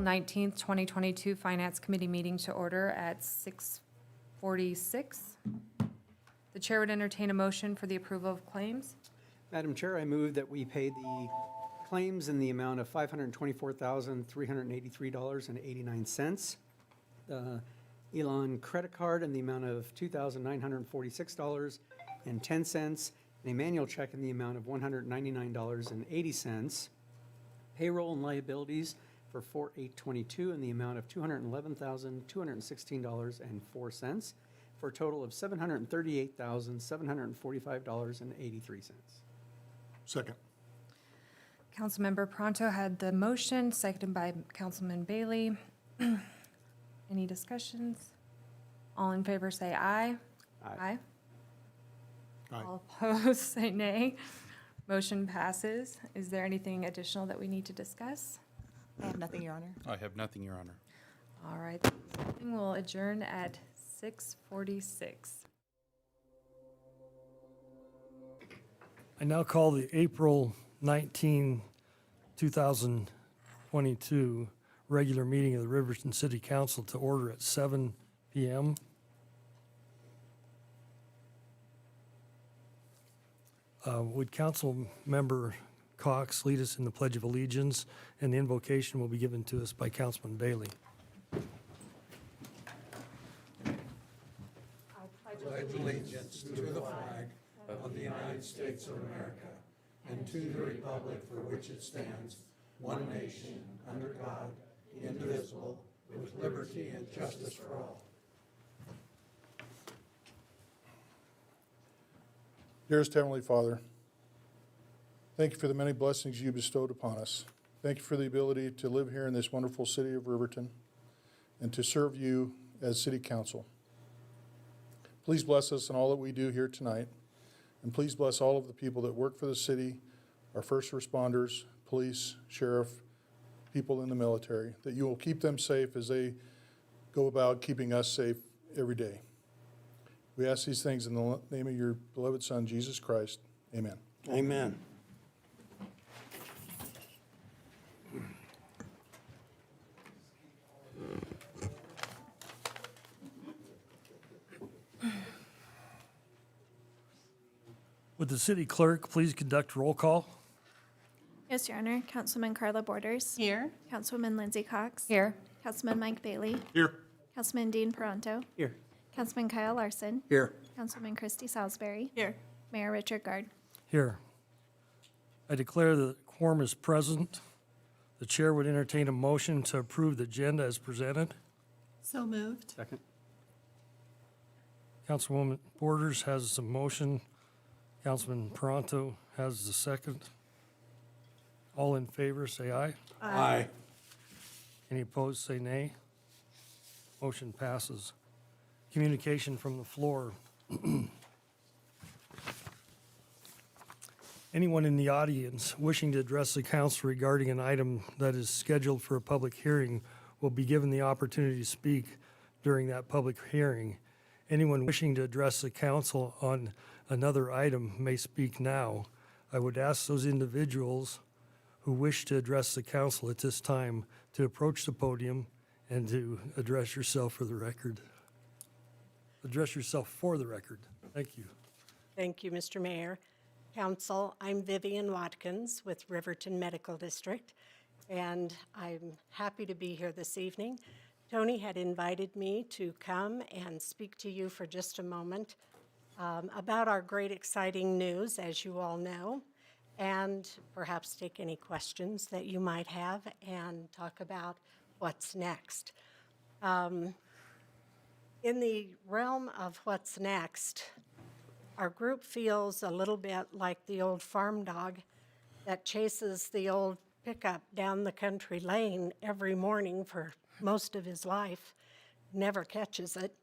19th, 2022 Finance Committee meeting to order at 6:46. The chair would entertain a motion for the approval of claims. Madam Chair, I move that we pay the claims in the amount of $524,383.89. The Elon credit card in the amount of $2,946.10. And a manual check in the amount of $199.80. Payroll and liabilities for 4/8/22 in the amount of $211,216.04 for a total of $738,745.83. Second. Councilmember Pronto had the motion, seconded by Councilman Bailey. Any discussions? All in favor say aye. Aye. Aye. All opposed say nay. Motion passes. Is there anything additional that we need to discuss? I have nothing, Your Honor. I have nothing, Your Honor. All right, we'll adjourn at 6:46. I now call the April 19, 2022 regular meeting of the Riverton City Council to order at 7 p.m. Would Council Member Cox lead us in the Pledge of Allegiance, and the invocation will be given to us by Councilman Bailey. Pledge allegiance to the flag of the United States of America and to the republic for which it stands, one nation, under God, indivisible, with liberty and justice for all. Dearest Heavenly Father, thank you for the many blessings you bestowed upon us. Thank you for the ability to live here in this wonderful city of Riverton and to serve you as City Council. Please bless us in all that we do here tonight, and please bless all of the people that work for the city, our first responders, police, sheriff, people in the military, that you will keep them safe as they go about keeping us safe every day. We ask these things in the name of your beloved Son, Jesus Christ. Amen. Amen. Would the city clerk please conduct roll call? Yes, Your Honor. Councilman Carla Borders. Here. Councilwoman Lindsay Cox. Here. Councilman Mike Bailey. Here. Councilman Dean Peranto. Here. Councilman Kyle Larson. Here. Councilman Christy Salisbury. Here. Mayor Richard Gard. Here. I declare the quorum is present. The chair would entertain a motion to approve the agenda as presented. So moved. Second. Councilwoman Borders has a motion. Councilman Peranto has the second. All in favor, say aye. Aye. Any opposed, say nay. Motion passes. Communication from the floor. Anyone in the audience wishing to address the council regarding an item that is scheduled for a public hearing will be given the opportunity to speak during that public hearing. Anyone wishing to address the council on another item may speak now. I would ask those individuals who wish to address the council at this time to approach the podium and to address yourself for the record. Address yourself for the record. Thank you. Thank you, Mr. Mayor. Council, I'm Vivian Watkins with Riverton Medical District, and I'm happy to be here this evening. Tony had invited me to come and speak to you for just a moment about our great exciting news, as you all know, and perhaps take any questions that you might have and talk about what's next. In the realm of what's next, our group feels a little bit like the old farm dog that chases the old pickup down the country lane every morning for most of his life, never catches it.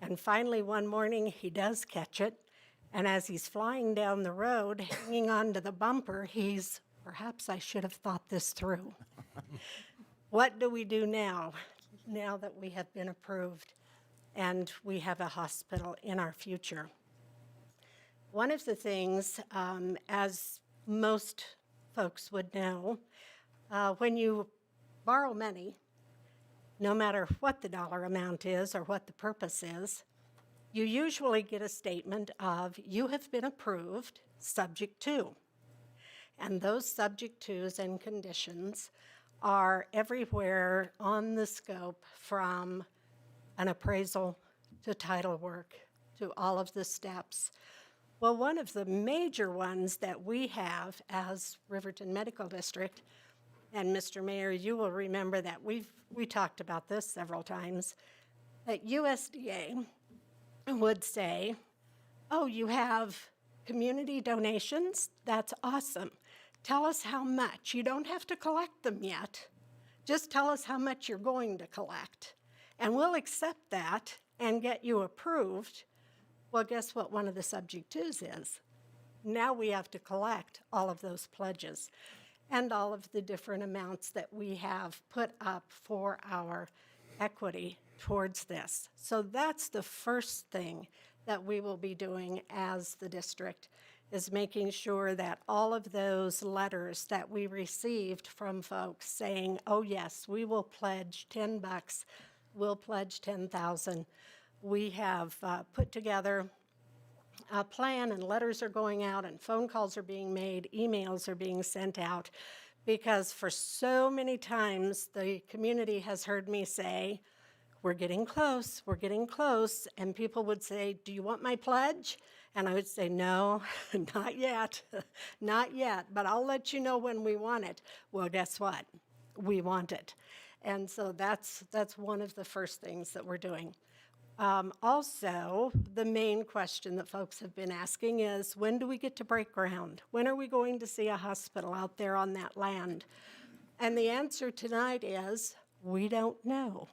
And finally, one morning, he does catch it. And as he's flying down the road, hanging onto the bumper, perhaps I should have thought this through. What do we do now that we have been approved and we have a hospital in our future? One of the things, as most folks would know, when you borrow money no matter what the dollar amount is or what the purpose is, you usually get a statement of, you have been approved, subject to. And those subject tos and conditions are everywhere on the scope, from an appraisal to title work to all of the steps. Well, one of the major ones that we have as Riverton Medical District, and Mr. Mayor, you will remember that we talked about this several times, that USDA would say, oh, you have community donations? That's awesome. Tell us how much. You don't have to collect them yet. Just tell us how much you're going to collect. And we'll accept that and get you approved. Well, guess what one of the subject twos is? Now we have to collect all of those pledges and all of the different amounts that we have put up for our equity towards this. So that's the first thing that we will be doing as the district, is making sure that all of those letters that we received from folks saying, oh yes, we will pledge $10, we'll pledge 10,000. We have put together a plan, and letters are going out, and phone calls are being made, emails are being sent out, because for so many times the community has heard me say, we're getting close, and people would say, do you want my pledge? And I would say, no, not yet, not yet, but I'll let you know when we want it. Well, guess what? We want it. And so that's one of the first things that we're doing. Also, the main question that folks have been asking is, when do we get to break ground? When are we going to see a hospital out there on that land? And the answer tonight is, we don't know.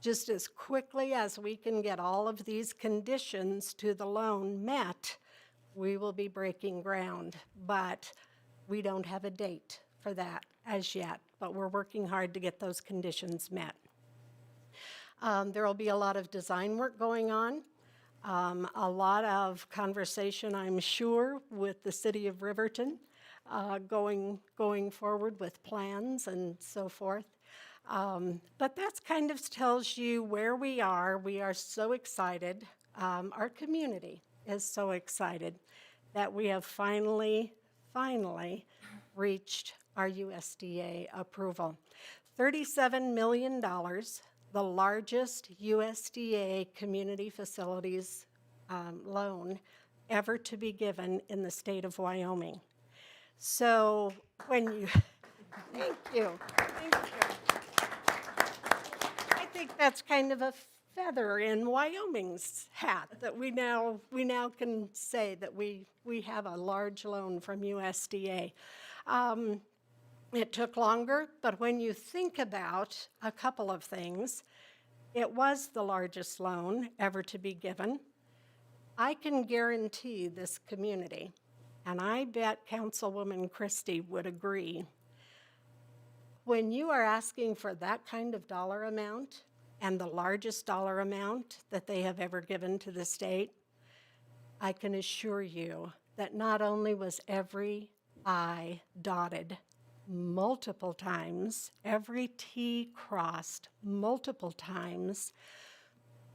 Just as quickly as we can get all of these conditions to the loan met, we will be breaking ground. But we don't have a date for that as yet, but we're working hard to get those conditions met. There will be a lot of design work going on, a lot of conversation, I'm sure, with the city of Riverton, going forward with plans and so forth. But that's kind of tells you where we are. We are so excited. Our community is so excited that we have finally reached our USDA approval. $37 million, the largest USDA community facilities loan ever to be given in the state of Wyoming. So when you, thank you. I think that's kind of a feather in Wyoming's hat, that we now can say that we have a large loan from USDA. It took longer, but when you think about a couple of things, it was the largest loan ever to be given. I can guarantee this community, and I bet Councilwoman Christie would agree, when you are asking for that kind of dollar amount, and the largest dollar amount that they have ever given to the state, I can assure you that not only was every I dotted multiple times, every T crossed multiple times,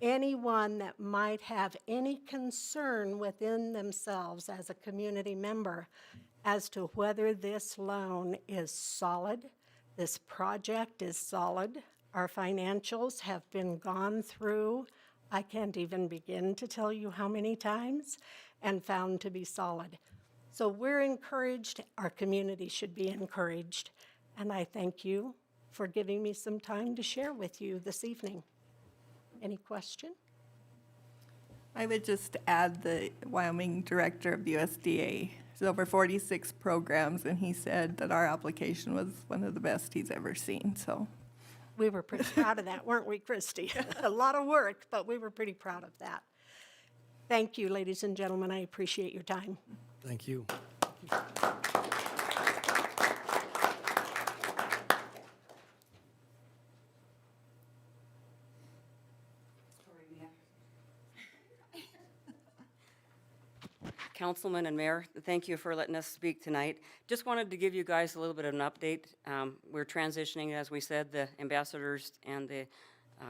anyone that might have any concern within themselves as a community member as to whether this loan is solid, this project is solid, our financials have been gone through, I can't even begin to tell you how many times, and found to be solid. So we're encouraged, our community should be encouraged, and I thank you for giving me some time to share with you this evening. Any question? I would just add the Wyoming director of USDA. There's over 46 programs, and he said that our application was one of the best he's ever seen, so. We were pretty proud of that, weren't we, Christy? A lot of work, but we were pretty proud of that. Thank you, ladies and gentlemen. I appreciate your time. Thank you. Councilman and Mayor, thank you for letting us speak tonight. Just wanted to give you guys a little bit of an update. We're transitioning, as we said, the ambassadors and the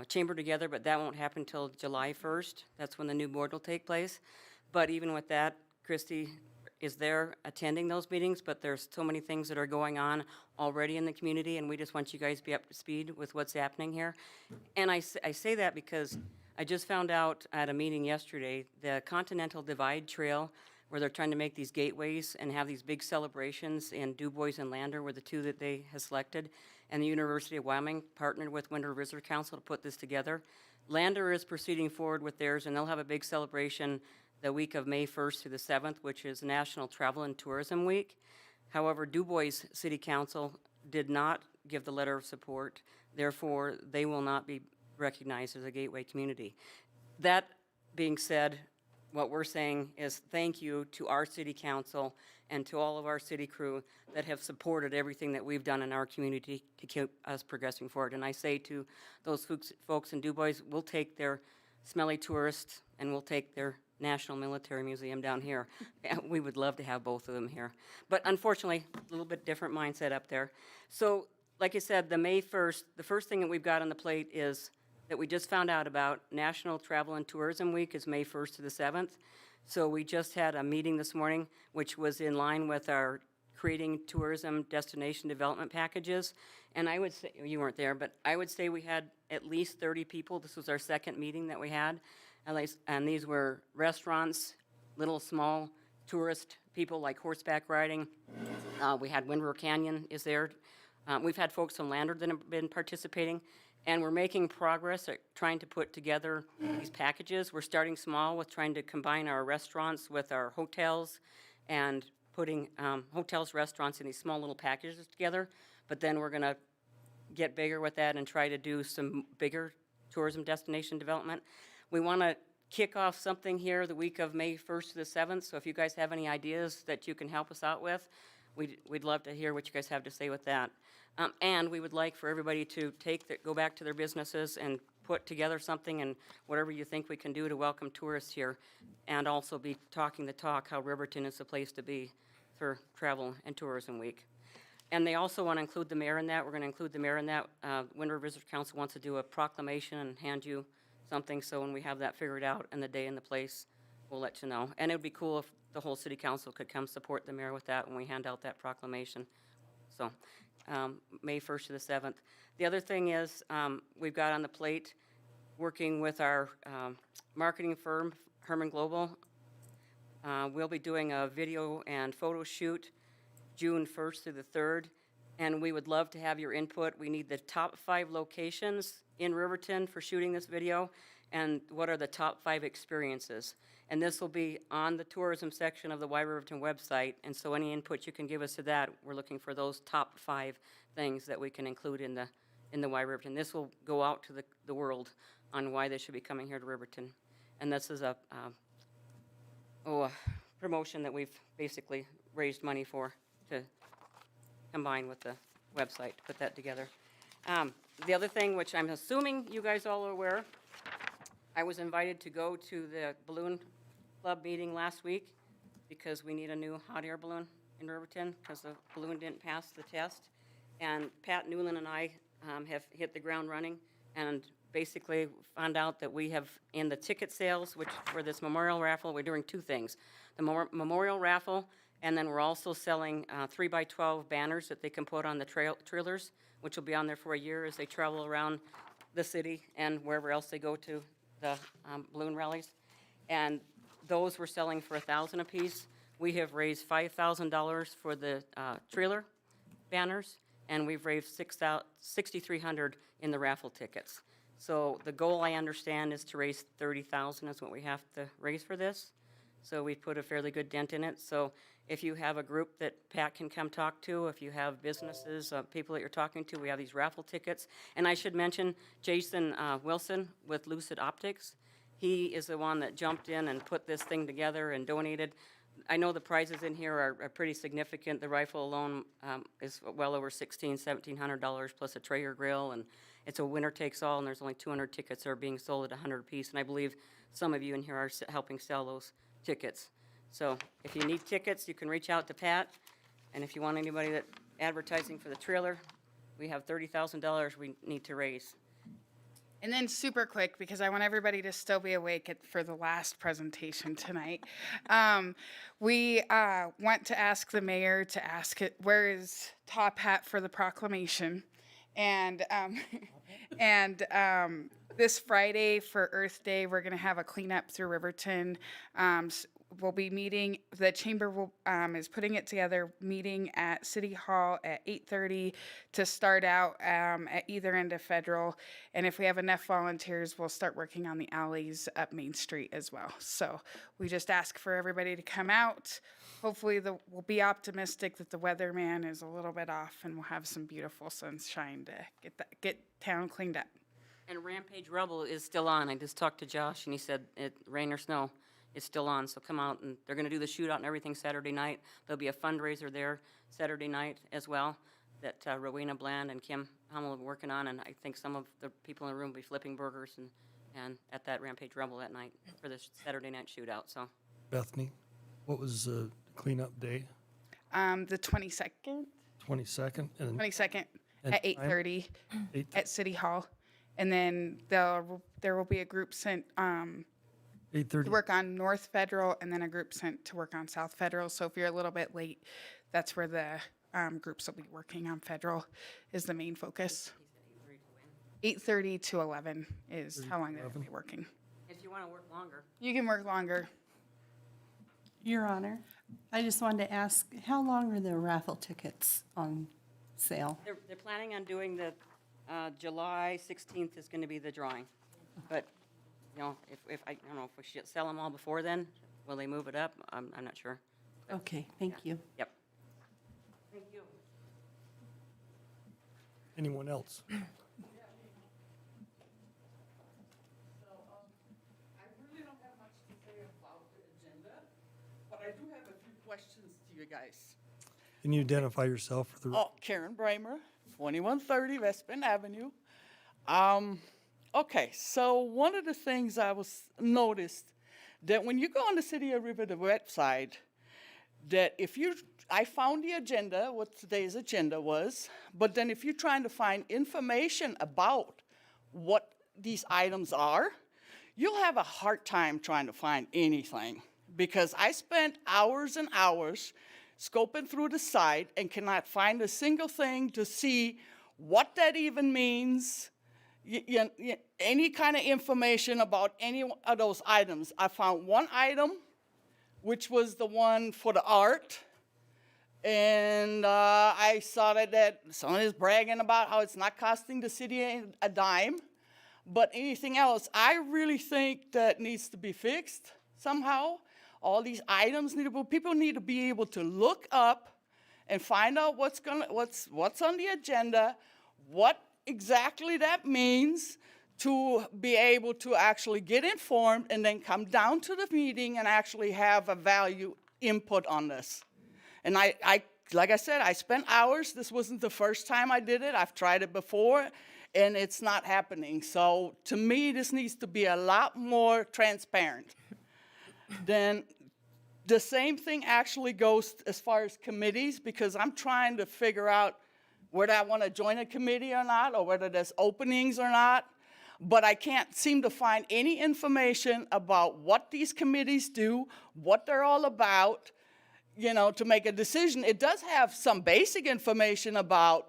chamber together, but that won't happen until July 1st. That's when the new board will take place. But even with that, Christy is there attending those meetings, but there's so many things that are going on already in the community, and we just want you guys to be up to speed with what's happening here. And I say that because I just found out at a meeting yesterday, the Continental Divide Trail, where they're trying to make these gateways and have these big celebrations in Du Bois and Lander were the two that they have selected. And the University of Wyoming partnered with Wind River Visitor Council to put this together. Lander is proceeding forward with theirs, and they'll have a big celebration the week of May 1st through the 7th, which is National Travel and Tourism Week. However, Du Bois City Council did not give the letter of support. Therefore, they will not be recognized as a gateway community. That being said, what we're saying is thank you to our city council and to all of our city crew that have supported everything that we've done in our community to keep us progressing forward. And I say to those folks in Du Bois, we'll take their smelly tourists and we'll take their National Military Museum down here. We would love to have both of them here. But unfortunately, a little bit different mindset up there. So, like I said, the May 1st, the first thing that we've got on the plate is that we just found out about. National Travel and Tourism Week is May 1st to the 7th. So we just had a meeting this morning, which was in line with our creating tourism destination development packages. And I would say, you weren't there, but I would say we had at least 30 people. This was our second meeting that we had. And these were restaurants, little small tourist people like horseback riding. We had Wind River Canyon is there. We've had folks from Lander that have been participating. And we're making progress at trying to put together these packages. We're starting small with trying to combine our restaurants with our hotels and putting hotels, restaurants in these small little packages together. But then we're going to get bigger with that and try to do some bigger tourism destination development. We want to kick off something here the week of May 1st to the 7th. So if you guys have any ideas that you can help us out with, we'd love to hear what you guys have to say with that. And we would like for everybody to go back to their businesses and put together something and whatever you think we can do to welcome tourists here, and also be talking the talk how Riverton is the place to be for Travel and Tourism Week. And they also want to include the mayor in that. We're going to include the mayor in that. Wind River Visitor Council wants to do a proclamation and hand you something, so when we have that figured out and the day and the place, we'll let you know. And it would be cool if the whole city council could come support the mayor with that when we hand out that proclamation. So May 1st to the 7th. The other thing is we've got on the plate working with our marketing firm, Herman Global. We'll be doing a video and photo shoot June 1st through the 3rd, and we would love to have your input. We need the top 5 locations in Riverton for shooting this video, and what are the top 5 experiences. And this will be on the tourism section of the Y Riverton website, and so any input you can give us to that, we're looking for those top 5 things that we can include in the Y Riverton. This will go out to the world on why they should be coming here to Riverton. And this is a promotion that we've basically raised money for to combine with the website to put that together. The other thing, which I'm assuming you guys all are aware, I was invited to go to the Balloon Club meeting last week because we need a new hot air balloon in Riverton because the balloon didn't pass the test. And Pat Newland and I have hit the ground running and basically found out that we have in the ticket sales, which for this memorial raffle, we're doing 2 things. The memorial raffle, and then we're also selling 3x12 banners that they can put on the trailers, which will be on there for a year as they travel around the city and wherever else they go to the balloon rallies. And those we're selling for $1,000 a piece. We have raised $5,000 for the trailer banners, and we've raised $6,300 in the raffle tickets. So the goal, I understand, is to raise $30,000 is what we have to raise for this. So we put a fairly good dent in it. So if you have a group that Pat can come talk to, if you have businesses, people that you're talking to, we have these raffle tickets. And I should mention Jason Wilson with Lucid Optics. He is the one that jumped in and put this thing together and donated. I know the prizes in here are pretty significant. The rifle alone is well over $1,600, $1,700 plus a Traeger grill, and it's a winner takes all, and there's only 200 tickets that are being sold at $100 a piece, and I believe some of you in here are helping sell those tickets. So if you need tickets, you can reach out to Pat. And if you want anybody that advertising for the trailer, we have $30,000 we need to raise. And then super quick, because I want everybody to still be awake for the last presentation tonight. We want to ask the mayor to ask it, where is Top Hat for the proclamation? And this Friday for Earth Day, we're going to have a cleanup through Riverton. We'll be meeting, the chamber will, is putting it together, meeting at City Hall at 8:30 to start out at either end of Federal. And if we have enough volunteers, we'll start working on the alleys up Main Street as well. So we just ask for everybody to come out. Hopefully we'll be optimistic that the weatherman is a little bit off and we'll have some beautiful sunshine to get town cleaned up. And Rampage Rebel is still on. I just talked to Josh, and he said, rain or snow, it's still on. So come out, and they're going to do the shootout and everything Saturday night. There'll be a fundraiser there Saturday night as well that Rowena Bland and Kim Hummel are working on, and I think some of the people in the room will be flipping burgers and at that Rampage Rebel that night for the Saturday night shootout. So Bethany, what was the cleanup day? The 22nd 22nd? And 22nd And at time? 8:30 at City Hall. And then there will be a group sent to 8:30? work on North Federal and then a group sent to work on South Federal. So if you're a little bit late, that's where the groups will be working on Federal is the main focus. 8:30 to 11 is how long they'll be working. if you want to work longer. You can work longer. Your Honor, I just wanted to ask, how long are the raffle tickets on sale? They're planning on doing the, July 16th is going to be the drawing. But, you know, if I don't know if we should sell them all before then, will they move it up? I'm not sure. Okay, thank you. Yep. Thank you. Anyone else? I really don't have much to say about the agenda, but I do have a few questions to you guys. Can you identify yourself for the? Oh, Karen Bramer, 2130 West Bend Avenue. Okay, so one of the things I noticed that when you go on the City of Riverton website, that I found the agenda, what today's agenda was, but then if you're trying to find information about what these items are, you'll have a hard time trying to find anything. Because I spent hours and hours scoping through the site and cannot find a single thing to see what that even means, any kind of information about any of those items. I found one item, which was the one for the art, and I saw that someone is bragging about how it's not costing the city a dime, but anything else, I really think that needs to be fixed somehow. All these items people need to be able to look up and find out what's on the agenda, what exactly that means, to be able to actually get informed and then come down to the meeting and actually have a value input on this. And like I said, I spent hours. This wasn't the first time I did it. I've tried it before, and it's not happening. So to me, this needs to be a lot more transparent. Then the same thing actually goes as far as committees, because I'm trying to figure out whether I want to join a committee or not, or whether there's openings or not. But I can't seem to find any information about what these committees do, what they're all about, to make a decision. It does have some basic information about,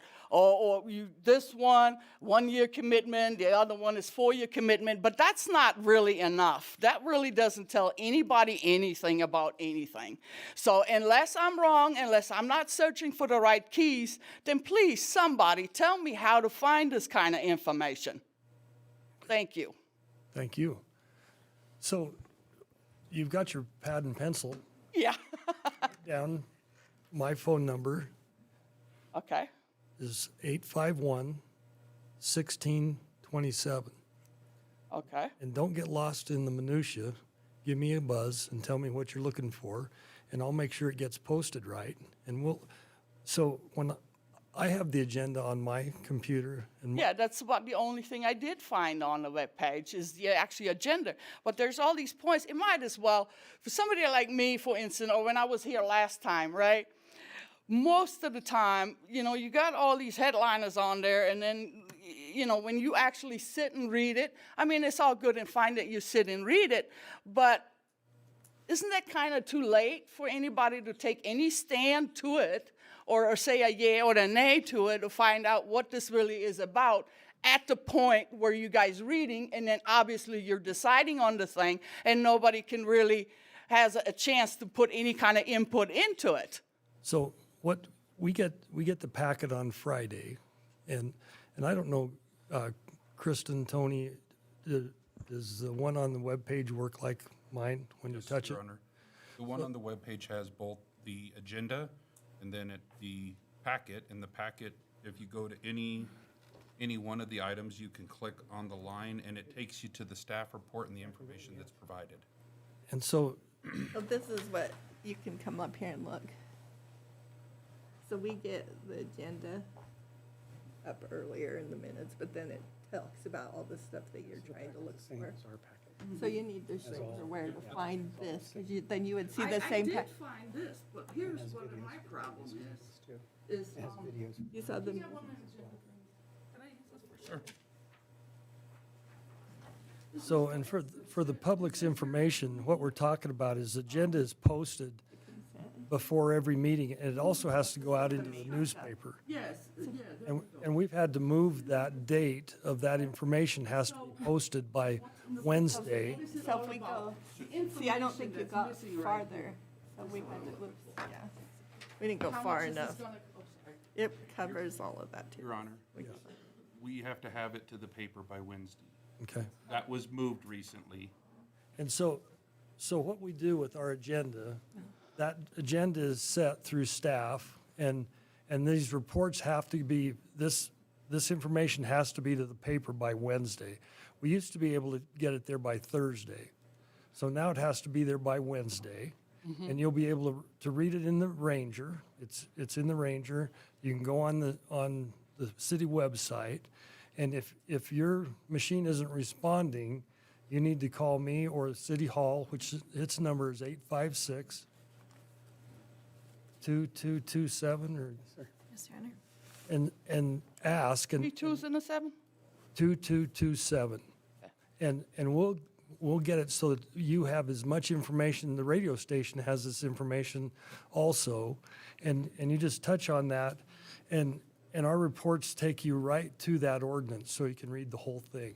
this one-year commitment, the other one is 4-year commitment, but that's not really enough. That really doesn't tell anybody anything about anything. So unless I'm wrong, unless I'm not searching for the right keys, then please, somebody tell me how to find this kind of information. Thank you. Thank you. So you've got your pad and pencil Yeah. down. My phone number Okay. is 851-1627. Okay. And don't get lost in the minutia. Give me a buzz and tell me what you're looking for, and I'll make sure it gets posted right. And so when I have the agenda on my computer, and Yeah, that's about the only thing I did find on the webpage is the actually agenda. But there's all these points. It might as well, for somebody like me, for instance, or when I was here last time, right? Most of the time, you know, you got all these headliners on there, and then, you know, when you actually sit and read it, I mean, it's all good and fine that you sit and read it, but isn't that kind of too late for anybody to take any stand to it or say a yay or a nay to it to find out what this really is about at the point where you guys reading, and then obviously you're deciding on the thing, and nobody can really has a chance to put any kind of input into it. so what, we get the packet on Friday, and I don't know, Kristen, Tony, does the one on the webpage work like mine when you Yes, touch it? Your Honor. The one on the webpage has both the agenda and then the packet. In the packet, if you go to any one of the items, you can click on the line, and it takes you to the staff report and the information that's provided. And so, So this is what, you can come up here and look. So we get the agenda up earlier in the minutes, but then it talks about all the stuff that you're trying to look for. So you need to show her where to find this, because then you would see the same. I did find this, but here's what my problem is You saw the. so, and for the public's information, what we're talking about is agenda is posted before every meeting, and it also has to go out into the newspaper. yes, yeah. And we've had to move that date of that information has to be posted by Wednesday. So if we go, see, I don't think you got farther, so we went, whoops, yeah. We didn't go far enough. It covers all of that too. Your Honor, we have to have it to the paper by Wednesday. Okay. That was moved recently. And so what we do with our agenda, that agenda is set through staff, and these reports have to be, this information has to be to the paper by Wednesday. We used to be able to get it there by Thursday. So now it has to be there by Wednesday, and you'll be able to read it in the Ranger. It's in the Ranger. You can go on the city website, and if your machine isn't responding, you need to call me or City Hall, which its number is 856 2227, or, Yes, Your Honor. and ask, and 3 2s and a 7? 2227. And we'll get it so that you have as much information, the radio station has this information also, and you just touch on that, and our reports take you right to that ordinance, so you can read the whole thing.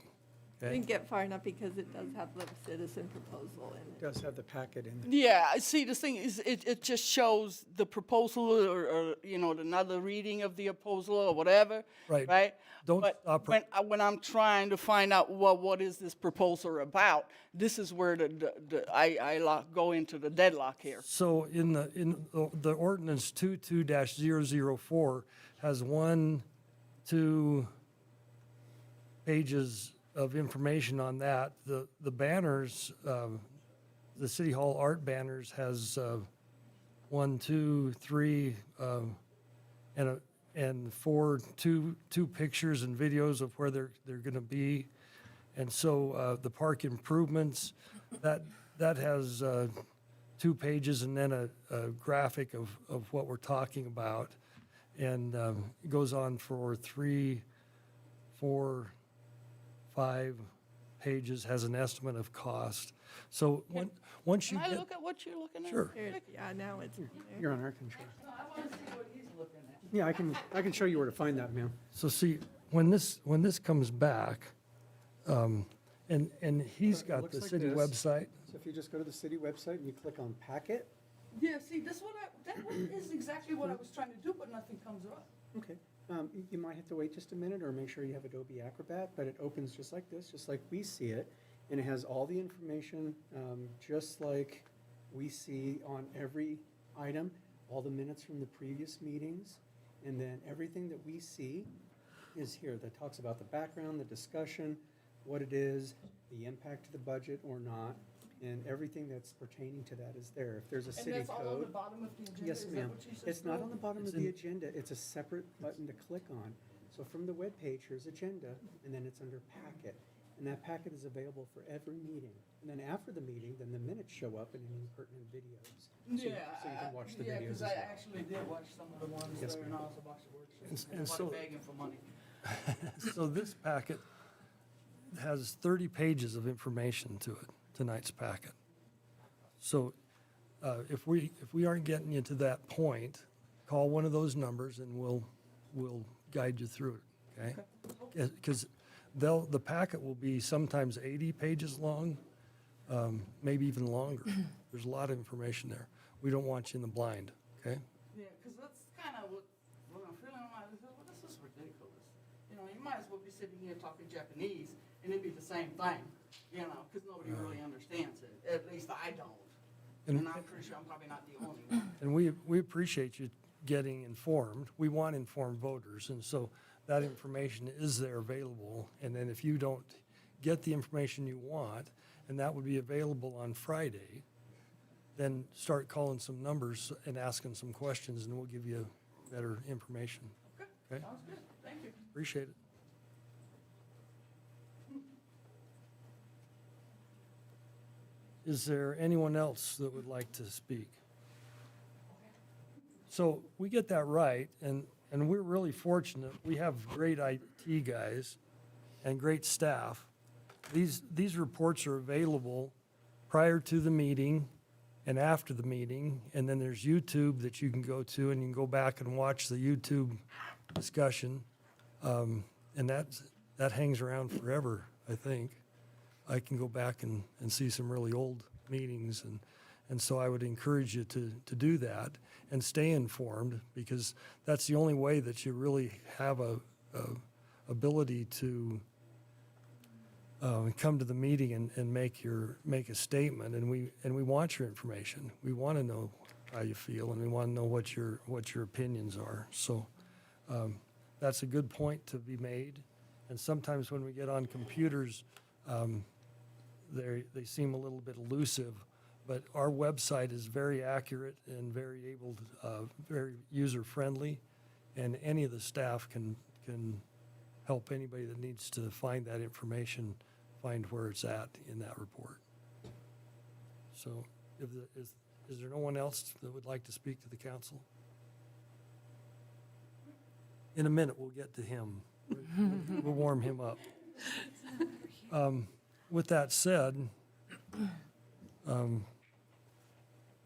We Okay? didn't get far enough because it does have the citizen proposal in it. Does have the packet in there. Yeah, see, the thing is, it just shows the proposal or, you know, another reading of the proposal or whatever. Right. Right? Don't But stop. when I'm trying to find out, well, what is this proposal about, this is where I go into the deadlock here. So in the ordinance 22-004 has 2 pages of information on that. The banners, the City Hall art banners has 1, 2, 3, and 4, two pictures and videos of where they're going to be. And so the park improvements, that has 2 pages and then a graphic of what we're talking about. And it goes on for 3, 4, 5 pages, has an estimate of cost. So once you Can I get, look at what you're looking at? Sure. Here, yeah, now it's in there. Your Honor, I can show. No, I want to see what he's looking at. Yeah, I can show you where to find that, ma'am. so see, when this comes back, and he's It got looks the like city this. website. So if you just go to the city website and you click on packet, Yeah, see, that one is exactly what I was trying to do, but nothing comes up. okay. You might have to wait just a minute or make sure you have Adobe Acrobat, but it opens just like this, just like we see it. And it has all the information, just like we see on every item, all the minutes from the previous meetings. And then everything that we see is here that talks about the background, the discussion, what it is, the impact to the budget or not. And everything that's pertaining to that is there. If there's a And city that's all on the code. bottom of the agenda? Yes, Is that ma'am. what you said, It's not Bill? on the bottom It's of the in- agenda. It's a separate button to click on. So from the webpage, here's agenda, and then it's under packet. And that packet is available for every meeting. And then after the meeting, then the minutes show up and any pertinent videos. So you can watch the Yeah, videos because as I well. actually did watch some of the ones Yes, there, and I ma'am. also watched the workshops. And And so- begging for money. So this packet has 30 pages of information to it, tonight's packet. So if we aren't getting you to that point, call one of those numbers and we'll guide you through it, okay? Because the packet will be sometimes 80 pages long, maybe even longer. There's a lot of information there. We don't want you in the blind, okay? Yeah, because that's kind of what I'm feeling. I'm like, well, this is ridiculous. You know, you might as well be sitting here talking Japanese, and it'd be the same thing, you know, because nobody really understands it. At least I don't. And- And I'm pretty sure I'm probably not the only one. And we appreciate you getting informed. We want informed voters, and so that information is there available. And then if you don't get the information you want, and that would be available on Friday, then start calling some numbers and asking some questions, and we'll give you better information. Okay? Sounds good. Thank you. Appreciate it. Is there anyone else that would like to speak? So we get that right, and we're really fortunate. We have great IT guys and great staff. These reports are available prior to the meeting and after the meeting, and then there's YouTube that you can go to, and you can go back and watch the YouTube discussion. And that hangs around forever, I think. I can go back and see some really old meetings, and so I would encourage you to do that and stay informed, because that's the only way that you really have a ability to come to the meeting and make a statement. And we want your information. We want to know how you feel, and we want to know what your opinions are. So that's a good point to be made. And sometimes when we get on computers, they seem a little bit elusive, but our website is very accurate and very very user-friendly, and any of the staff can help anybody that needs to find that information, find where it's at in that report. So is there no one else that would like to speak to the council? In a minute, we'll get to him. We'll warm him up. With that said,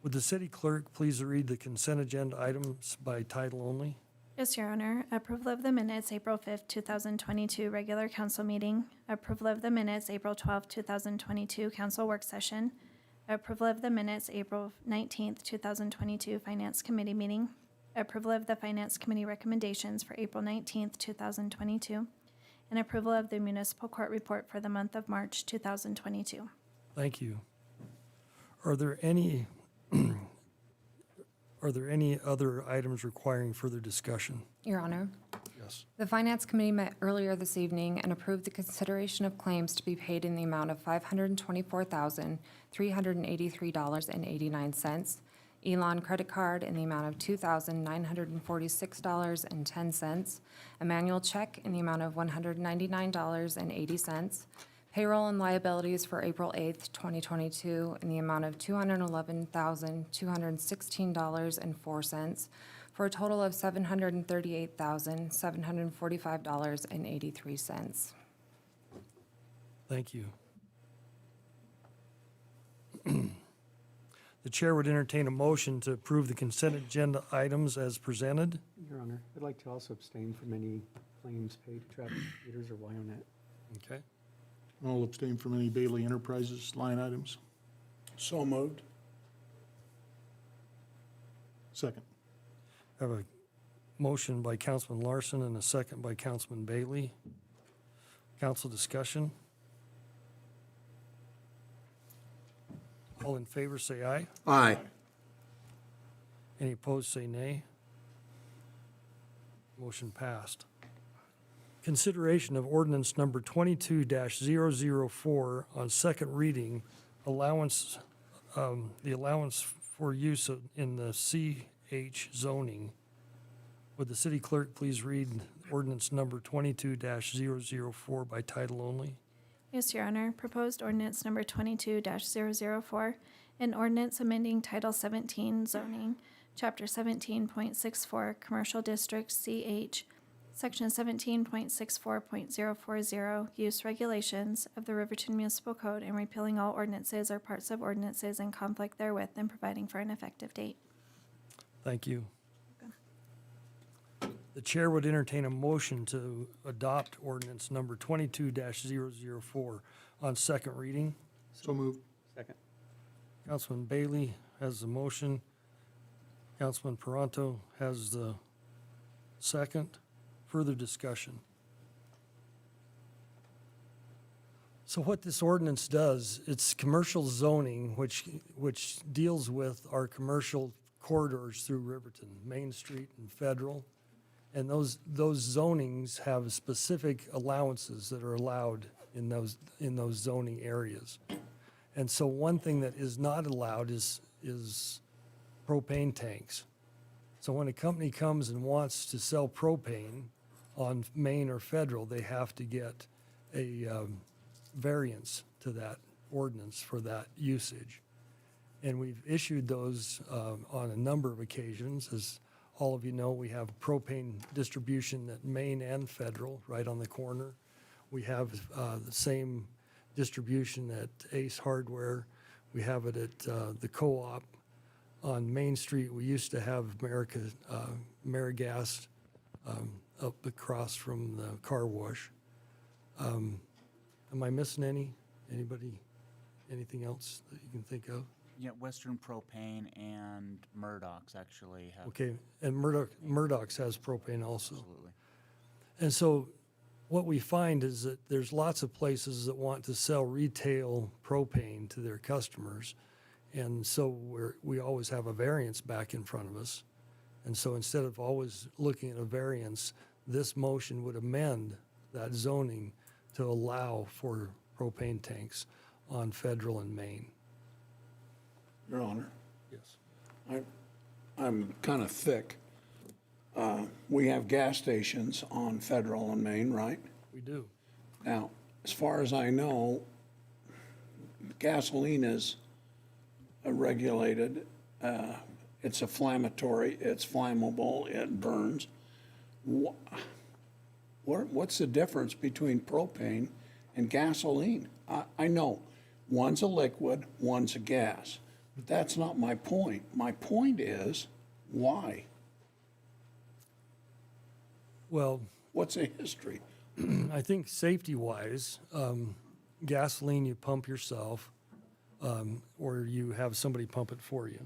would the city clerk please read the consent agenda items by title only? Yes, Your Honor. Approval of the minutes, April 5th, 2022, regular council meeting. Approval of the minutes, April 12th, 2022, council work session. Approval of the minutes, April 19th, 2022, finance committee meeting. Approval of the finance committee recommendations for April 19th, 2022. And approval of the municipal court report for the month of March 2022. Thank you. Are there any other items requiring further discussion? Your Honor, Yes. the Finance Committee met earlier this evening and approved the consideration of claims to be paid in the amount of $524,383.89. Elon credit card in the amount of $2,946.10. A manual check in the amount of $199.80. Payroll and liabilities for April 8th, 2022 in the amount of $211,216.04 for a total of $738,745.83. Thank you. The chair would entertain a motion to approve the consent agenda items as presented. Your Honor, I'd like to also abstain from any claims paid to Travis Peters or Wyonet. Okay. I'll abstain from any Bailey Enterprises line items. So moved. Second. I have a motion by Councilman Larson and a second by Councilman Bailey. Council discussion. All in favor, say aye. Aye. Any opposed, say nay. Motion passed. Consideration of ordinance number 22-004 on second reading allowance, the allowance for use in the CH zoning. Would the city clerk please read ordinance number 22-004 by title only? Yes, Your Honor. Proposed ordinance number 22-004, an ordinance amending Title 17 zoning, Chapter 17.64, Commercial District CH, Section 17.64.040, Use Regulations of the Riverton Municipal Code, and repealing all ordinances or parts of ordinances in conflict therewith and providing for an effective date. Thank you. The chair would entertain a motion to adopt ordinance number 22-004 on second reading. So moved. Second. Councilman Bailey has the motion. Councilman Peranto has the second. Further discussion. So what this ordinance does, it's commercial zoning, which deals with our commercial corridors through Riverton, Main Street and Federal. And those zonings have specific allowances that are allowed in those zoning areas. And so one thing that is not allowed is propane tanks. So when a company comes and wants to sell propane on Main or Federal, they have to get a variance to that ordinance for that usage. And we've issued those on a number of occasions. As all of you know, we have propane distribution at Main and Federal right on the corner. We have the same distribution at Ace Hardware. We have it at the Co-op on Main Street. We used to have AmeriGas up across from the car wash. Am I missing anybody, anything else that you can think of? Yeah, Western Propane and Murdoch's actually have. Okay, and Murdoch's has propane also. Absolutely. And so what we find is that there's lots of places that want to sell retail propane to their customers. And so we always have a variance back in front of us. And so instead of always looking at a variance, this motion would amend that zoning to allow for propane tanks on Federal and Main. Your Honor, Yes. I'm kind of thick. We have gas stations on Federal and Main, right? We do. Now, as far as I know, gasoline is regulated. It's inflammatory, it's flammable, it burns. What's the difference between propane and gasoline? I know one's a liquid, one's a gas. But that's not my point. My point is, why? Well, What's the history? I think safety-wise, gasoline you pump yourself, or you have somebody pump it for you.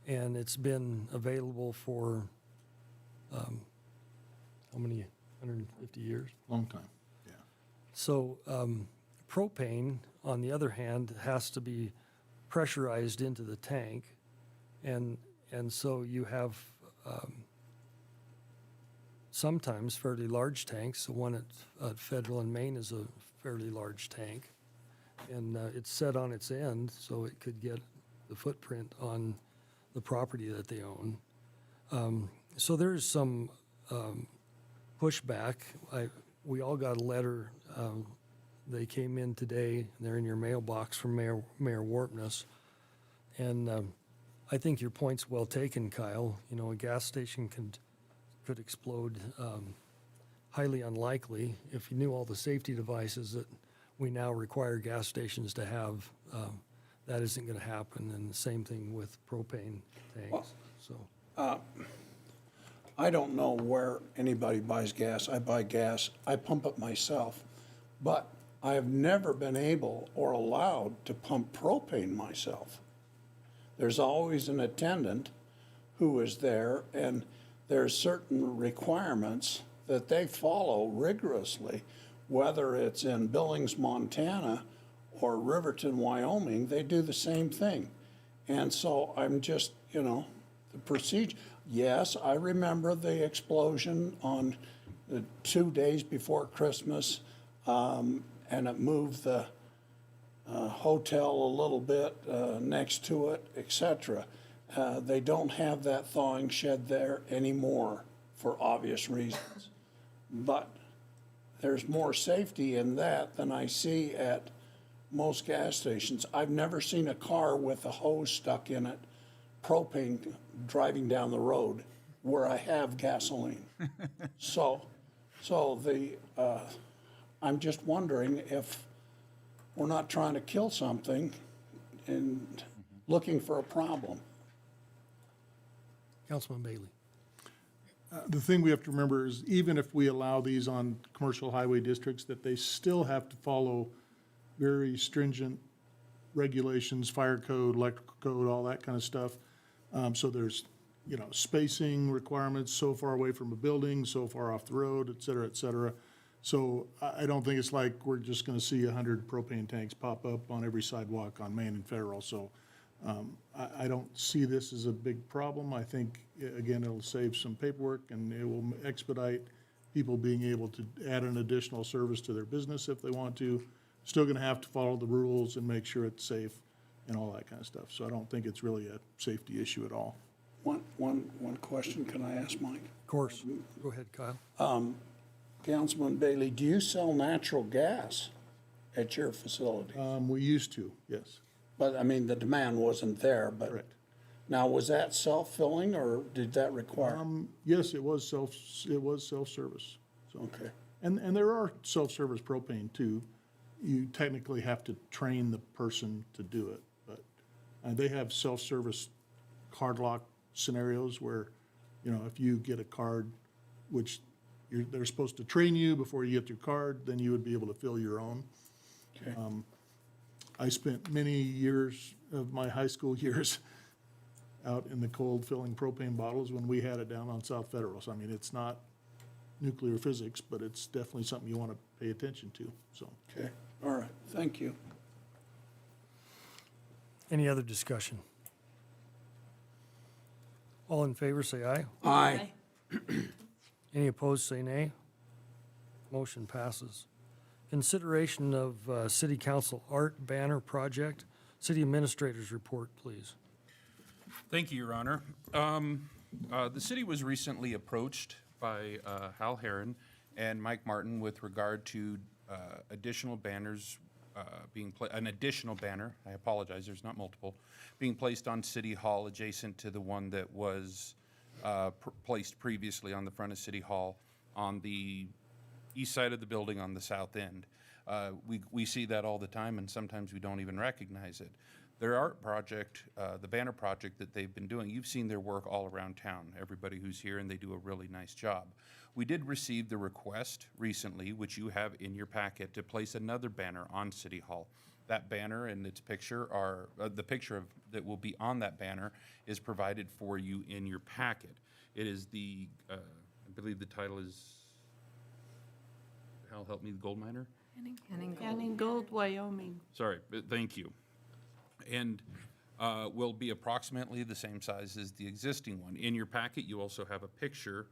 And it's been available for, how many, 150 years? Long time. Yeah. So propane, on the other hand, has to be pressurized into the tank. And so you have sometimes fairly large tanks. The one at Federal and Main is a fairly large tank. And it's set on its end, so it could get the footprint on the property that they own. So there's some pushback. We all got a letter. They came in today. They're in your mailbox from Mayor Warpness. And I think your point's well taken, Kyle. You know, a gas station could explode. Highly unlikely. If you knew all the safety devices that we now require gas stations to have, that isn't going to happen. And the same thing with propane tanks. I don't know where anybody buys gas. I buy gas. I pump it myself. But I have never been able or allowed to pump propane myself. There's always an attendant who is there, and there's certain requirements that they follow rigorously. Whether it's in Billings, Montana, or Riverton, Wyoming, they do the same thing. And so I'm just, the procedure. Yes, I remember the explosion on the 2 days before Christmas, and it moved the hotel a little bit next to it, etc. They don't have that thawing shed there anymore for obvious reasons. But there's more safety in that than I see at most gas stations. I've never seen a car with a hose stuck in it, propane driving down the road where I have gasoline. So I'm just wondering if we're not trying to kill something and looking for a problem. Councilman Bailey. The thing we have to remember is even if we allow these on commercial highway districts, that they still have to follow very stringent regulations, fire code, electrical code, all that kind of stuff. So there's, spacing requirements, so far away from a building, so far off the road, et cetera, et cetera. So I don't think it's like we're just gonna see 100 propane tanks pop up on every sidewalk on Main and Federal. So I don't see this as a big problem. I think, again, it'll save some paperwork and it will expedite people being able to add an additional service to their business if they want to. Still gonna have to follow the rules and make sure it's safe and all that kind of stuff. So I don't think it's really a safety issue at all. One question, can I ask Mike? Of course. Go ahead, Kyle. Councilman Bailey, do you sell natural gas at your facility? We used to, yes. But, I mean, the demand wasn't there, but. Correct. Now, was that self-filling or did that require? Yes, it was self-service. So, Okay. and there are self-service propane too. You technically have to train the person to do it, but they have self-service card lock scenarios where, if you get a card, which they're supposed to train you before you get your card, then you would be able to fill your own. Okay. I spent many years of my high school years out in the cold filling propane bottles when we had it down on South Federal. So, I mean, it's not nuclear physics, but it's definitely something you want to pay attention to, so. Okay, all right, thank you. Any other discussion? All in favor, say aye. Aye. Any opposed, say nay. Motion passes. Consideration of City Council Art Banner Project. City Administrator's report, please. Thank you, Your Honor. The city was recently approached by Hal Herron and Mike Martin with regard to additional banners an additional banner, I apologize, there's not multiple, being placed on City Hall adjacent to the one that was placed previously on the front of City Hall on the east side of the building on the south end. We see that all the time, and sometimes we don't even recognize it. Their art project, the banner project that they've been doing, you've seen their work all around town, everybody who's here, and they do a really nice job. We did receive the request recently, which you have in your packet, to place another banner on City Hall. That banner and its picture are, the picture that will be on that banner is provided for you in your packet. It is the, I believe the title is, Hal, help me, the gold miner? Canning Gold, Wyoming. Sorry, thank you. And will be approximately the same size as the existing one. In your packet, you also have a picture,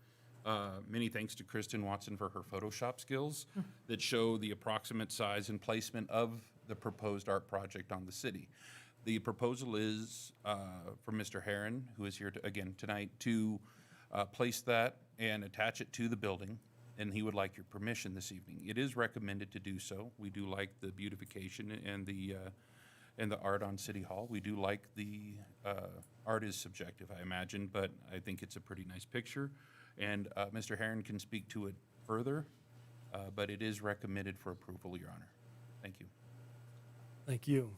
many thanks to Kristen Watson for her Photoshop skills, that show the approximate size and placement of the proposed art project on the city. The proposal is from Mr. Herron, who is here again tonight, to place that and attach it to the building, and he would like your permission this evening. It is recommended to do so. We do like the beautification and the art on City Hall. We do like the art is subjective, I imagine, but I think it's a pretty nice picture. And Mr. Herron can speak to it further, but it is recommended for approval, Your Honor. Thank you. Thank you.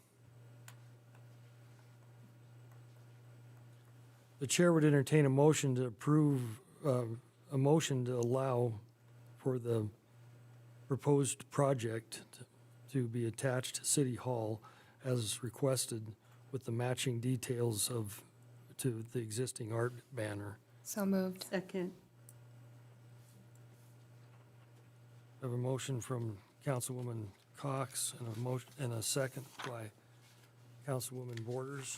The chair would entertain a motion to approve, a motion to allow for the proposed project to be attached to City Hall as requested with the matching details to the existing art banner. So moved. Second. I have a motion from Councilwoman Cox and a motion and a second by Councilwoman Borders.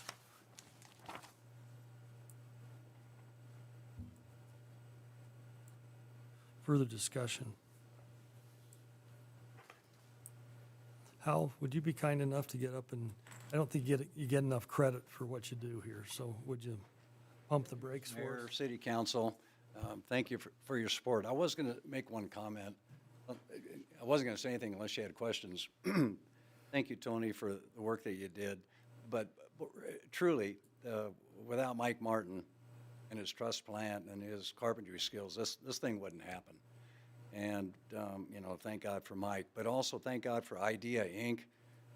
Further discussion. Hal, would you be kind enough to get up and, I don't think you get enough credit for what you do here, so would you pump the brakes for Mayor, us? City Council, thank you for your support. I was going to make one comment. I wasn't going to say anything unless you had questions. Thank you, Tony, for the work that you did. But truly, without Mike Martin and his truss plant and his carpentry skills, this thing wouldn't happen. And, thank God for Mike, but also thank God for Idea Inc.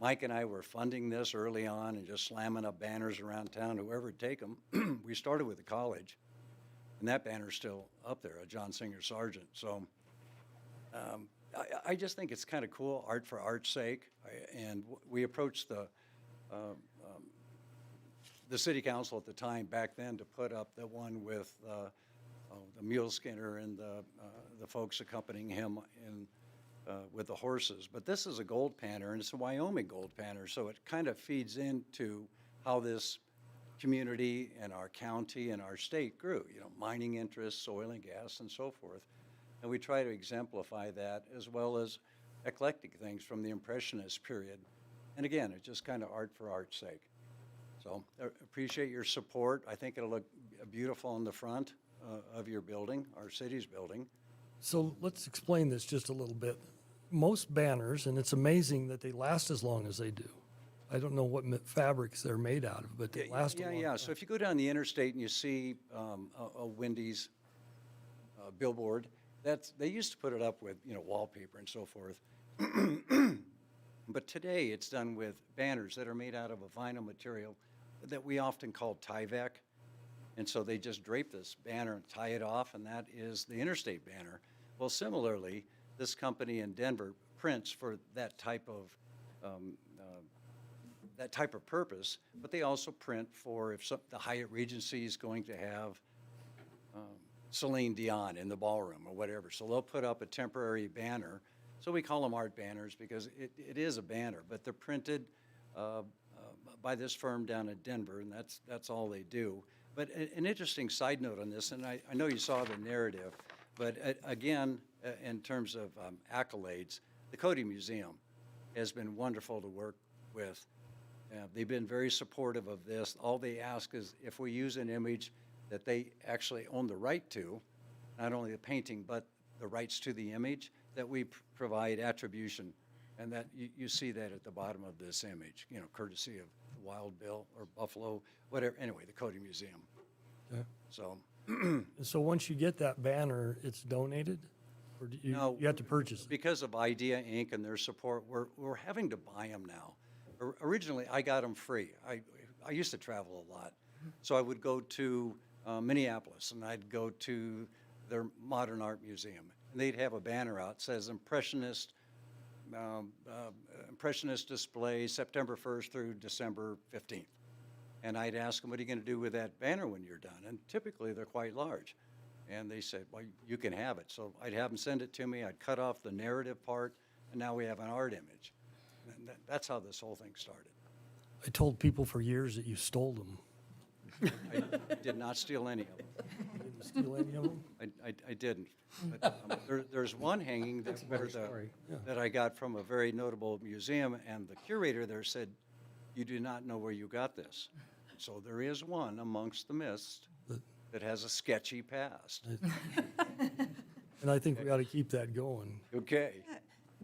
Mike and I were funding this early on and just slamming up banners around town, whoever would take them. We started with the college, and that banner's still up there, a John Singer Sargent. So I just think it's kind of cool, art for art's sake. And we approached the city council at the time back then to put up the one with the mule skinner and the folks accompanying him with the horses. But this is a gold panner, and it's a Wyoming gold panner, so it kind of feeds into how this community and our county and our state grew, mining interests, oil and gas, and so forth. And we try to exemplify that, as well as eclectic things from the Impressionist period. And again, it's just kind of art for art's sake. So I appreciate your support. I think it'll look beautiful on the front of your building, our city's building. So let's explain this just a little bit. Most banners, and it's amazing that they last as long as they do. I don't know what fabrics they're made out of, but they last a long time. So if you go down the interstate and you see a Wendy's billboard, they used to put it up with wallpaper and so forth. But today it's done with banners that are made out of a vinyl material that we often call Tyvek. And so they just drape this banner and tie it off, and that is the interstate banner. Well, similarly, this company in Denver prints for that type of purpose, but they also print for if the Hyatt Regency is going to have Celine Dion in the ballroom or whatever. So they'll put up a temporary banner. So we call them art banners because it is a banner, but they're printed by this firm down in Denver, and that's all they do. But an interesting side note on this, and I know you saw the narrative, but again, in terms of accolades, the Cody Museum has been wonderful to work with. They've been very supportive of this. All they ask is if we use an image that they actually own the right to, not only the painting, but the rights to the image, that we provide attribution. And that you see that at the bottom of this image, courtesy of Wild Bill or Buffalo, whatever. Anyway, the Cody Museum. Okay. So. So once you get that banner, it's donated? Or do No, you have to purchase it? Because of Idea Inc. and their support, we're having to buy them now. Originally, I got them free. I used to travel a lot. So I would go to Minneapolis, and I'd go to their Modern Art Museum. And they'd have a banner out that says Impressionist display September 1st through December 15th. And I'd ask them, what are you going to do with that banner when you're done? And typically they're quite large. And they said, well, you can have it. So I'd have them send it to me. I'd cut off the narrative part, and now we have an art image. And that's how this whole thing started. I told people for years that you stole them. I did not steal any of them. You didn't steal any of them? I didn't. But, there's one hanging that I got from a very notable museum, and the curator there said, you do not know where you got this. So there is one amongst the mist that has a sketchy past. And I think we ought to keep that going. Okay.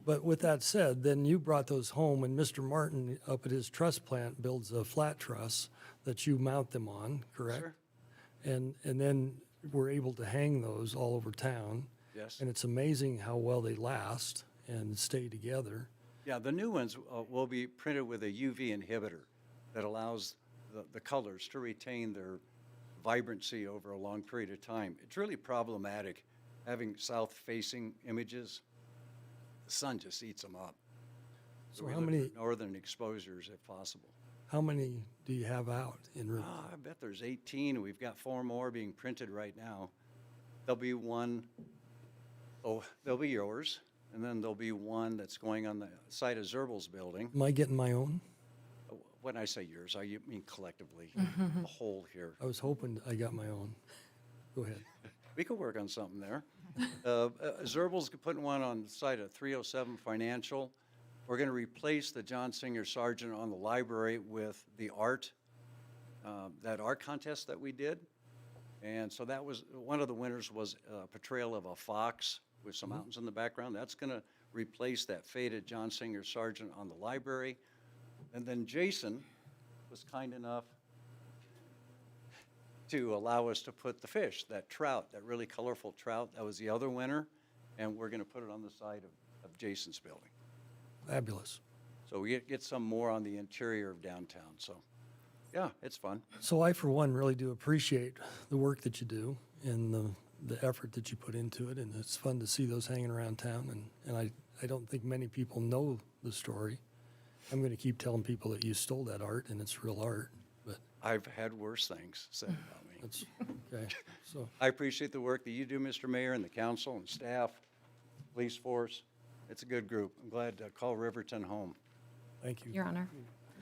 But with that said, then you brought those home, and Mr. Martin up at his truss plant builds a flat truss that you mount them on, correct? Sure. And then we're able to hang those all over town. Yes. And it's amazing how well they last and stay together. Yeah, the new ones will be printed with a UV inhibitor that allows the colors to retain their vibrancy over a long period of time. It's really problematic having south-facing images. The sun just eats them up. So we how look many- for northern exposures if possible. How many do you have out in Riverton? I bet there's 18. We've got 4 more being printed right now. There'll be one, there'll be yours, and then there'll be one that's going on the site of Zerbel's building. Am I getting my own? When I say yours, I mean collectively, the whole here. I was hoping I got my own. Go ahead. We could work on something there. Zerbel's putting one on the site of 307 Financial. We're going to replace the John Singer Sargent on the library with the art, that art contest that we did. And so that was, one of the winners was a portrayal of a fox with some mountains in the background. That's going to replace that faded John Singer Sargent on the library. And then Jason was kind enough to allow us to put the fish, that trout, that really colorful trout. That was the other winner. And we're going to put it on the side of Jason's building. Fabulous. So we get some more on the interior of downtown. So, yeah, it's fun. So I, for one, really do appreciate the work that you do and the effort that you put into it, and it's fun to see those hanging around town, and I don't think many people know the story. I'm going to keep telling people that you stole that art, and it's real art, but I've had worse things said about me. that's, okay, so, I appreciate the work that you do, Mr. Mayor, and the council and staff, police force. It's a good group. I'm glad to call Riverton home. thank you. Your Honor.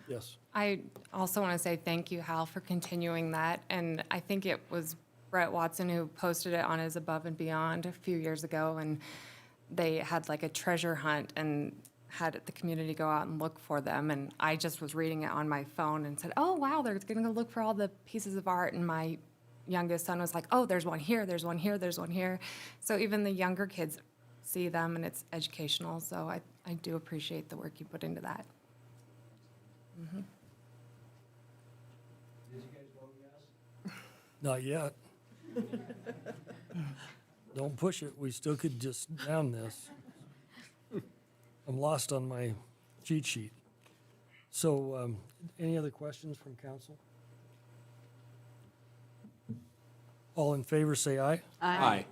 Yes. I also want to say thank you, Hal, for continuing that. And I think it was Brett Watson who posted it on his Above and Beyond a few years ago, and they had like a treasure hunt and had the community go out and look for them. And I just was reading it on my phone and said, oh, wow, they're going to go look for all the pieces of art. And my youngest son was like, oh, there's one here, there's one here, there's one here. So even the younger kids see them, and it's educational. So I do appreciate the work you put into that. Did you guys vote yes? Not yet. Don't push it. We still could just down this. I'm lost on my cheat sheet. So, any other questions from council? All in favor, say aye. Aye.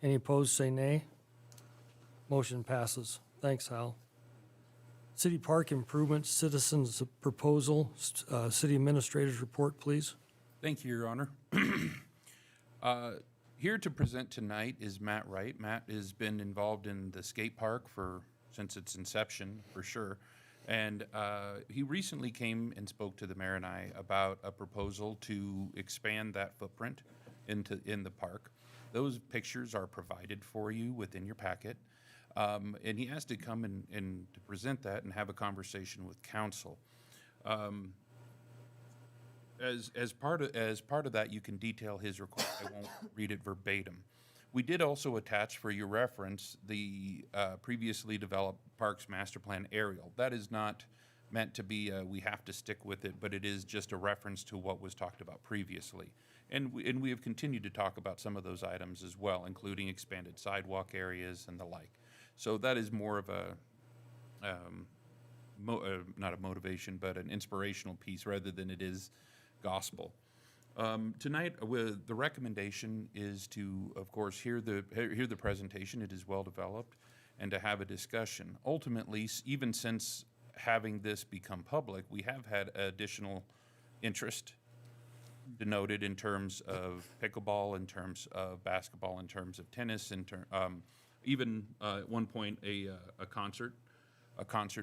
Any opposed, say nay. Motion passes. Thanks, Hal. City Park Improvements, Citizens Proposal, City Administrator's Report, please. Thank you, Your Honor. Here to present tonight is Matt Wright. Matt has been involved in the skate park since its inception, for sure. And he recently came and spoke to the mayor and I about a proposal to expand that footprint in the park. Those pictures are provided for you within your packet. And he asked to come and to present that and have a conversation with council. As part of that, you can detail his request. I won't read it verbatim. We did also attach for your reference the previously developed Parks Master Plan aerial. That is not meant to be we have to stick with it, but it is just a reference to what was talked about previously. And we have continued to talk about some of those items as well, including expanded sidewalk areas and the like. So that is more of a not a motivation, but an inspirational piece rather than it is gospel. Tonight, the recommendation is to, of course, hear the presentation. It is well developed, and to have a discussion. Ultimately, even since having this become public, we have had additional interest denoted in terms of pickleball, in terms of basketball, in terms of tennis, even at one point a concert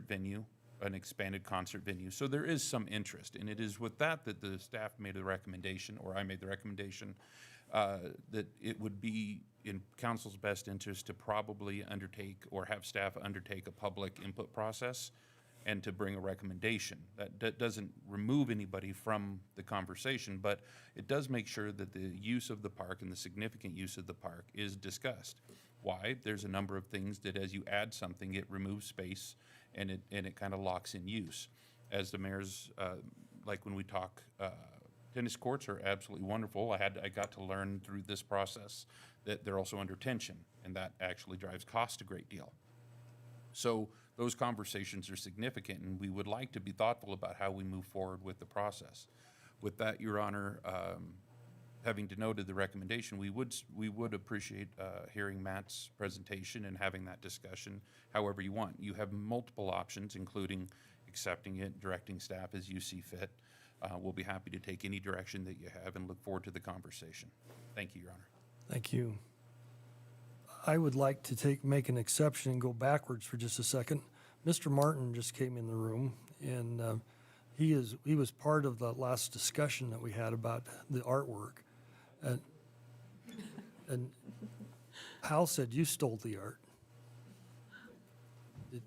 venue, an expanded concert venue. So there is some interest, and it is with that the staff made the recommendation, or I made the recommendation, that it would be in council's best interest to probably undertake or have staff undertake a public input process and to bring a recommendation. That doesn't remove anybody from the conversation, but it does make sure that the use of the park and the significant use of the park is discussed. Why? There's a number of things that as you add something, it removes space and it kind of locks in use. As the mayor's, like when we talk, tennis courts are absolutely wonderful. I got to learn through this process that they're also under tension, and that actually drives cost a great deal. So those conversations are significant, and we would like to be thoughtful about how we move forward with the process. With that, Your Honor, having denoted the recommendation, we would appreciate hearing Matt's presentation and having that discussion however you want. You have multiple options, including accepting it, directing staff as you see fit. We'll be happy to take any direction that you have and look forward to the conversation. Thank you, Your Honor. Thank you. I would like to make an exception and go backwards for just a second. Mr. Martin just came in the room, and he was part of the last discussion that we had about the artwork. And Hal said you stole the art.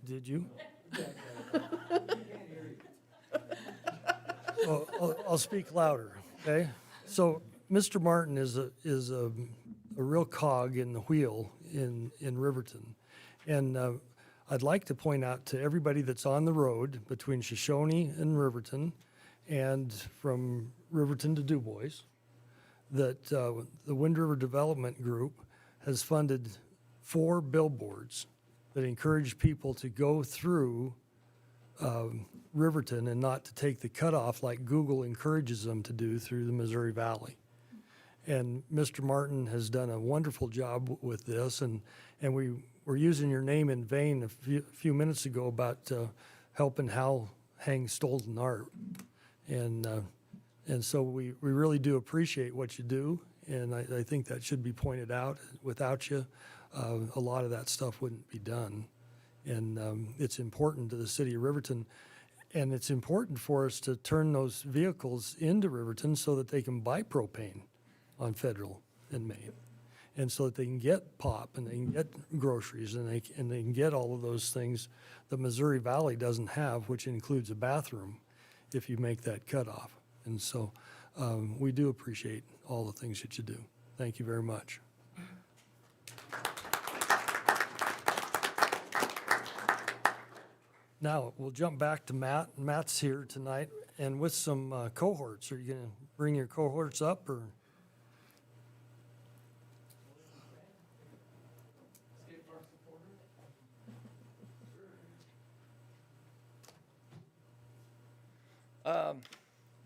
Did you? I'll speak louder, okay? So Mr. Martin is a real cog in the wheel in Riverton. And I'd like to point out to everybody that's on the road between Shoshone and Riverton and from Riverton to Du Bois, that the Wind River Development Group has funded 4 billboards that encourage people to go through Riverton and not to take the cutoff like Google encourages them to do through the Missouri Valley. And Mr. Martin has done a wonderful job with this, and we were using your name in vain a few minutes ago about helping Hal hang stolen art. And so we really do appreciate what you do, and I think that should be pointed out. Without you, a lot of that stuff wouldn't be done. And it's important to the city of Riverton, and it's important for us to turn those vehicles into Riverton so that they can buy propane on Federal and Main, and so that they can get pop and they can get groceries and they can get all of those things the Missouri Valley doesn't have, which includes a bathroom if you make that cutoff. And so we do appreciate all the things that you do. Thank you very much. Now, we'll jump back to Matt. Matt's here tonight and with some cohorts. Are you going to bring your cohorts up, or?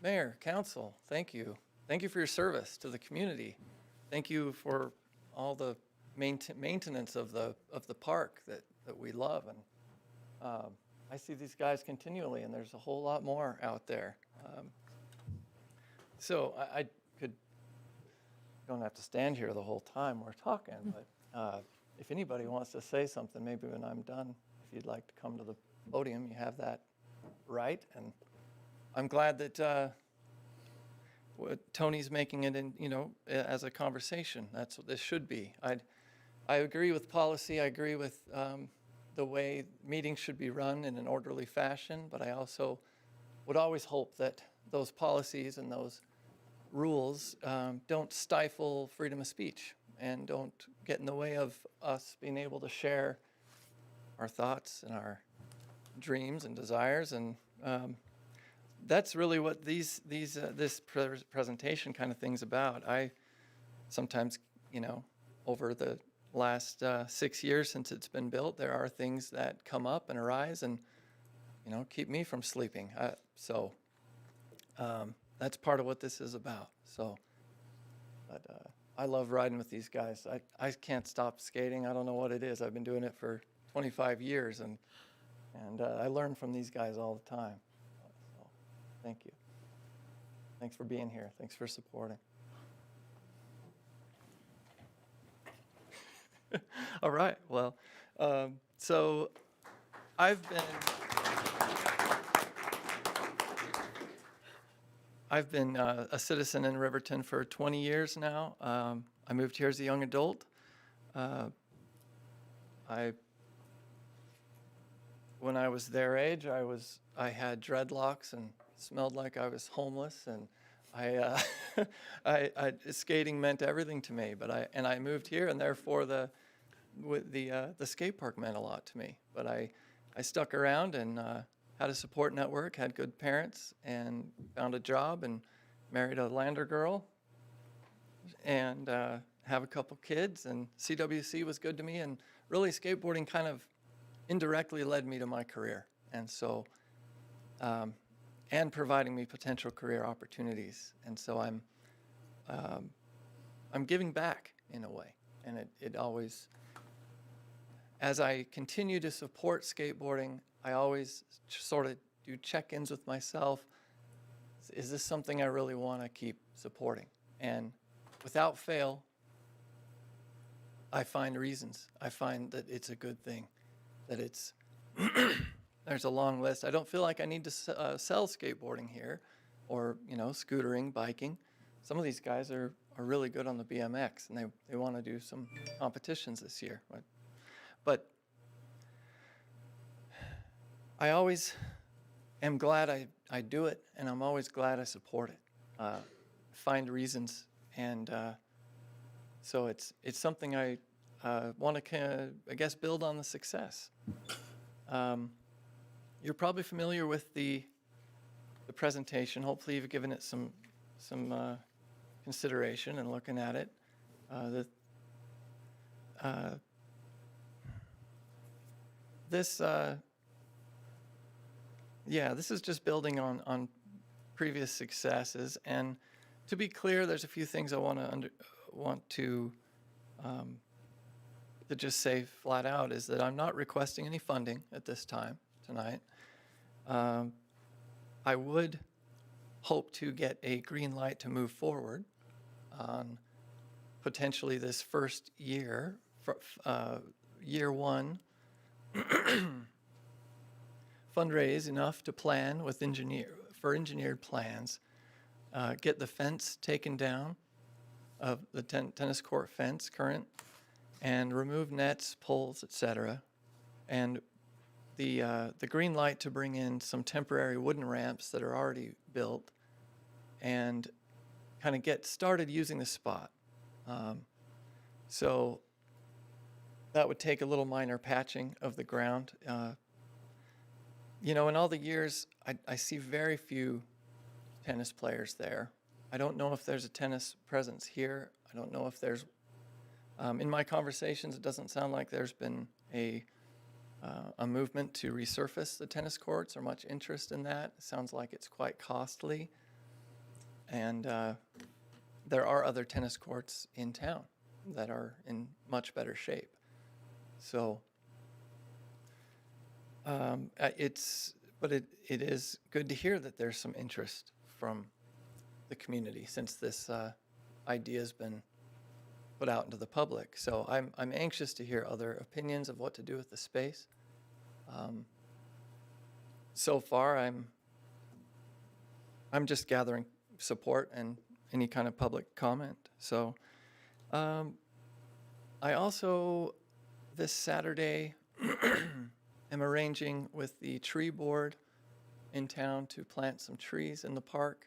Mayor, council, thank you. Thank you for your service to the community. Thank you for all the maintenance of the park that we love. And I see these guys continually, and there's a whole lot more out there. So I don't have to stand here the whole time we're talking, but if anybody wants to say something, maybe when I'm done, if you'd like to come to the podium, you have that right. And I'm glad that Tony's making it in, as a conversation. That's what this should be. I agree with policy. I agree with the way meetings should be run in an orderly fashion, but I also would always hope that those policies and those rules don't stifle freedom of speech and don't get in the way of us being able to share our thoughts and our dreams and desires. And that's really what this presentation kind of thing's about. I sometimes, over the last 6 years since it's been built, there are things that come up and arise and, keep me from sleeping. So that's part of what this is about. So, but I love riding with these guys. I can't stop skating. I don't know what it is. I've been doing it for 25 years, and I learn from these guys all the time. So, thank you. Thanks for being here. Thanks for supporting. All right. Well, so I've been a citizen in Riverton for 20 years now. I moved here as a young adult. When I was their age, I had dreadlocks and smelled like I was homeless, and skating meant everything to me. But I moved here, and therefore the skate park meant a lot to me. But I stuck around and had a support network, had good parents, and found a job and married a Lander girl, and have a couple kids. And CWC was good to me, and really skateboarding kind of indirectly led me to my career. And so, and providing me potential career opportunities. And so I'm giving back in a way. And it always, as I continue to support skateboarding, I always sort of do check-ins with myself. Is this something I really want to keep supporting? And without fail, I find reasons. I find that it's a good thing, that it's, there's a long list. I don't feel like I need to sell skateboarding here or, scootering, biking. Some of these guys are really good on the BMX, and they want to do some competitions this year. But I always am glad I do it, and I'm always glad I support it. Find reasons, and so it's something I want to kind of, I guess, build on the success. You're probably familiar with the presentation. Hopefully, you've given it some consideration and looking at it. This is just building on previous successes. And to be clear, there's a few things I want to just say flat out is that I'm not requesting any funding at this time tonight. I would hope to get a green light to move forward on potentially this first year, year one, fundraise enough to plan with engineered plans, get the fence taken down of the tennis court fence current, and remove nets, poles, etc. And the green light to bring in some temporary wooden ramps that are already built and kind of get started using the spot. So that would take a little minor patching of the ground. In all the years, I see very few tennis players there. I don't know if there's a tennis presence here. I don't know if there's, in my conversations, it doesn't sound like there's been a movement to resurface the tennis courts or much interest in that. It sounds like it's quite costly. And there are other tennis courts in town that are in much better shape. So it is good to hear that there's some interest from the community since this idea has been put out into the public. So I'm anxious to hear other opinions of what to do with the space. So far, I'm just gathering support and any kind of public comment. So I also, this Saturday, am arranging with the tree board in town to plant some trees in the park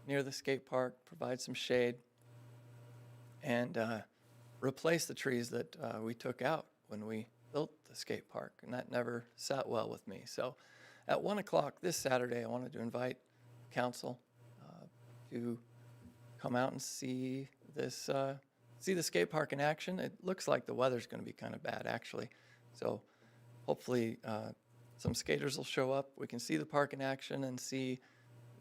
near the skate park, provide some shade, and replace the trees that we took out when we built the skate park, and that never sat well with me. So at 1 o'clock this Saturday, I wanted to invite council to come out and see this, see the skate park in action. It looks like the weather's going to be kind of bad, actually. So hopefully some skaters will show up. We can see the park in action and see,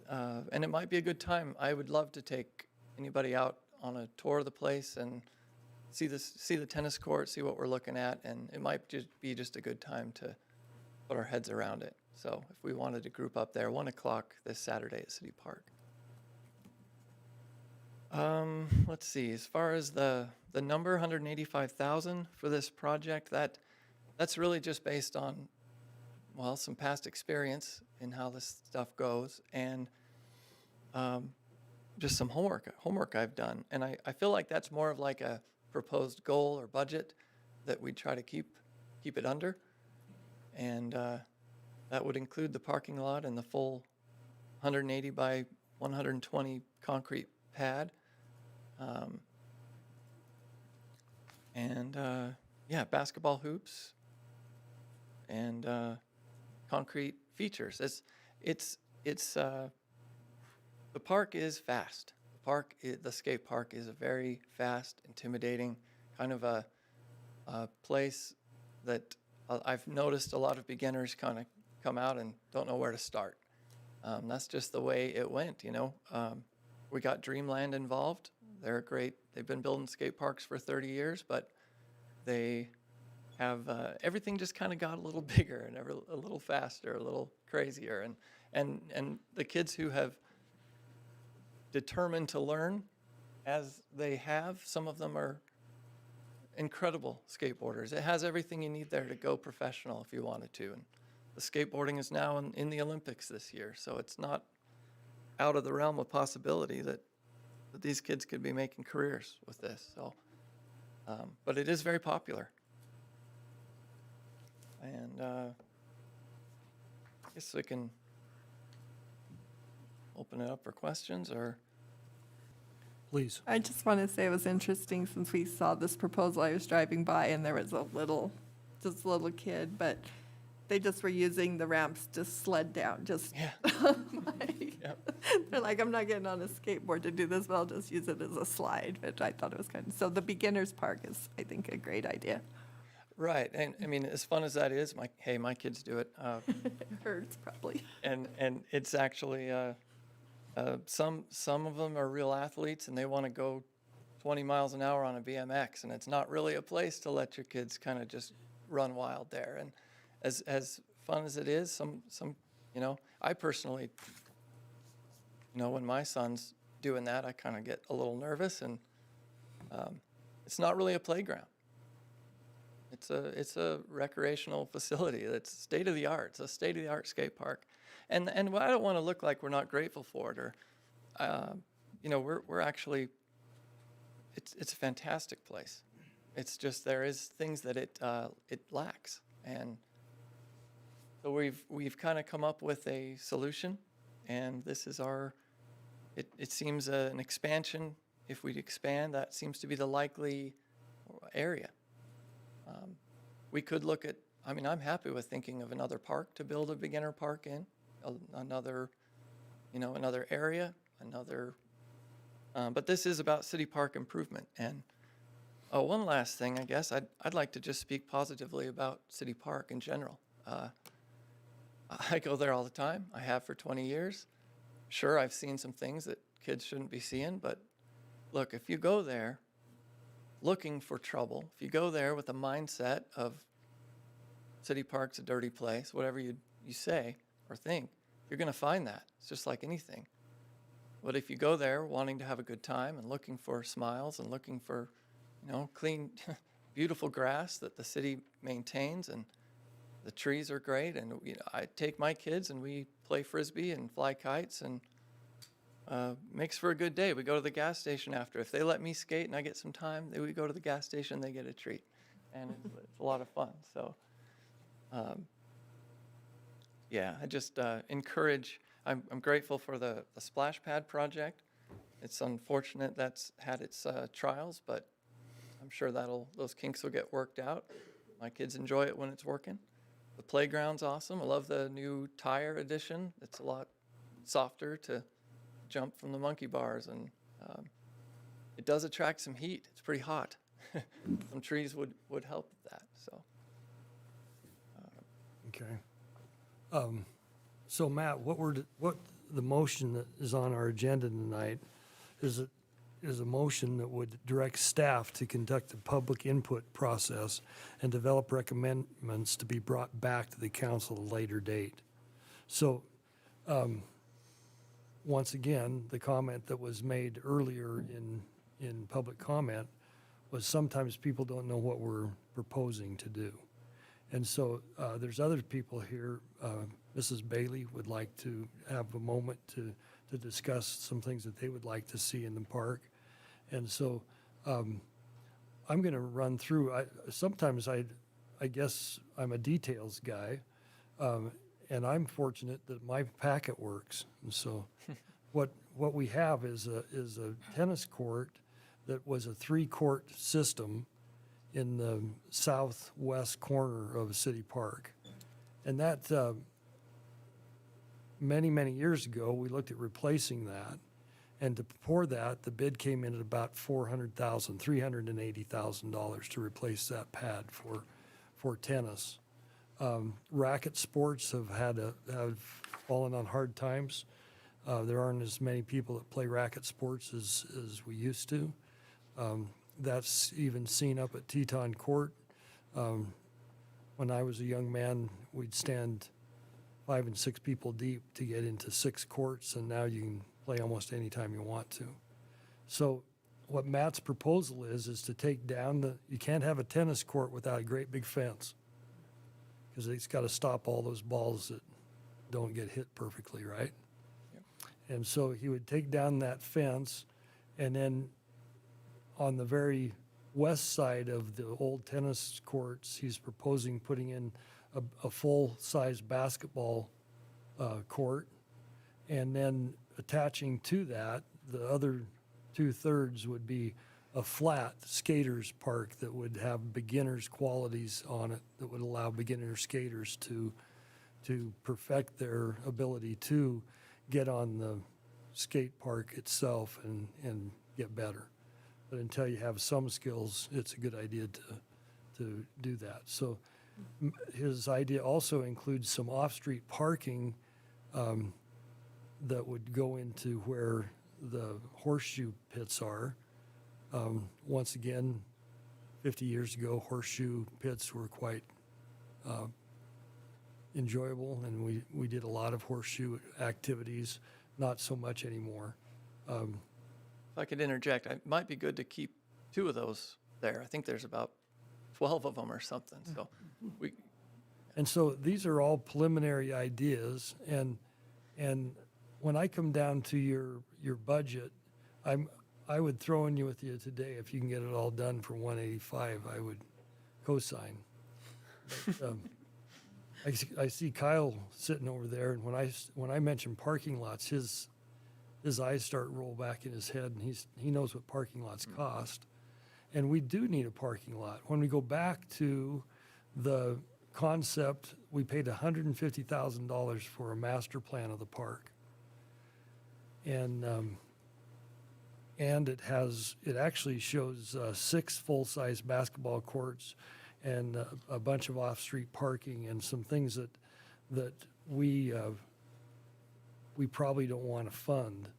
and it might be a good time. I would love to take anybody out on a tour of the place and see the tennis court, see what we're looking at, and it might be just a good time to put our heads around it. So if we wanted to group up there, 1 o'clock this Saturday at City Park. Let's see, as far as the number, 185,000 for this project, that's really just based on, well, some past experience in how this stuff goes, and just some homework I've done. And I feel like that's more of like a proposed goal or budget that we try to keep it under. And that would include the parking lot and the full 180 by 120 concrete pad. Basketball hoops and concrete features. The park is fast. The skate park is a very fast, intimidating kind of a place that I've noticed a lot of beginners kind of come out and don't know where to start. That's just the way it went, We got Dreamland involved. They're great. They've been building skate parks for 30 years, but they have everything just kind of got a little bigger and a little faster, a little crazier, and the kids who have determined to learn as they have, some of them are incredible skateboarders. It has everything you need there to go professional if you wanted to, and the skateboarding is now in the Olympics this year, so it's not out of the realm of possibility that these kids could be making careers with this. So, but it is very popular. And guess we can open it up for questions, or? Please. I just want to say it was interesting since we saw this proposal. I was driving by and there was a little kid, but they just were using the ramps to sled down, just. Yeah. They're like, I'm not getting on a skateboard to do this, but I'll just use it as a slide, which I thought it was kind of, so the beginner's park is, I think, a great idea. Right, and I mean, as fun as that is, my kids do it. It hurts probably. And it's actually, some of them are real athletes and they want to go 20 miles an hour on a BMX, and it's not really a place to let your kids kind of just run wild there. And as fun as it is, some I personally, when my son's doing that, I kind of get a little nervous, and it's not really a playground. It's a recreational facility that's state of the art. It's a state of the art skate park, and I don't want to look like we're not grateful for it, or we're actually. It's a fantastic place. It's just there is things that it lacks, and so we've kind of come up with a solution, and this is our. It seems an expansion. If we expand, that seems to be the likely area. We could look at, I'm happy with thinking of another park to build a beginner park in, another area, but this is about city park improvement. And one last thing, I guess, I'd like to just speak positively about City Park in general. I go there all the time. I have for 20 years. Sure, I've seen some things that kids shouldn't be seeing, but look, if you go there looking for trouble, if you go there with a mindset of City Park's a dirty place, whatever you say or think, you're going to find that. It's just like anything. But if you go there wanting to have a good time and looking for smiles and looking for, clean, beautiful grass that the city maintains, and the trees are great, and I take my kids and we play Frisbee and fly kites, and makes for a good day. We go to the gas station after. If they let me skate and I get some time, we go to the gas station, they get a treat. And it's a lot of fun. So, I just encourage, I'm grateful for the splash pad project. It's unfortunate that's had its trials, but I'm sure those kinks will get worked out. My kids enjoy it when it's working. The playground's awesome. I love the new tire addition. It's a lot softer to jump from the monkey bars, and it does attract some heat. It's pretty hot. Some trees would help with that. So, Okay. So Matt, what the motion that is on our agenda tonight is a motion that would direct staff to conduct a public input process and develop recommendments to be brought back to the council at a later date. So, once again, the comment that was made earlier in public comment was sometimes people don't know what we're proposing to do. And so there's other people here. Mrs. Bailey would like to have a moment to discuss some things that they would like to see in the park. And so I'm going to run through. Sometimes I guess I'm a details guy, and I'm fortunate that my packet works. And so what we have is a tennis court that was a 3-court system in the southwest corner of City Park. And that, many years ago, we looked at replacing that. And to pour that, the bid came in at about $380,000 to replace that pad for tennis. Racket sports have fallen on hard times. There aren't as many people that play racket sports as we used to. That's even seen up at Teton Court. When I was a young man, we'd stand 5 and 6 people deep to get into 6 courts, and now you can play almost any time you want to. So what Matt's proposal is to take down you can't have a tennis court without a great big fence, because it's got to stop all those balls that don't get hit perfectly, right? Yep. And so he would take down that fence, and then on the very west side of the old tennis courts, he's proposing putting in a full-size basketball court. And then attaching to that, the other 2/3 would be a flat skaters park that would have beginners qualities on it, that would allow beginner skaters to perfect their ability to get on the skate park itself and get better. But until you have some skills, it's a good idea to do that. So his idea also includes some off-street parking that would go into where the horseshoe pits are. Once again, 50 years ago, horseshoe pits were quite enjoyable, and we did a lot of horseshoe activities, not so much anymore. If I could interject, it might be good to keep 2 of those there. I think there's about 12 of them or something, so we, And so these are all preliminary ideas, and when I come down to your budget, I would throw in with you today, if you can get it all done for 185, I would co-sign. But, I see Kyle sitting over there, and when I mention parking lots, his eyes start roll back in his head, and he knows what parking lots cost. And we do need a parking lot. When we go back to the concept, we paid $150,000 for a master plan of the park. And it actually shows 6 full-size basketball courts and a bunch of off-street parking and some things that we probably don't want to fund.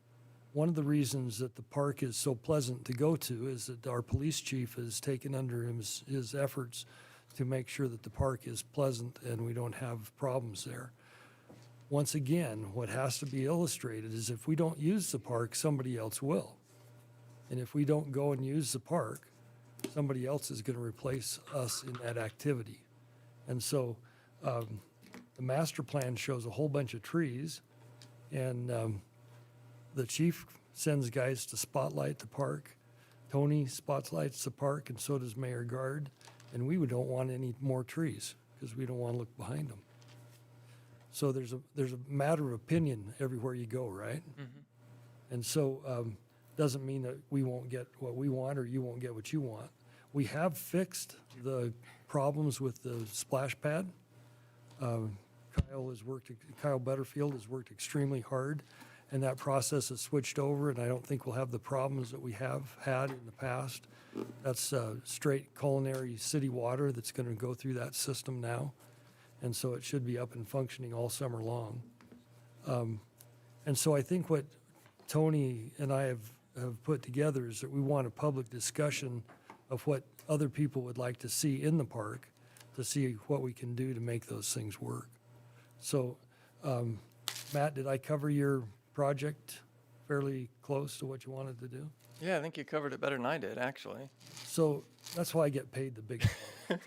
One of the reasons that the park is so pleasant to go to is that our police chief has taken under his efforts to make sure that the park is pleasant and we don't have problems there. Once again, what has to be illustrated is if we don't use the park, somebody else will. And if we don't go and use the park, somebody else is going to replace us in that activity. And so the master plan shows a whole bunch of trees, and the chief sends guys to spotlight the park. Tony spotlights the park, and so does Mayor Guard. And we don't want any more trees because we don't want to look behind them. So there's a matter of opinion everywhere you go, right? Mm-hmm. And so doesn't mean that we won't get what we want or you won't get what you want. We have fixed the problems with the splash pad. Kyle Butterfield has worked extremely hard, and that process has switched over, and I don't think we'll have the problems that we have had in the past. That's straight culinary city water that's going to go through that system now, and so it should be up and functioning all summer long. And so I think what Tony and I have put together is that we want a public discussion of what other people would like to see in the park, to see what we can do to make those things work. So, Matt, did I cover your project fairly close to what you wanted to do? yeah, I think you covered it better than I did, actually. So that's why I get paid the big bucks.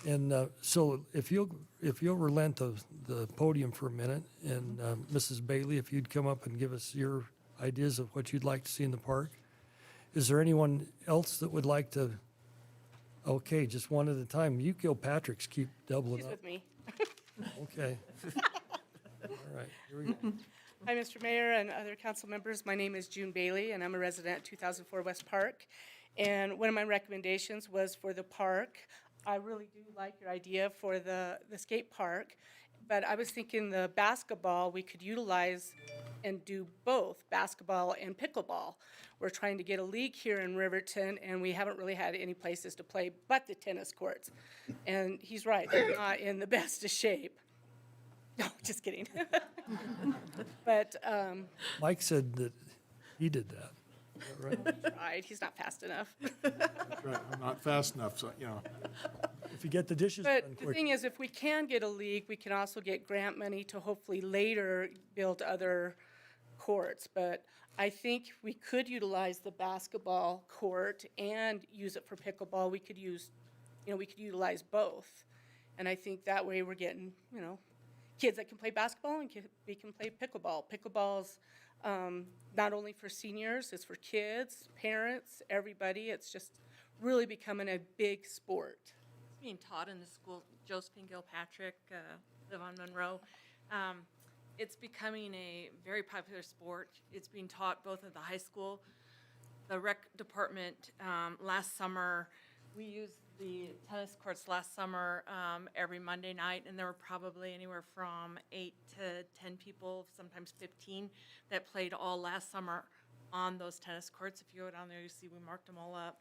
And so if you'll relent the podium for a minute, and Mrs. Bailey, if you'd come up and give us your ideas of what you'd like to see in the park. Is there anyone else that would like to? Okay, just one at a time. You Gilpatricks keep doubling She's up. with me. Okay. All right, here we go. Hi, Mr. Mayor and other council members. My name is June Bailey, and I'm a resident at 2004 West Park. And one of my recommendations was for the park. I really do like your idea for the skate park, but I was thinking the basketball, we could utilize and do both basketball and pickleball. We're trying to get a league here in Riverton, and we haven't really had any places to play but the tennis courts. And he's right, they're not in the best of shape. No, just kidding. But, Mike said that he did that. Is that right? right, he's not fast enough. That's right, I'm not fast enough, so, you know. If you get the dishes done But the quick. thing is, if we can get a league, we can also get grant money to hopefully later build other courts. But I think we could utilize the basketball court and use it for pickleball. We could utilize both. And I think that way we're getting, kids that can play basketball and we can play pickleball. Pickleball's not only for seniors, it's for kids, parents, everybody. It's just really becoming a big sport. Being taught in the school, Josephine Gilpatrick, live on Monroe. It's becoming a very popular sport. It's being taught both at the high school. The rec department, last summer, we used the tennis courts last summer every Monday night, and there were probably anywhere from 8 to 10 people, sometimes 15, that played all last summer on those tennis courts. If you go down there, you see we marked them all up.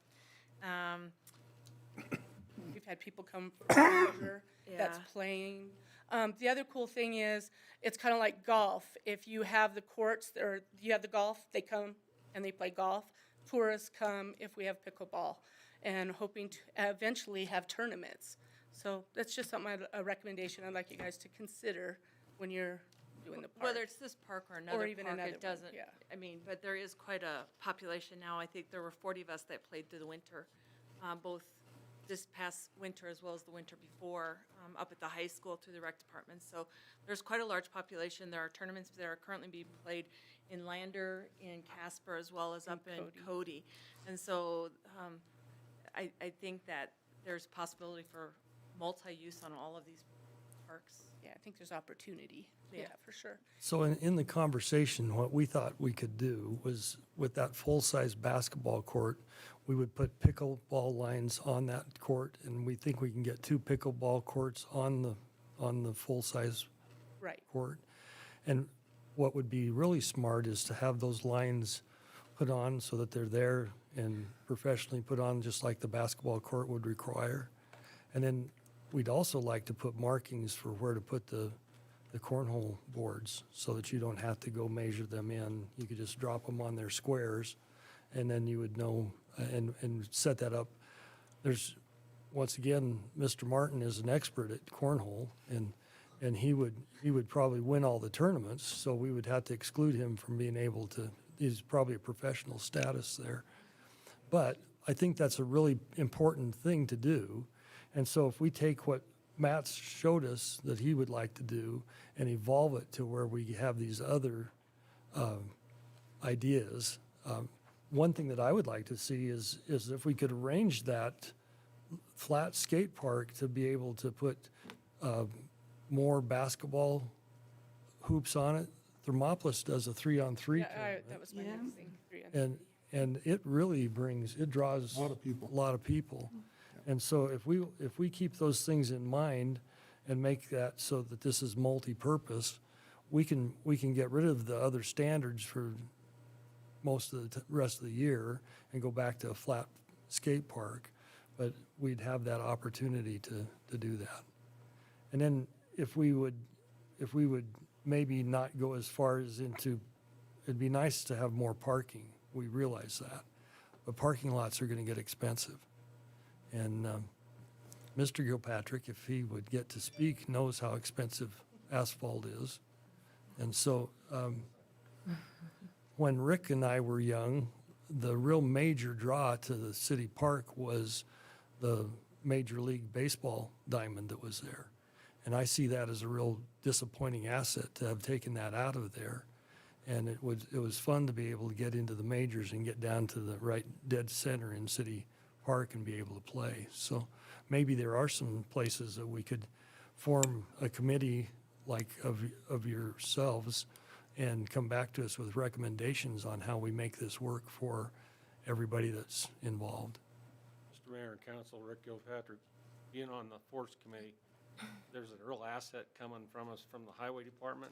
We've had people come from over that's Yeah. playing. The other cool thing is, it's kind of like golf. If you have the courts, or you have the golf, they come and they play golf. Tourists come if we have pickleball, and hoping to eventually have tournaments. So that's just something, a recommendation I'd like you guys to consider when you're doing the park. Whether it's this park or another even park, another it one, doesn't, yeah. I mean, but there is quite a population now. I think there were 40 of us that played through the winter, both this past winter as well as the winter before, up at the high school through the rec department. So there's quite a large population. There are tournaments that are currently being played in Lander, in Casper, as well as up in Cody. And so I think that there's possibility for multi-use on all of these parks. Yeah, I think there's opportunity. Yeah, for sure. So in the conversation, what we thought we could do was with that full-size basketball court, we would put pickleball lines on that court, and we think we can get 2 pickleball courts on the full-size Right. court. And what would be really smart is to have those lines put on so that they're there and professionally put on, just like the basketball court would require. And then we'd also like to put markings for where to put the cornhole boards, so that you don't have to go measure them in. You could just drop them on their squares, and then you would know, and set that up. There's, once again, Mr. Martin is an expert at cornhole, and he would probably win all the tournaments, so we would have to exclude him from being able to, he's probably a professional status there. But I think that's a really important thing to do. And so if we take what Matt showed us that he would like to do and evolve it to where we have these other ideas, one thing that I would like to see is if we could arrange that flat skate park to be able to put more basketball hoops on it. Thermopolis does a 3-on-3 Yeah, tournament. that was my next thing. And it really draws a lot of people. And so if we keep those things in mind and make that so that this is multi-purpose, we can get rid of the other standards for most of the rest of the year and go back to a flat skate park, but we'd have that opportunity to do that. And then if we would maybe not go as far as into, it'd be nice to have more parking. We realize that, but parking lots are going to get expensive. And Mr. Gilpatrick, if he would get to speak, knows how expensive asphalt is. And so when Rick and I were young, the real major draw to the city park was the Major League Baseball diamond that was there. And I see that as a real disappointing asset to have taken that out of there. And it was fun to be able to get into the majors and get down to the right dead center in City Park and be able to play. So maybe there are some places that we could form a committee like of yourselves and come back to us with recommendations on how we make this work for everybody that's involved. Mr. Mayor and Council, Rick Gilpatrick, being on the Force Committee, there's a real asset coming from us from the Highway Department.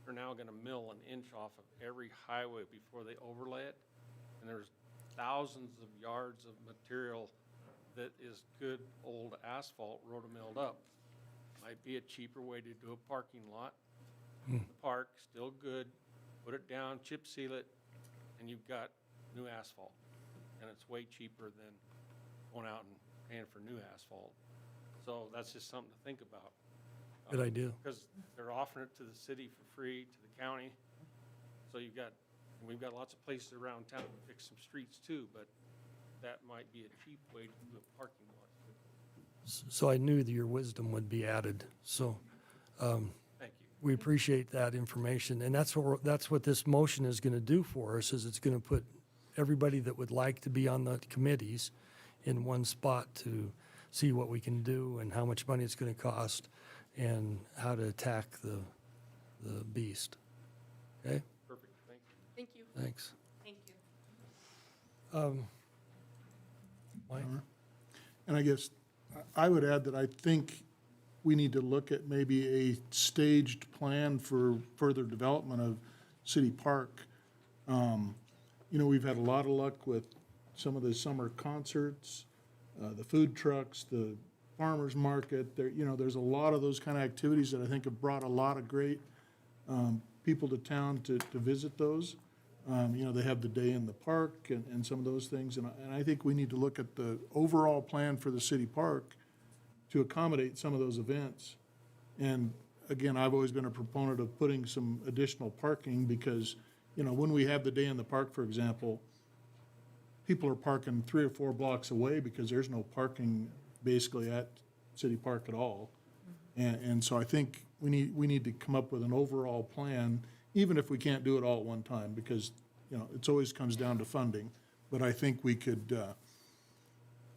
They're now gonna mill an inch off of every highway before they overlay it. And there's thousands of yards of material that is good old asphalt roto-milled up. Might be a cheaper way to do a parking lot. The park, still good, put it down, chip seal it, and you've got new asphalt. And it's way cheaper than going out and paying for new asphalt. So that's just something to think about. Good idea. Because they're offering it to the city for free, to the county. So we've got lots of places around town to fix some streets too, but that might be a cheap way to do a parking lot. So I knew that your wisdom would be added. So Thank you. we appreciate that information. And that's what this motion is going to do for us, is it's going to put everybody that would like to be on the committees in one spot to see what we can do and how much money it's going to cost and how to attack the beast. Okay? Perfect, thank you. Thank you. Thanks. Thank you. Mike? And I guess I would add that I think we need to look at maybe a staged plan for further development of City Park. You know, we've had a lot of luck with some of the summer concerts, the food trucks, the farmers market. There, you know, there's a lot of those kind of activities that I think have brought a lot of great people to town to visit those. You know, they have the day in the park and some of those things. And I think we need to look at the overall plan for the city park to accommodate some of those events. And again, I've always been a proponent of putting some additional parking because, you know, when we have the day in the park, for example, people are parking 3 or 4 blocks away because there's no parking basically at City Park at all. And so I think we need to come up with an overall plan, even if we can't do it all at one time, because, you know, it always comes down to funding. But I think we could,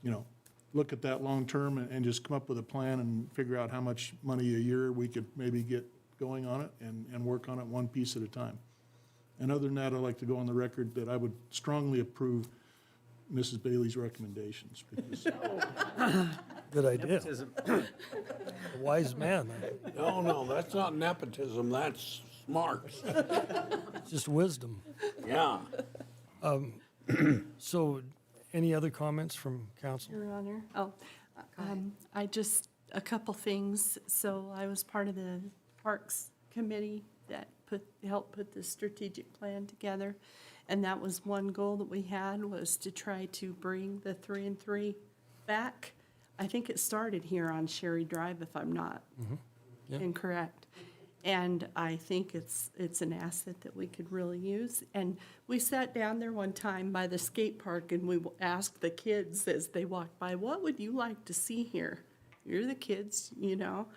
you know, look at that long-term and just come up with a plan and figure out how much money a year we could maybe get going on it and work on it one piece at a time. And other than that, I'd like to go on the record that I would strongly approve Mrs. Bailey's recommendations because Good idea. A wise man. No, that's not nepotism, that's smarts. It's just wisdom. Yeah. So, any other comments from council? Your Honor. I just, a couple things. So I was part of the Parks Committee that helped put the strategic plan together. And that was one goal that we had, was to try to bring the 3 and 3 back. I think it started here on Sherry Drive, if I'm not Yeah. incorrect. And I think it's an asset that we could really use. And we sat down there one time by the skate park and we asked the kids as they walked by, what would you like to see here? You're the kids, you know.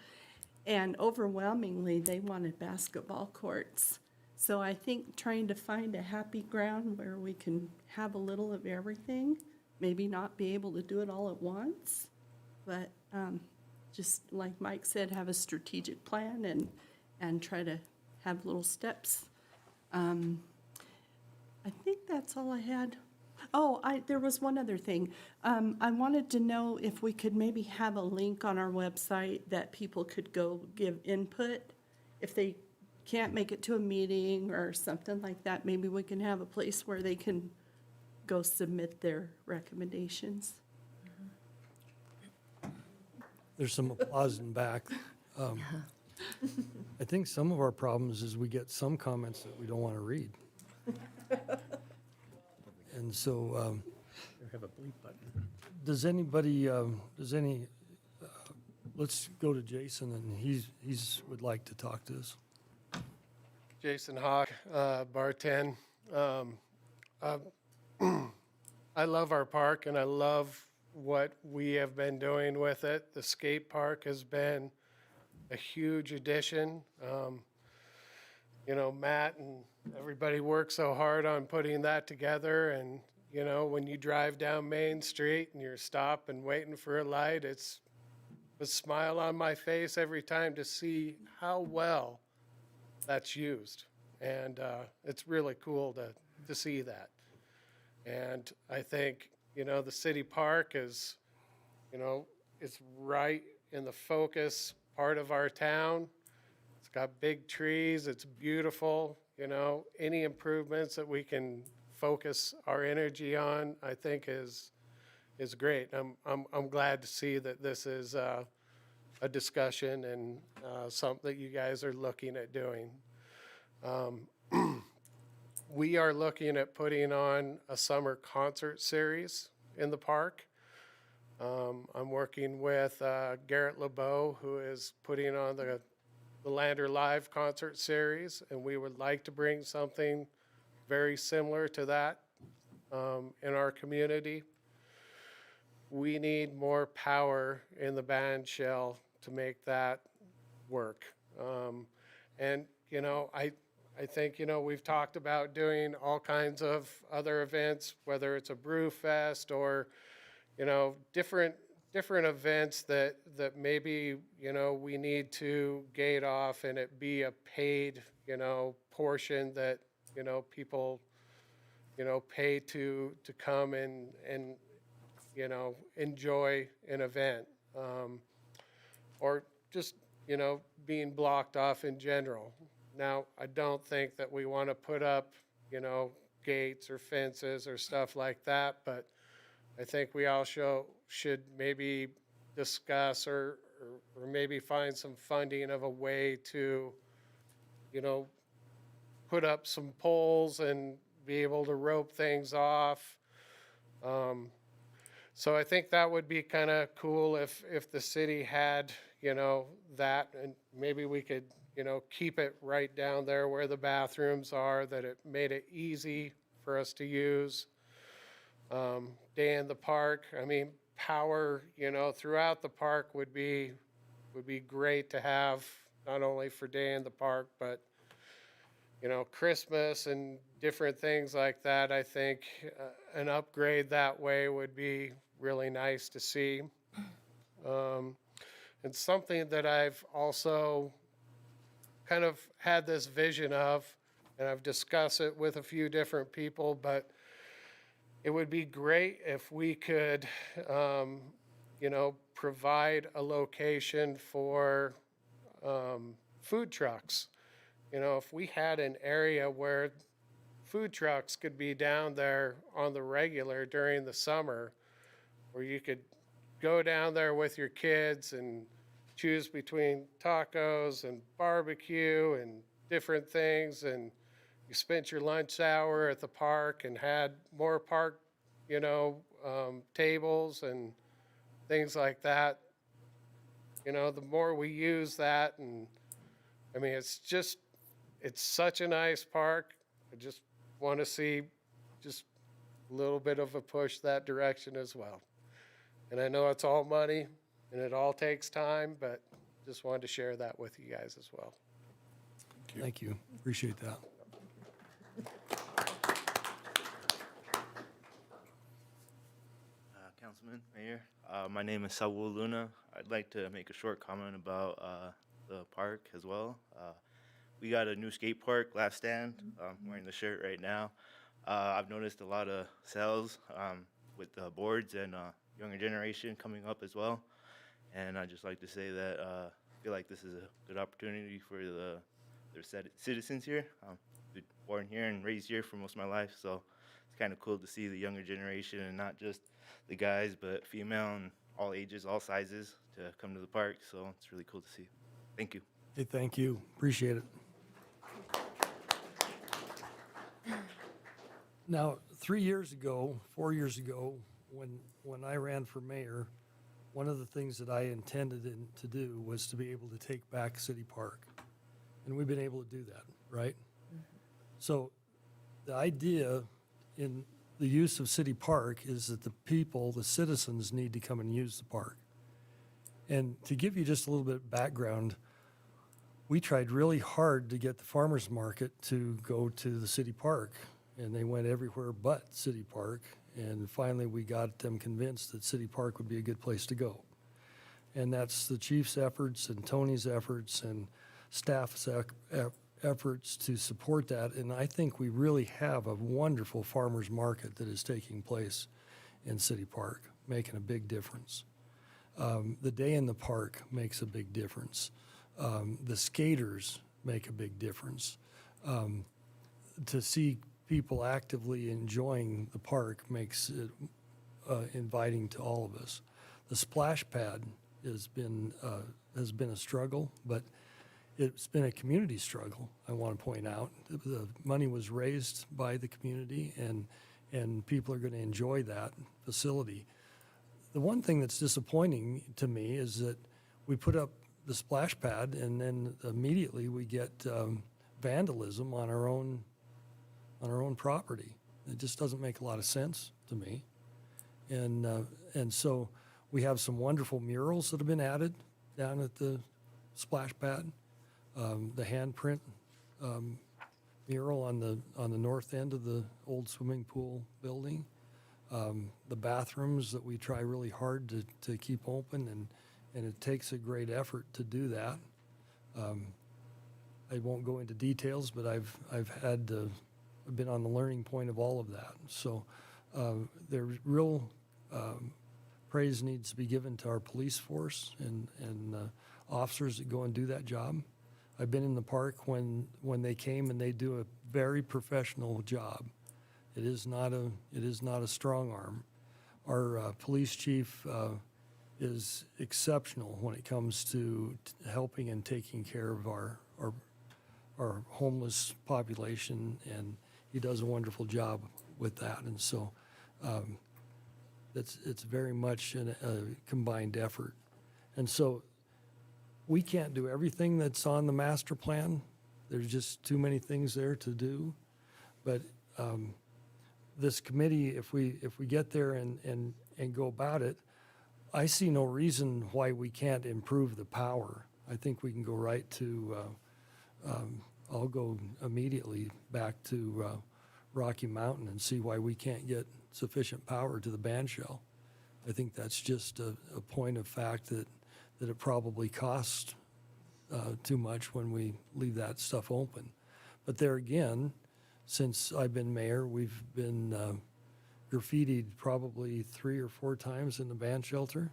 And overwhelmingly, they wanted basketball courts. So I think trying to find a happy ground where we can have a little of everything, maybe not be able to do it all at once, but just like Mike said, have a strategic plan and try to have little steps. I think that's all I had. Oh, there was one other thing. I wanted to know if we could maybe have a link on our website that people could go give input. If they can't make it to a meeting or something like that, maybe we can have a place where they can go submit their recommendations. There's some applause in back. I think some of our problems is we get some comments that we don't want to read. And so, Have a bleep button. does anybody, let's go to Jason, and he's would like to talk to us. Jason Hawk, Bar 10. I love our park and I love what we have been doing with it. The skate park has been a huge addition. You know, Matt and everybody worked so hard on putting that together. And, you know, when you drive down Main Street and you're stopping waiting for a light, it's a smile on my face every time to see how well that's used. And it's really cool to see that. And I think, you know, the city park is, you know, it's right in the focus part of our town. It's got big trees, it's beautiful, you know, any improvements that we can focus our energy on, I think is great. I'm glad to see that this is a discussion and something that you guys are looking at doing. We are looking at putting on a summer concert series in the park. I'm working with Garrett LeBeau, who is putting on the Lander Live concert series, and we would like to bring something very similar to that in our community. We need more power in the band shell to make that work. And, you know, I think, you know, we've talked about doing all kinds of other events, whether it's a brew fest or, you know, different different events that maybe, we need to gate off and it be a paid, portion that, people, pay to come and, enjoy an event. Or just, being blocked off in general. Now, I don't think that we want to put up, gates or fences or stuff like that, but I think we all should maybe discuss or maybe find some funding of a way to, put up some poles and be able to rope things off. So I think that would be kind of cool if the city had, that, and maybe we could, keep it right down there where the bathrooms are, that it made it easy for us to use. Day in the park, I mean, power, throughout the park would be great to have, not only for day in the park, but, Christmas and different things like that. I think an upgrade that way would be really nice to see. And something that I've also kind of had this vision of, and I've discussed it with a few different people, but it would be great if we could, provide a location for food trucks. If we had an area where food trucks could be down there on the regular during the summer, where you could go down there with your kids and choose between tacos and barbecue and different things, and you spent your lunch hour at the park and had more park, tables and things like that. The more we use that, and I mean, it's such a nice park. I just want to see just a little bit of a push that direction as well. And I know it's all money and it all takes time, but just wanted to share that with you guys as well. Thank you. Appreciate that. Councilman, Mayor, my name is Saul Luna. I'd like to make a short comment about the park as well. We got a new skate park, Last Stand. I'm wearing the shirt right now. I've noticed a lot of sales with the boards and younger generation coming up as well. And I'd just like to say that I feel like this is a good opportunity for the citizens here. Been born here and raised here for most of my life, so it's kind of cool to see the younger generation and not just the guys, but female and all ages, all sizes to come to the park. So it's really cool to see. Thank you. Hey, thank you. Appreciate it. Now, 4 years ago, when I ran for mayor, one of the things that I intended to do was to be able to take back City Park. And we've been able to do that, right? So the idea in the use of City Park is that the people, the citizens, need to come and use the park. And to give you just a little bit of background, we tried really hard to get the farmers market to go to the City Park, and they went everywhere but City Park. And finally, we got them convinced that City Park would be a good place to go. And that's the chief's efforts and Tony's efforts and staff's efforts to support that. And I think we really have a wonderful farmers market that is taking place in City Park, making a big difference. The day in the park makes a big difference. The skaters make a big difference. To see people actively enjoying the park makes it inviting to all of us. The splash pad has been a struggle, but it's been a community struggle, I want to point out. The money was raised by the community, and people are going to enjoy that facility. The one thing that's disappointing to me is that we put up the splash pad, and then immediately we get vandalism on our own property. It just doesn't make a lot of sense to me. And so we have some wonderful murals that have been added down at the splash pad. The handprint mural on the north end of the old swimming pool building. the bathrooms that we try really hard to keep open, and it takes a great effort to do that. I won't go into details, but I've been on the learning point of all of that. So there's real praise needs to be given to our police force and officers that go and do that job. I've been in the park when they came, and they do a very professional job. It is not a strong arm. Our police chief is exceptional when it comes to helping and taking care of our homeless population, and he does a wonderful job with that. And so it's very much a combined effort. And so we can't do everything that's on the master plan. There's just too many things there to do. But this committee, if we get there and go about it, I see no reason why we can't improve the power. I think we can go right to, I'll go immediately back to Rocky Mountain and see why we can't get sufficient power to the band shell. I think that's just a point of fact that it probably costs too much when we leave that stuff open. But there again, since I've been mayor, we've been graffitied probably 3 or 4 times in the band shelter.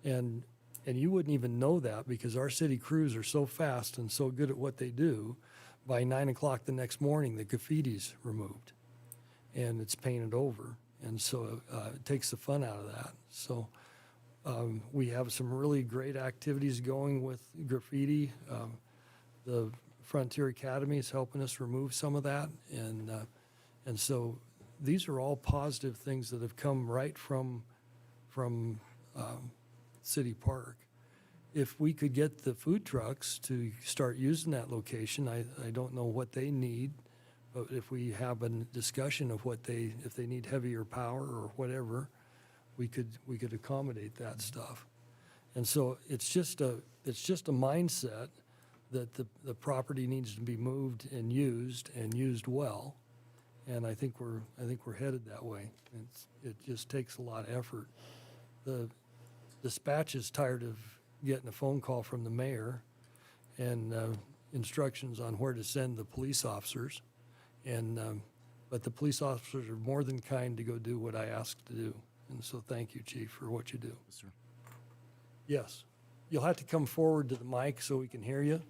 And you wouldn't even know that because our city crews are so fast and so good at what they do. By 9 o'clock the next morning, the graffiti's removed and it's painted over. And so it takes the fun out of that. So we have some really great activities going with graffiti. The Frontier Academy is helping us remove some of that. And so these are all positive things that have come right from City Park. If we could get the food trucks to start using that location, I don't know what they need, but if we have a discussion of if they need heavier power or whatever, we could accommodate that stuff. And so it's just a mindset that the property needs to be moved and used well. And I think we're headed that way. It just takes a lot of effort. The dispatch is tired of getting a phone call from the mayor and instructions on where to send the police officers. But the police officers are more than kind to go do what I asked to do. And so thank you, Chief, for what you do. Yes, sir. Yes. You'll have to come forward to the mic so we can hear you.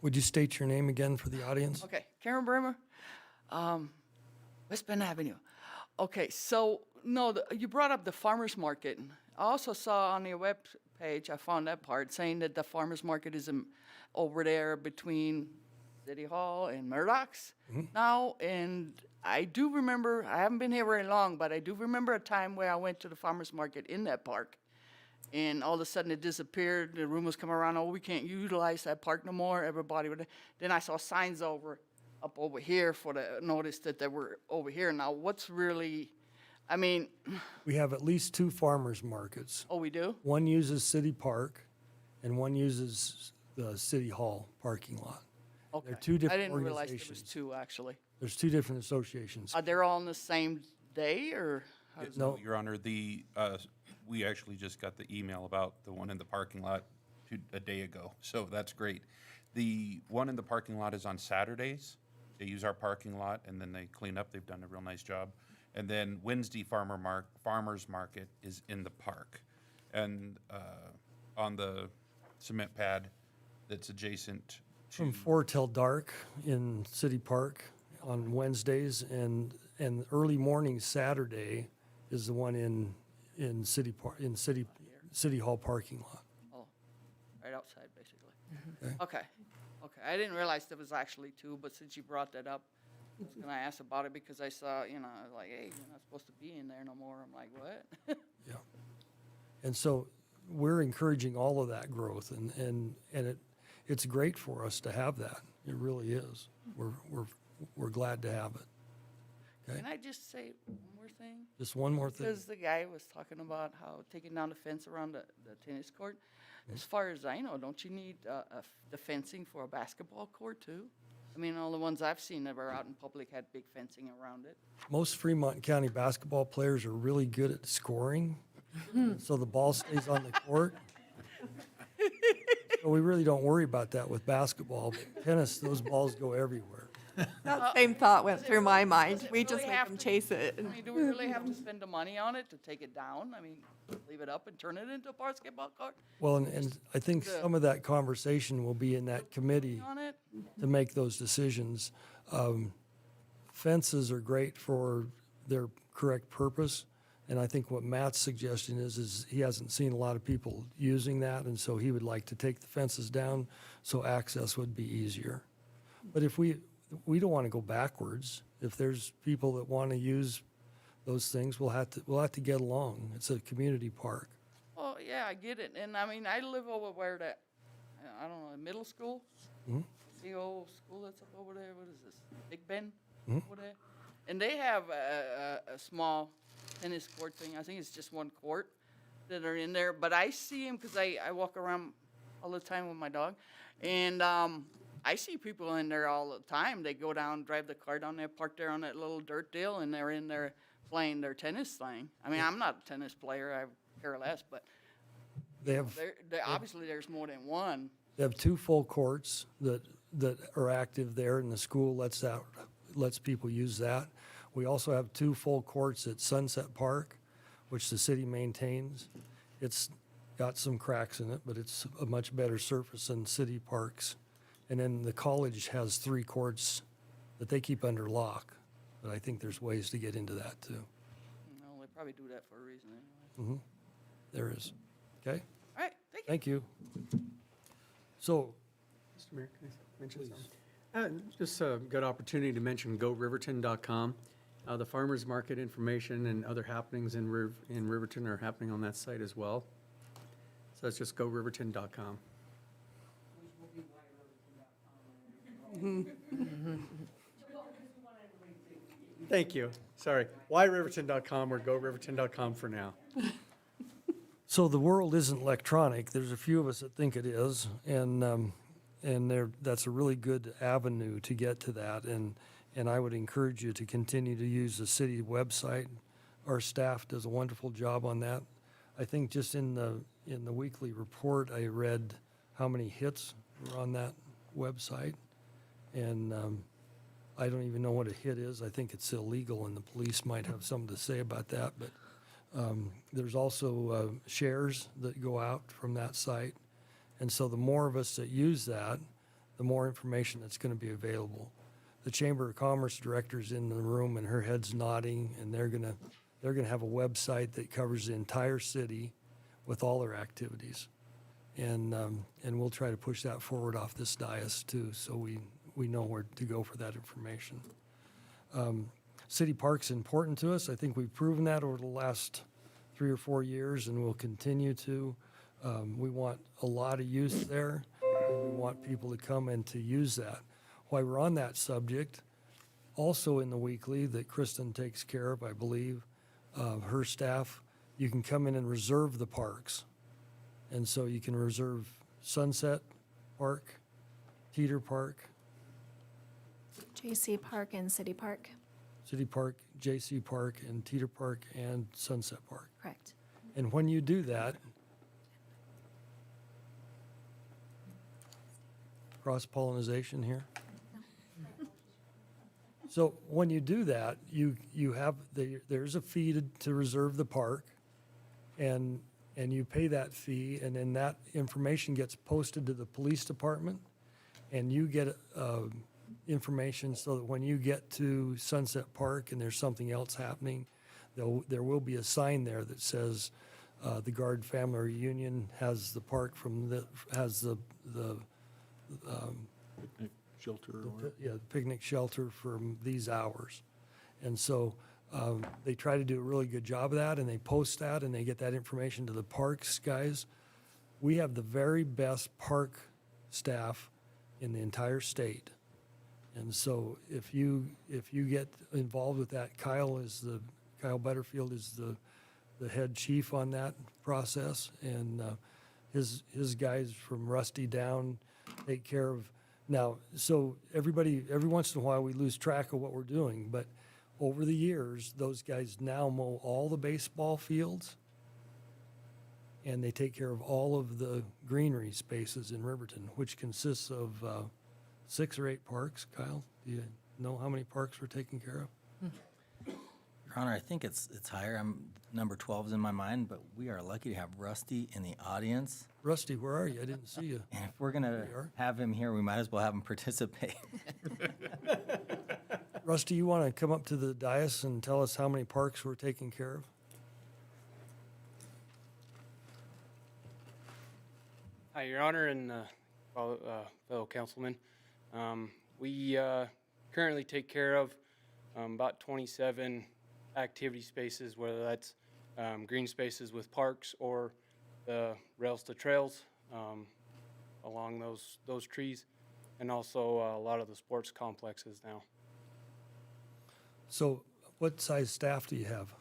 Would you state your name again for the audience? Okay, Karen Bremer, West Bend Avenue. Okay, so, no, you brought up the farmer's market. I also saw on your web page, I found that part, saying that the farmer's market is over there between City Hall and Murdoch's now. And I do remember, I haven't been here very long, but I do remember a time where I went to the farmer's market in that park. And all of a sudden it disappeared. The rumors come around, oh, we can't utilize that park no more. Everybody would. Then I saw signs up over here for the notice that they were over here. Now, what's really, I mean. We have at least 2 farmers markets. Oh, we do? One uses City Park and one uses the City Hall parking lot. Okay. They're 2 different I didn't realize there was organizations. 2, actually. There's 2 different associations. Are they all on the same day, or? how does No, Your Honor, we actually just got the email about the one in the parking lot a day ago, so that's great. The one in the parking lot is on Saturdays. They use our parking lot, and then they clean up. They've done a real nice job. And then Wednesday farmer's market is in the park. And on the cement pad that's adjacent to. From 4 till dark in City Park on Wednesdays, and early morning Saturday is the one in City Hall parking lot. Oh, right outside, basically. Okay. I didn't realize there was actually 2, but since you brought that up, I was going to ask about it because I saw, like, hey, you're not supposed to be in there no more. I'm like, what? Yeah. And so we're encouraging all of that growth, and it's great for us to have that. It really is. We're glad to have it. Can I just say one more thing? Just one more thing. Because the guy was talking about how taking down the fence around the tennis court. As far as I know, don't you need the fencing for a basketball court too? I mean, all the ones I've seen that were out in public had big fencing around it. Most Fremont County basketball players are really good at scoring, so the ball stays on the court. So we really don't worry about that with basketball, but tennis, those balls go everywhere. That same thought went through my mind. We Really just make have them to- chase it. I mean, do we really have to spend the money on it to take it down? I mean, leave it up and turn it into a basketball court Well, and I think some of that conversation will be in that committee on it? to make those decisions. Fences are great for their correct purpose, and I think what Matt's suggestion is he hasn't seen a lot of people using that, and so he would like to take the fences down so access would be easier. But if we don't want to go backwards. If there's people that want to use those things, we'll have to get along. It's a community park. Well, yeah, I get it. And I mean, I live over where that, I don't know, middle school? Mhm. The old school that's up over there, what is this, Big Ben? Mhm. Over there? And they have a small tennis court thing. I think it's just one court that are in there. But I see them because I walk around all the time with my dog. And I see people in there all the time. They go down, drive the car down there, park there on that little dirt deal, and they're in there playing their tennis thing. I mean, I'm not a tennis player. I care less, but They have obviously there's more than one. They have 2 full courts that are active there, and the school lets people use that. We also have 2 full courts at Sunset Park, which the city maintains. It's got some cracks in it, but it's a much better surface than city parks. And then the college has 3 courts that they keep under lock, but I think there's ways to get into that too. No, they probably do that for a reason anyway. There is. Okay? All right, thank you. Thank you. So, Mr. Mayor, can I mention something? Just a good opportunity to mention GoRiverton.com. The farmers market information and other happenings in Riverton are happening on that site as well. So it's just GoRiverton.com. Thank you. Sorry. WhyRiverton.com or GoRiverton.com for now. So the world isn't electronic. There's a few of us that think it is, and that's a really good avenue to get to that. And I would encourage you to continue to use the city website. Our staff does a wonderful job on that. I think just in the weekly report, I read how many hits were on that website, and I don't even know what a hit is. I think it's illegal, and the police might have something to say about that. But there's also shares that go out from that site. And so the more of us that use that, the more information that's going to be available. The Chamber of Commerce director's in the room, and her head's nodding, and they're going to have a website that covers the entire city with all their activities. And we'll try to push that forward off this dais too, so we know where to go for that information. City park's important to us. I think we've proven that over the last 3 or 4 years, and we'll continue to. We want a lot of use there, and we want people to come and to use that. While we're on that subject, also in the weekly that Kristen takes care of, I believe, her staff, you can come in and reserve the parks. And so you can reserve Sunset Park, Teeter Park, JC Park and City Park. City Park, JC Park, and Teeter Park, and Sunset Park. Correct. And when you do that, cross-pollination here. So when you do that, you have, there's a fee to reserve the park, and you pay that fee, and then that information gets posted to the police department, and you get information so that when you get to Sunset Park and there's something else happening, there will be a sign there that says the Guard Family Reunion has the park has the Shelter or the picnic shelter from these hours. And so they try to do a really good job of that, and they post that, and they get that information to the parks guys. We have the very best park staff in the entire state. And so if you get involved with that, Kyle Butterfield is the head chief on that process, and his guys from Rusty down take care of. Now, so every once in a while, we lose track of what we're doing, but over the years, those guys now mow all the baseball fields, and they take care of all of the greenery spaces in Riverton, which consists of 6 or 8 parks. Kyle, do you know how many parks we're taking care of? Your Honor, I think it's higher. Number 12 is in my mind, but we are lucky to have Rusty in the audience. Rusty, where are you? I didn't see you. And if we're going to have him here, we might as well have him participate. Rusty, you want to come up to the dais and tell us how many parks we're taking care of? Hi, Your Honor, and fellow councilmen. We currently take care of about 27 activity spaces, whether that's green spaces with parks or the rails to trails along those trees, and also a lot of the sports complexes now. So what size staff do you have?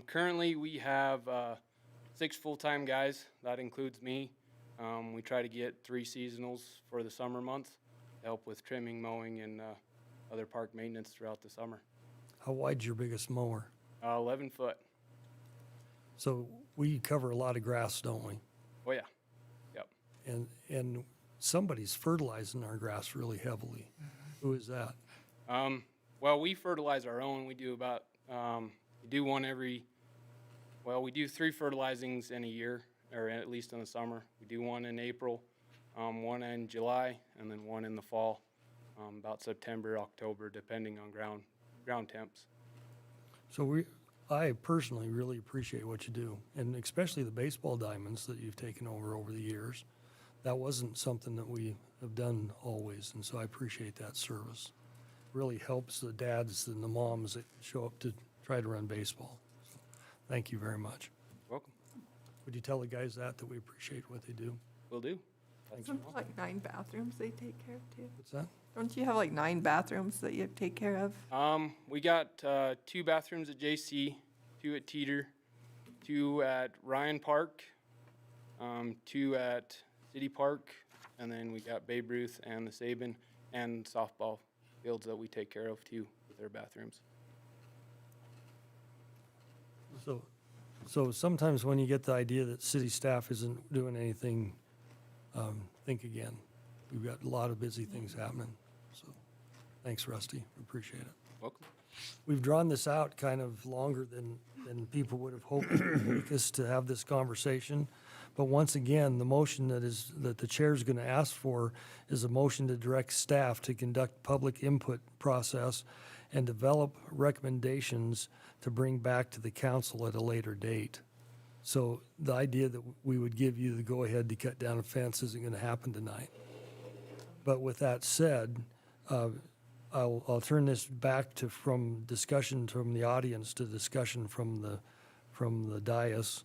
Currently, we have 6 full-time guys. That includes me. We try to get 3 seasonals for the summer months to help with trimming, mowing, and other park maintenance throughout the summer. How wide's your biggest mower? 11 foot. So we cover a lot of grass, don't we? Oh, yeah. Yep. And somebody's fertilizing our grass really heavily. Who is that? Well, we fertilize our own. We do about, we do 3 fertilizings in a year, or at least in the summer. We do 1 in April, 1 in July, and then 1 in the fall, about September, October, depending on ground temps. So I personally really appreciate what you do, and especially the baseball diamonds that you've taken over the years. That wasn't something that we have done always, and so I appreciate that service. Really helps the dads and the moms that show up to try to run baseball. So, thank you very much. Welcome. Would you tell the guys that we appreciate what they do? Will do. Isn't there like 9 bathrooms they take care of too? What's that? Don't you have like 9 bathrooms that you take care of? We got 2 bathrooms at JC, 2 at Teeter, 2 at Ryan Park, 2 at City Park, and then we got Babe Ruth and the Sabin and softball fields that we take care of too with their bathrooms. So sometimes when you get the idea that city staff isn't doing anything, think again. We've got a lot of busy things happening. So thanks, Rusty. Appreciate it. Welcome. We've drawn this out kind of longer than people would have hoped us to have this conversation. But once again, the motion that the chair is going to ask for is a motion to direct staff to conduct public input process and develop recommendations to bring back to the council at a later date. So the idea that we would give you the go-ahead to cut down a fence isn't going to happen tonight. But with that said, I'll turn this back from discussion from the audience to discussion from the dais.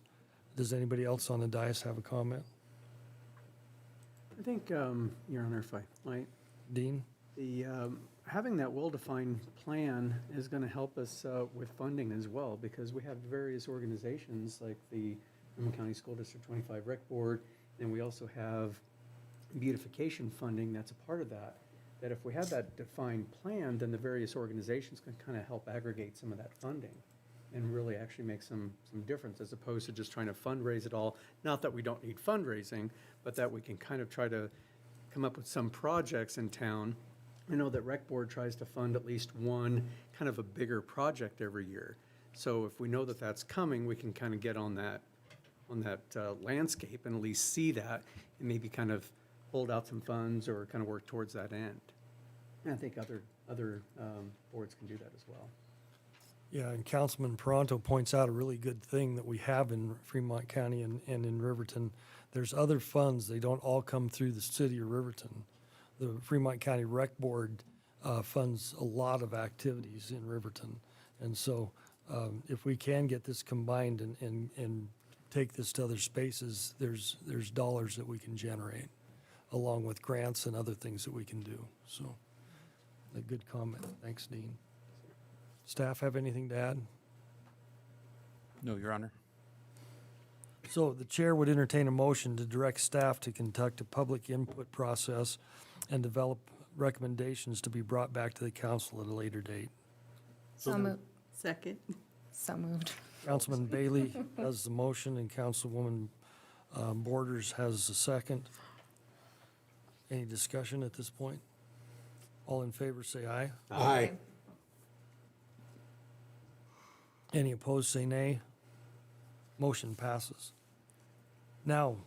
Does anybody else on the dais have a comment? I think, Your Honor, if I might. Dean? Having that well-defined plan is going to help us with funding as well, because we have various organizations like the Riverton County School District 25 Rec Board, and we also have beautification funding that's a part of that. That if we have that defined plan, then the various organizations can kind of help aggregate some of that funding and really actually make some difference, as opposed to just trying to fundraise it all. Not that we don't need fundraising, but that we can kind of try to come up with some projects in town. I know that Rec Board tries to fund at least one kind of a bigger project every year. So if we know that that's coming, we can kind of get on that landscape and at least see that and maybe kind of hold out some funds or kind of work towards that end. And I think other boards can do that as well. Yeah, and Councilman Peranto points out a really good thing that we have in Fremont County and in Riverton. There's other funds. They don't all come through the city of Riverton. The Fremont County Rec Board funds a lot of activities in Riverton. And so if we can get this combined and take this to other spaces, there's dollars that we can generate, along with grants and other things that we can do. So A good comment. Thanks, Dean. Staff have anything to add? No, Your Honor. So the chair would entertain a motion to direct staff to conduct a public input process and develop recommendations to be brought back to the council at a later date. So moved. Second. So moved. Councilman Bailey has the motion and Councilwoman Borders has the second. Any discussion at this point? All in favor, say aye. Aye. Any opposed, say nay. Motion passes. Now,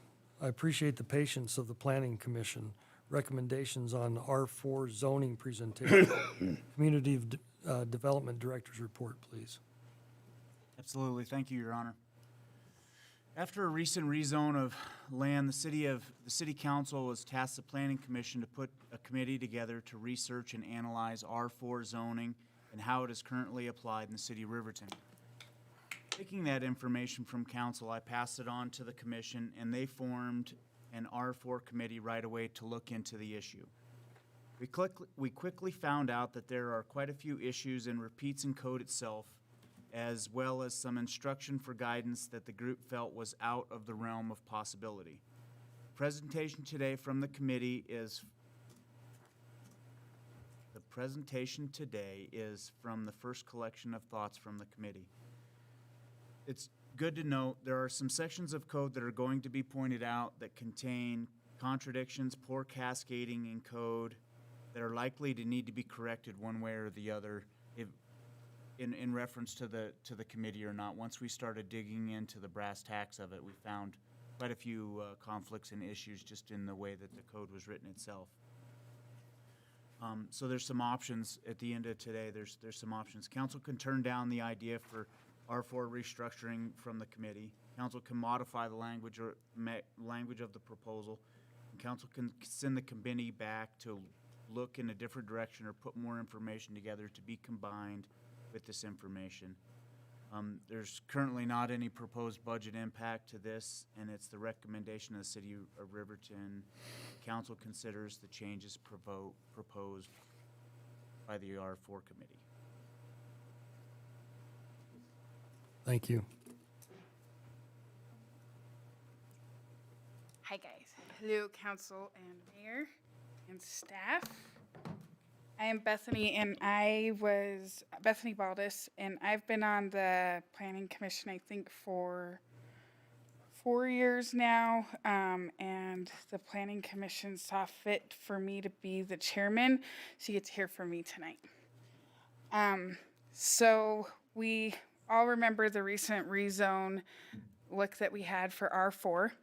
I appreciate the patience of the Planning Commission. Recommendations on R4 zoning presentation. Community Development Director's report, please. Absolutely. Thank you, Your Honor. After a recent rezone of land, the city council was tasked the planning commission to put a committee together to research and analyze R4 zoning and how it is currently applied in the city of Riverton. Taking that information from council, I passed it on to the commission, and they formed an R4 committee right away to look into the issue. We quickly found out that there are quite a few issues and repeats in code itself, as well as some instruction for guidance that the group felt was out of the realm of possibility. Presentation today from the committee is from the first collection of thoughts from the committee. It's good to note there are some sections of code that are going to be pointed out that contain contradictions, poor cascading in code that are likely to need to be corrected one way or the other in reference to the committee or not. Once we started digging into the brass tacks of it, we found quite a few conflicts and issues just in the way that the code was written itself. So there's some options at the end of today. There's some options. Council can turn down the idea for R4 restructuring from the committee. Council can modify the language or language of the proposal. And council can send the committee back to look in a different direction or put more information together to be combined with this information. There's currently not any proposed budget impact to this, and it's the recommendation of the city of Riverton. Council considers the changes proposed by the R4 committee. Thank you. Hi, guys. Hello, council and mayor and staff. I am Bethany, and Bethany Baldus, and I've been on the Planning Commission, I think, for 4 years now, and the Planning Commission saw fit for me to be the chairman, so you get to hear from me tonight. So we all remember the recent rezone look that we had for R4.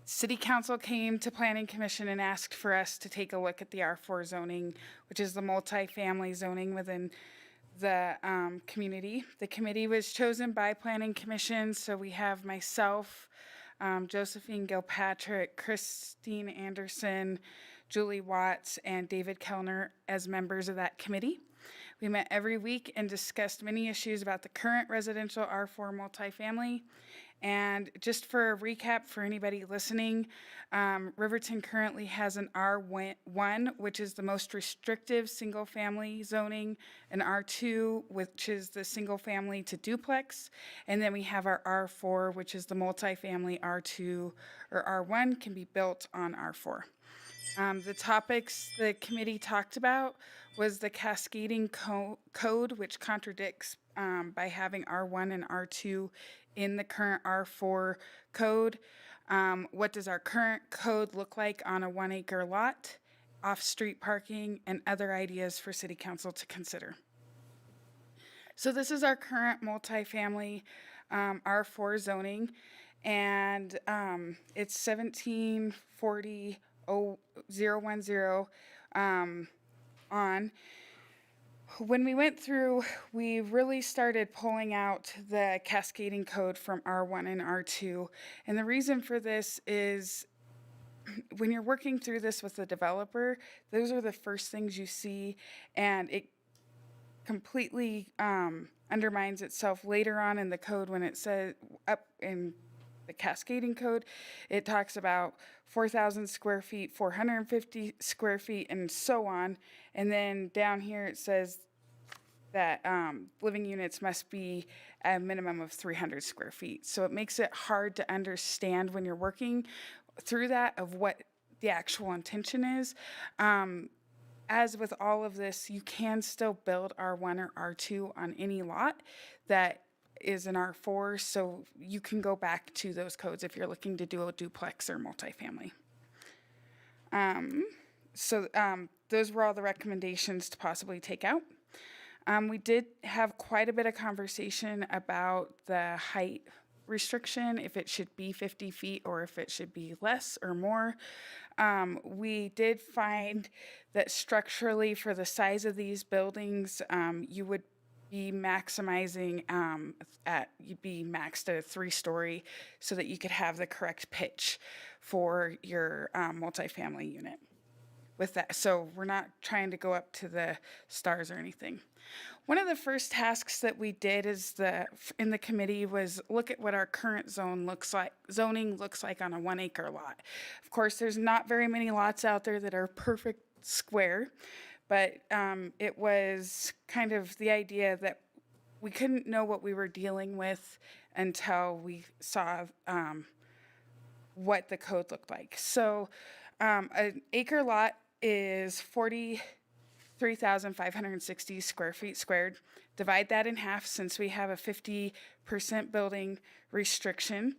City Council came to Planning Commission and asked for us to take a look at the R4 zoning, which is the multifamily zoning within the community. The committee was chosen by Planning Commission, so we have myself, Josephine Gilpatrick, Christine Anderson, Julie Watts, and David Kellner as members of that committee. We met every week and discussed many issues about the current residential R4 multifamily. And just for a recap for anybody listening, Riverton currently has an R1, which is the most restrictive single-family zoning, an R2, which is the single-family to duplex, and then we have our R4, which is the multifamily R2 or R1 can be built on R4. The topics the committee talked about was the cascading code, which contradicts by having R1 and R2 in the current R4 code. What does our current code look like on a 1 acre lot, off-street parking, and other ideas for City Council to consider. So this is our current multifamily R4 zoning, and it's 1740-010 on. When we went through, we really started pulling out the cascading code from R1 and R2. And the reason for this is when you're working through this with the developer, those are the first things you see, and it completely undermines itself later on in the code when it says up in the cascading code. It talks about 4,000 square feet, 450 square feet, and so on. And then down here it says that living units must be a minimum of 300 square feet. So it makes it hard to understand when you're working through that of what the actual intention is. As with all of this, you can still build R1 or R2 on any lot that is an R4, so you can go back to those codes if you're looking to do a duplex or multifamily. Those were all the recommendations to possibly take out. We did have quite a bit of conversation about the height restriction, if it should be 50 feet or if it should be less or more. We did find that structurally for the size of these buildings, you would be maximizing you'd be maxed at a 3-story so that you could have the correct pitch for your multifamily unit with that. So we're not trying to go up to the stars or anything. One of the first tasks that we did in the committee was look at what our current zoning looks like on a 1-acre lot. Of course, there's not very many lots out there that are perfect square, but it was kind of the idea that we couldn't know what we were dealing with until we saw what the code looked like. So an acre lot is 43,560 square feet squared. Divide that in half since we have a 50% building restriction.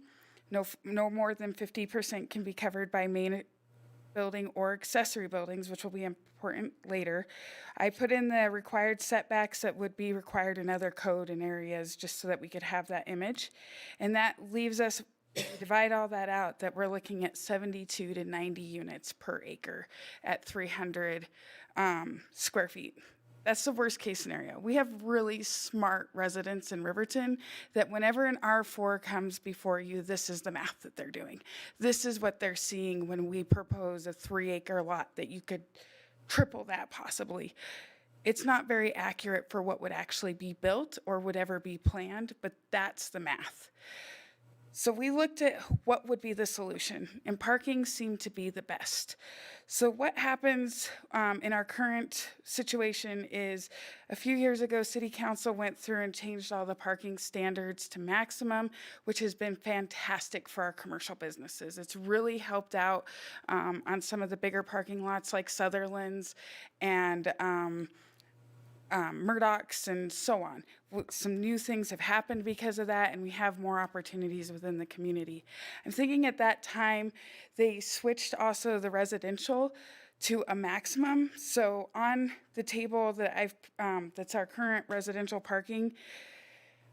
No more than 50% can be covered by main building or accessory buildings, which will be important later. I put in the required setbacks that would be required in other code and areas just so that we could have that image. And that leaves us, divide all that out, that we're looking at 72 to 90 units per acre at 300 square feet. That's the worst case scenario. We have really smart residents in Riverton that whenever an R4 comes before you, this is the math that they're doing. This is what they're seeing when we propose a 3-acre lot that you could triple that possibly. It's not very accurate for what would actually be built or would ever be planned, but that's the math. So we looked at what would be the solution, and parking seemed to be the best. So what happens in our current situation is a few years ago, City Council went through and changed all the parking standards to maximum, which has been fantastic for our commercial businesses. It's really helped out on some of the bigger parking lots like Sutherland's and Murdoch's and so on. Some new things have happened because of that, and we have more opportunities within the community. I'm thinking at that time, they switched also the residential to a maximum. So on the table that that's our current residential parking,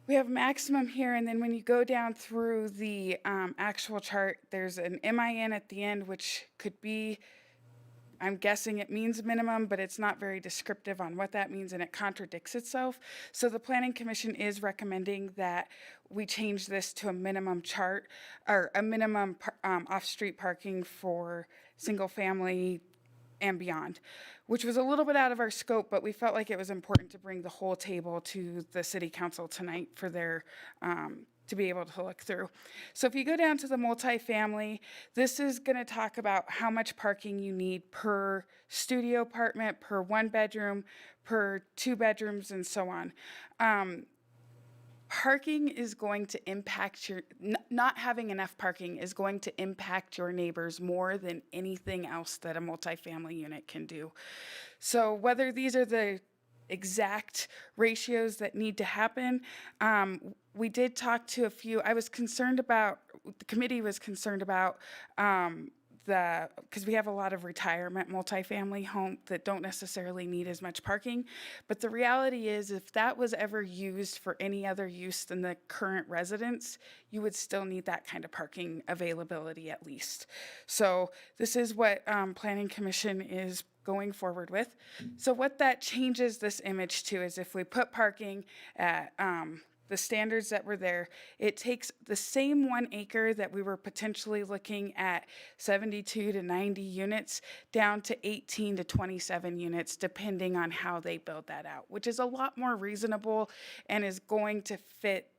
we have maximum here, and then when you go down through the actual chart, there's an MIN at the end, which could be, I'm guessing it means minimum, but it's not very descriptive on what that means, and it contradicts itself. So the Planning Commission is recommending that we change this to a minimum chart, or a minimum off-street parking for single family and beyond, which was a little bit out of our scope, but we felt like it was important to bring the whole table to the City Council tonight for their to be able to look through. So if you go down to the multifamily, this is going to talk about how much parking you need per studio apartment, per 1-bedroom, per 2 bedrooms, and so on. Parking is going to impact not having enough parking is going to impact your neighbors more than anything else that a multifamily unit can do. So whether these are the exact ratios that need to happen, we did talk to a few. I was concerned about, the committee was concerned about because we have a lot of retirement multifamily homes that don't necessarily need as much parking. But the reality is, if that was ever used for any other use than the current residence, you would still need that kind of parking availability at least. So this is what Planning Commission is going forward with. So what that changes this image to is if we put parking at the standards that were there, it takes the same 1 acre that we were potentially looking at 72 to 90 units down to 18 to 27 units, depending on how they build that out, which is a lot more reasonable and is going to fit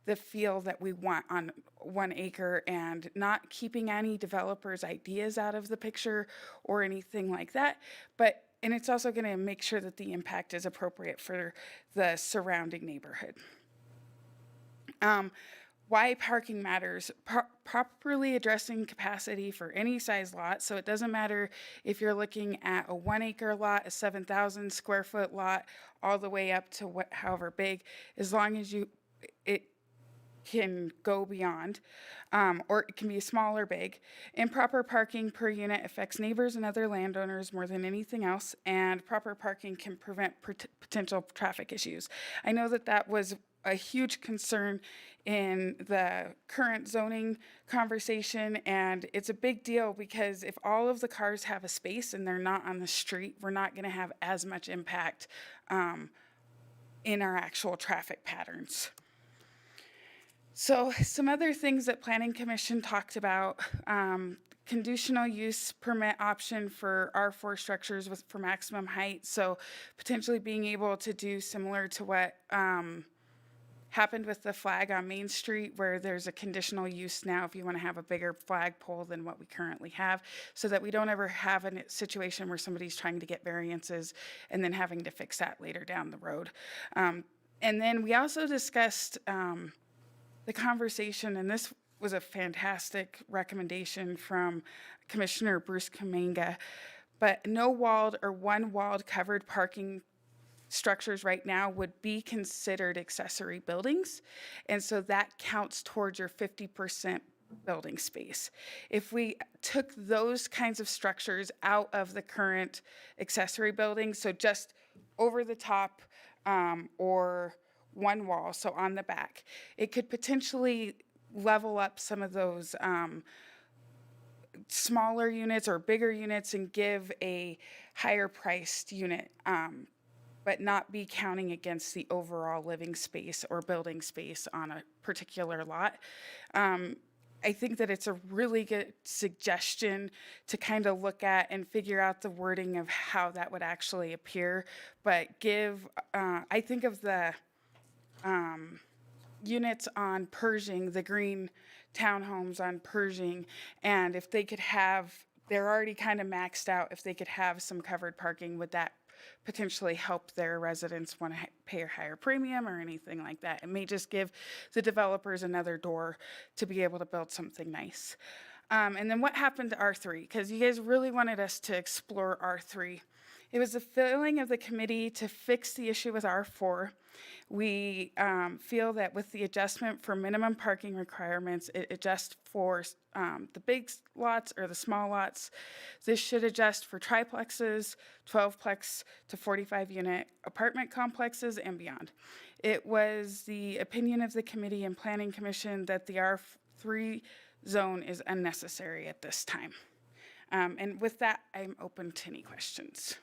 the feel that we want on 1 acre and not keeping any developers' ideas out of the picture or anything like that. And it's also going to make sure that the impact is appropriate for the surrounding neighborhood. Why parking matters, properly addressing capacity for any size lot. So it doesn't matter if you're looking at a 1 acre lot, a 7,000 square foot lot, all the way up to however big, as long as it can go beyond, or it can be small or big. Improper parking per unit affects neighbors and other landowners more than anything else, and proper parking can prevent potential traffic issues. I know that was a huge concern in the current zoning conversation, and it's a big deal because if all of the cars have a space and they're not on the street, we're not going to have as much impact in our actual traffic patterns. So some other things that Planning Commission talked about, conditional use permit option for R4 structures for maximum height. So potentially being able to do similar to what happened with the flag on Main Street, where there's a conditional use now if you want to have a bigger flagpole than what we currently have, so that we don't ever have a situation where somebody's trying to get variances and then having to fix that later down the road. And then we also discussed the conversation, and this was a fantastic recommendation from Commissioner Bruce Kamanga, but no walled or one walled covered parking structures right now would be considered accessory buildings. And so that counts towards your 50% building space. If we took those kinds of structures out of the current accessory buildings, so just over the top or one wall, so on the back, it could potentially level up some of those smaller units or bigger units and give a higher priced unit, but not be counting against the overall living space or building space on a particular lot. I think that it's a really good suggestion to kind of look at and figure out the wording of how that would actually appear, but I think of the units on Pershing, the green townhomes on Pershing, and if they could have, they're already kind of maxed out, if they could have some covered parking, would that potentially help their residents want to pay a higher premium or anything like that? It may just give the developers another door to be able to build something nice. And then what happened to R3? Because you guys really wanted us to explore R3. It was the feeling of the committee to fix the issue with R4. We feel that with the adjustment for minimum parking requirements, it adjusts for the big lots or the small lots. This should adjust for triplexes, 12plex to 45 unit apartment complexes and beyond. It was the opinion of the committee and Planning Commission that the R3 zone is unnecessary at this time. And with that, I'm open to any questions.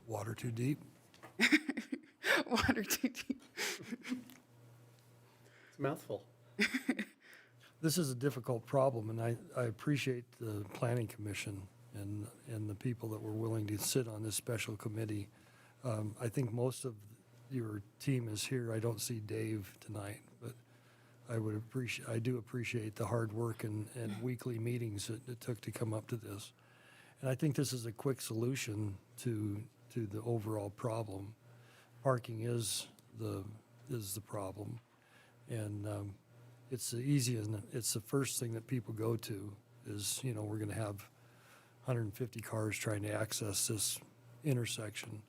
Water too deep? Water too deep. It's a mouthful. This is a difficult problem, and I appreciate the Planning Commission and the people that were willing to sit on this special committee. I think most of your team is here. I don't see Dave tonight, but I do appreciate the hard work and weekly meetings that it took to come up to this. And I think this is a quick solution to the overall problem. Parking is the problem, and it's the easiest. It's the first thing that people go to is, we're going to have 150 cars trying to access this intersection,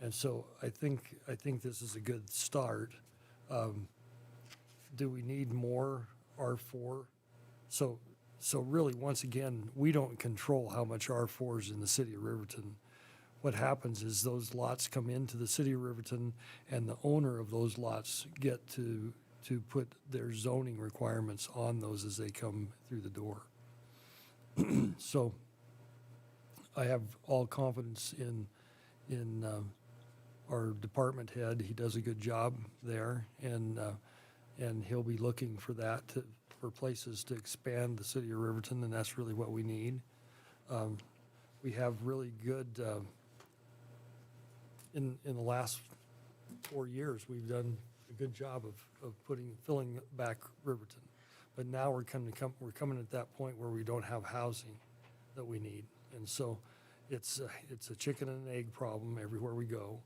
and so I think this is a good start. Do we need more R4? So really, once again, we don't control how much R4 is in the city of Riverton. What happens is those lots come into the city of Riverton, and the owner of those lots get to put their zoning requirements on those as they come through the door. So I have all confidence in our department head. He does a good job there, and he'll be looking for that for places to expand the city of Riverton, and that's really what we need. We have really good in the last 4 years, we've done a good job of filling back Riverton. But now we're coming at that point where we don't have housing that we need. And so it's a chicken and an egg problem everywhere we go.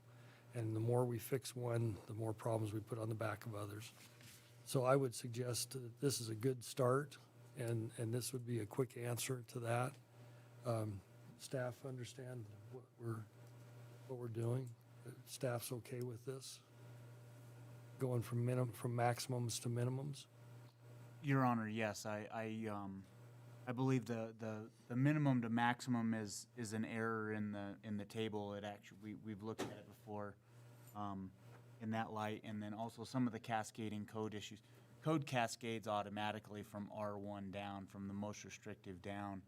And the more we fix one, the more problems we put on the back of others. So I would suggest that this is a good start, and this would be a quick answer to that. Staff understand what we're doing? Staff's okay with this? Going from maximums to minimums? Your Honor, yes, I believe the minimum to maximum is an error in the table. It actually, we've looked at it before in that light, and then also some of the cascading code issues. Code cascades automatically from R1 down, from the most restrictive down.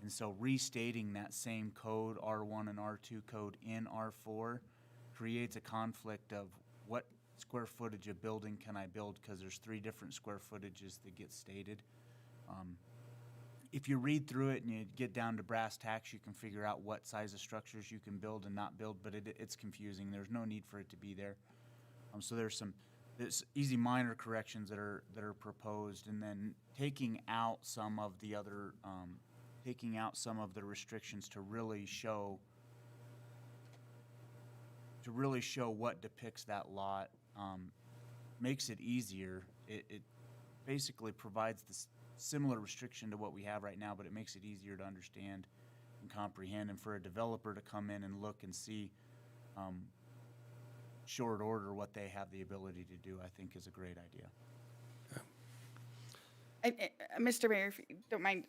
And so restating that same code, R1 and R2 code in R4, creates a conflict of what square footage of building can I build, because there's 3 different square footages that get stated. If you read through it and you get down to brass tacks, you can figure out what size of structures you can build and not build, but it's confusing. There's no need for it to be there. So there's easy minor corrections that are proposed, and then taking out some of the other, restrictions to really show what depicts that lot, makes it easier. It basically provides this similar restriction to what we have right now, but it makes it easier to understand and comprehend, and for a developer to come in and look and see short order what they have the ability to do, I think is a great idea. Mr. Mayor, if you don't mind,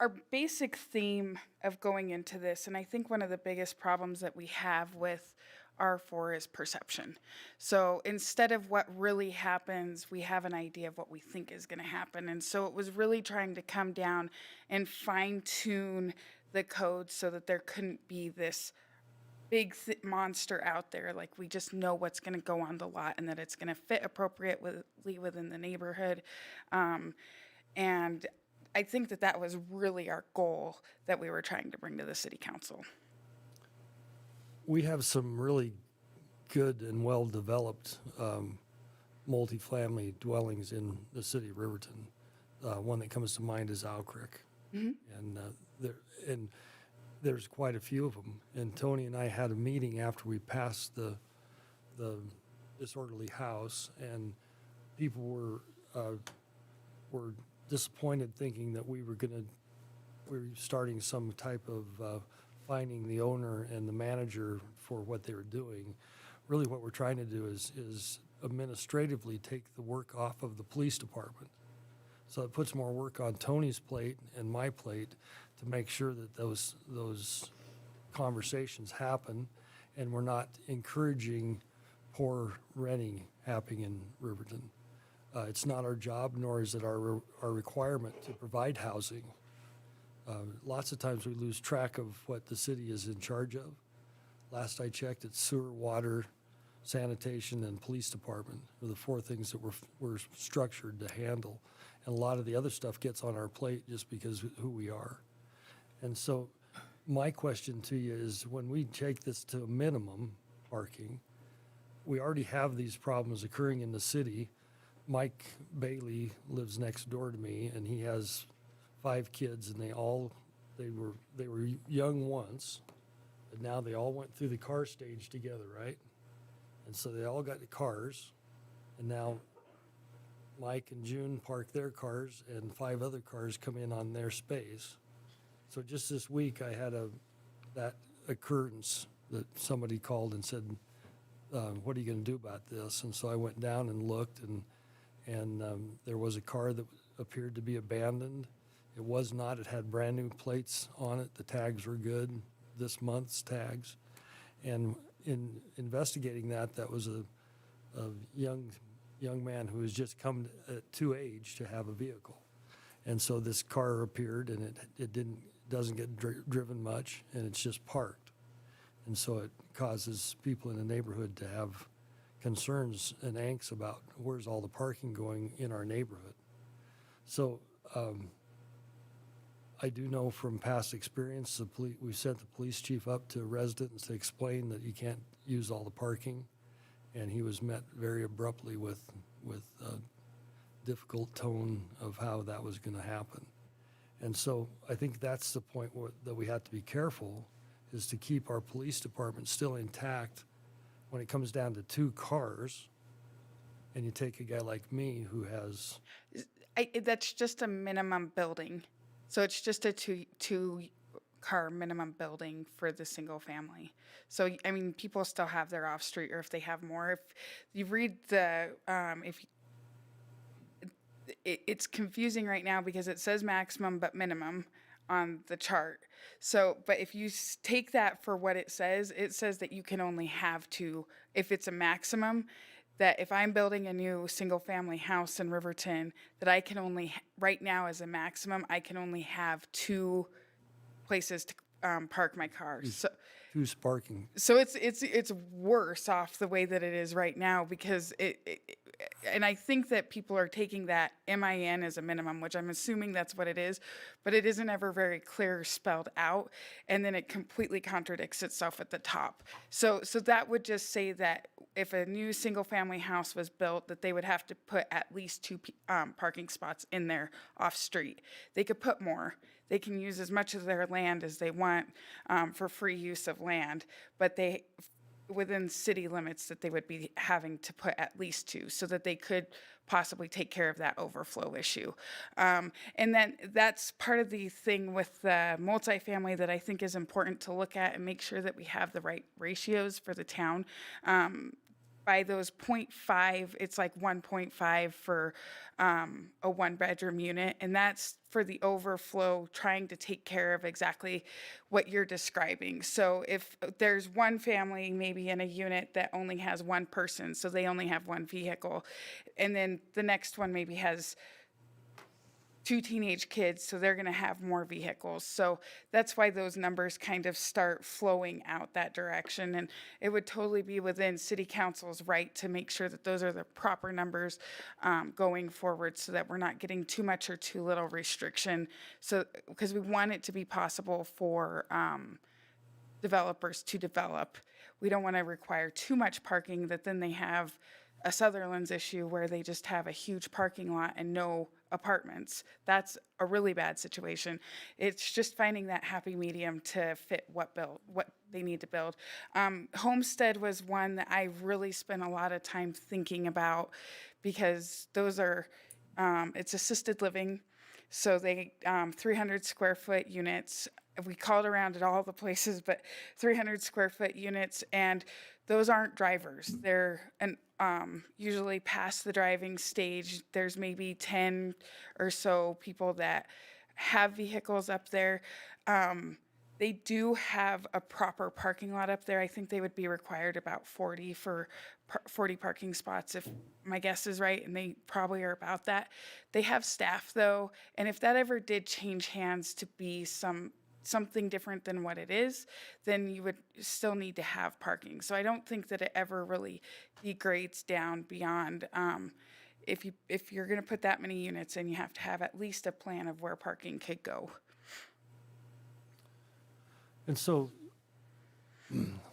our basic theme of going into this, and I think one of the biggest problems that we have with R4 is perception. So instead of what really happens, we have an idea of what we think is going to happen. And so it was really trying to come down and fine tune the code so that there couldn't be this big monster out there. Like, we just know what's going to go on the lot and that it's going to fit appropriately within the neighborhood. And I think that was really our goal that we were trying to bring to the city council. We have some really good and well-developed multifamily dwellings in the city of Riverton. One that comes to mind is Owl Creek. And there's quite a few of them. And Tony and I had a meeting after we passed the disorderly house, and people were disappointed, thinking that we were starting some type of finding the owner and the manager for what they were doing. Really what we're trying to do is administratively take the work off of the police department. So it puts more work on Tony's plate and my plate to make sure that those conversations happen, and we're not encouraging poor renting happening in Riverton. It's not our job, nor is it our requirement to provide housing. Lots of times we lose track of what the city is in charge of. Last I checked, it's sewer, water, sanitation, and police department are the 4 things that we're structured to handle. And a lot of the other stuff gets on our plate just because of who we are. And so my question to you is, when we take this to a minimum parking, we already have these problems occurring in the city. Mike Bailey lives next door to me, and he has 5 kids, and they were young once, but now they all went through the car stage together, right? And so they all got the cars, and now Mike and June park their cars, and 5 other cars come in on their space. So just this week, I had that occurrence that somebody called and said, what are you going to do about this? And so I went down and looked, and there was a car that appeared to be abandoned. It was not. It had brand new plates on it. The tags were good, this month's tags. And in investigating that was a young man who has just come to age to have a vehicle. And so this car appeared, and it doesn't get driven much, and it's just parked. And so it causes people in the neighborhood to have concerns and angst about where's all the parking going in our neighborhood. So I do know from past experience, we sent the police chief up to residents to explain that you can't use all the parking, and he was met very abruptly with a difficult tone of how that was going to happen. And so I think that's the point that we have to be careful, is to keep our police department still intact when it comes down to 2 cars, and you take a guy like me who has, That's just a minimum building. So it's just a two-car minimum building for the single family. So, I mean, people still have their off-street, or if they have more. If you read it's confusing right now because it says maximum but minimum on the chart. So, but if you take that for what it says that you can only have 2. If it's a maximum, that if I'm building a new single-family house in Riverton, that I can only, right now as a maximum, I can only have 2 places to park my car. So, 2 parking. so it's worse off the way that it is right now, because and I think that people are taking that MIN as a minimum, which I'm assuming that's what it is, but it isn't ever very clear spelled out, and then it completely contradicts itself at the top. So that would just say that if a new single-family house was built, that they would have to put at least 2 parking spots in there off-street. They could put more. They can use as much of their land as they want for free use of land, but they, within city limits, that they would be having to put at least 2 so that they could possibly take care of that overflow issue. And then that's part of the thing with the multifamily that I think is important to look at and make sure that we have the right ratios for the town. By those 0.5, it's like 1.5 for a 1-bedroom unit, and that's for the overflow, trying to take care of exactly what you're describing. So if there's one family maybe in a unit that only has 1 person, so they only have 1 vehicle, and then the next one maybe has 2 teenage kids, so they're going to have more vehicles. So that's why those numbers kind of start flowing out that direction. And it would totally be within city council's right to make sure that those are the proper numbers going forward, so that we're not getting too much or too little restriction. So, because we want it to be possible for developers to develop. We don't want to require too much parking that then they have a Sutherland's issue where they just have a huge parking lot and no apartments. That's a really bad situation. It's just finding that happy medium to fit what they need to build. Homestead was one that I really spent a lot of time thinking about, because those are, it's assisted living. So they, 300 square foot units. We called around at all the places, but 300 square foot units, and those aren't drivers. They're usually past the driving stage. There's maybe 10 or so people that have vehicles up there. They do have a proper parking lot up there. I think they would be required about 40 parking spots, if my guess is right, and they probably are about that. They have staff though, and if that ever did change hands to be something different than what it is, then you would still need to have parking. So I don't think that it ever really degrades down beyond, if you're gonna put that many units in, you have to have at least a plan of where parking could go. and so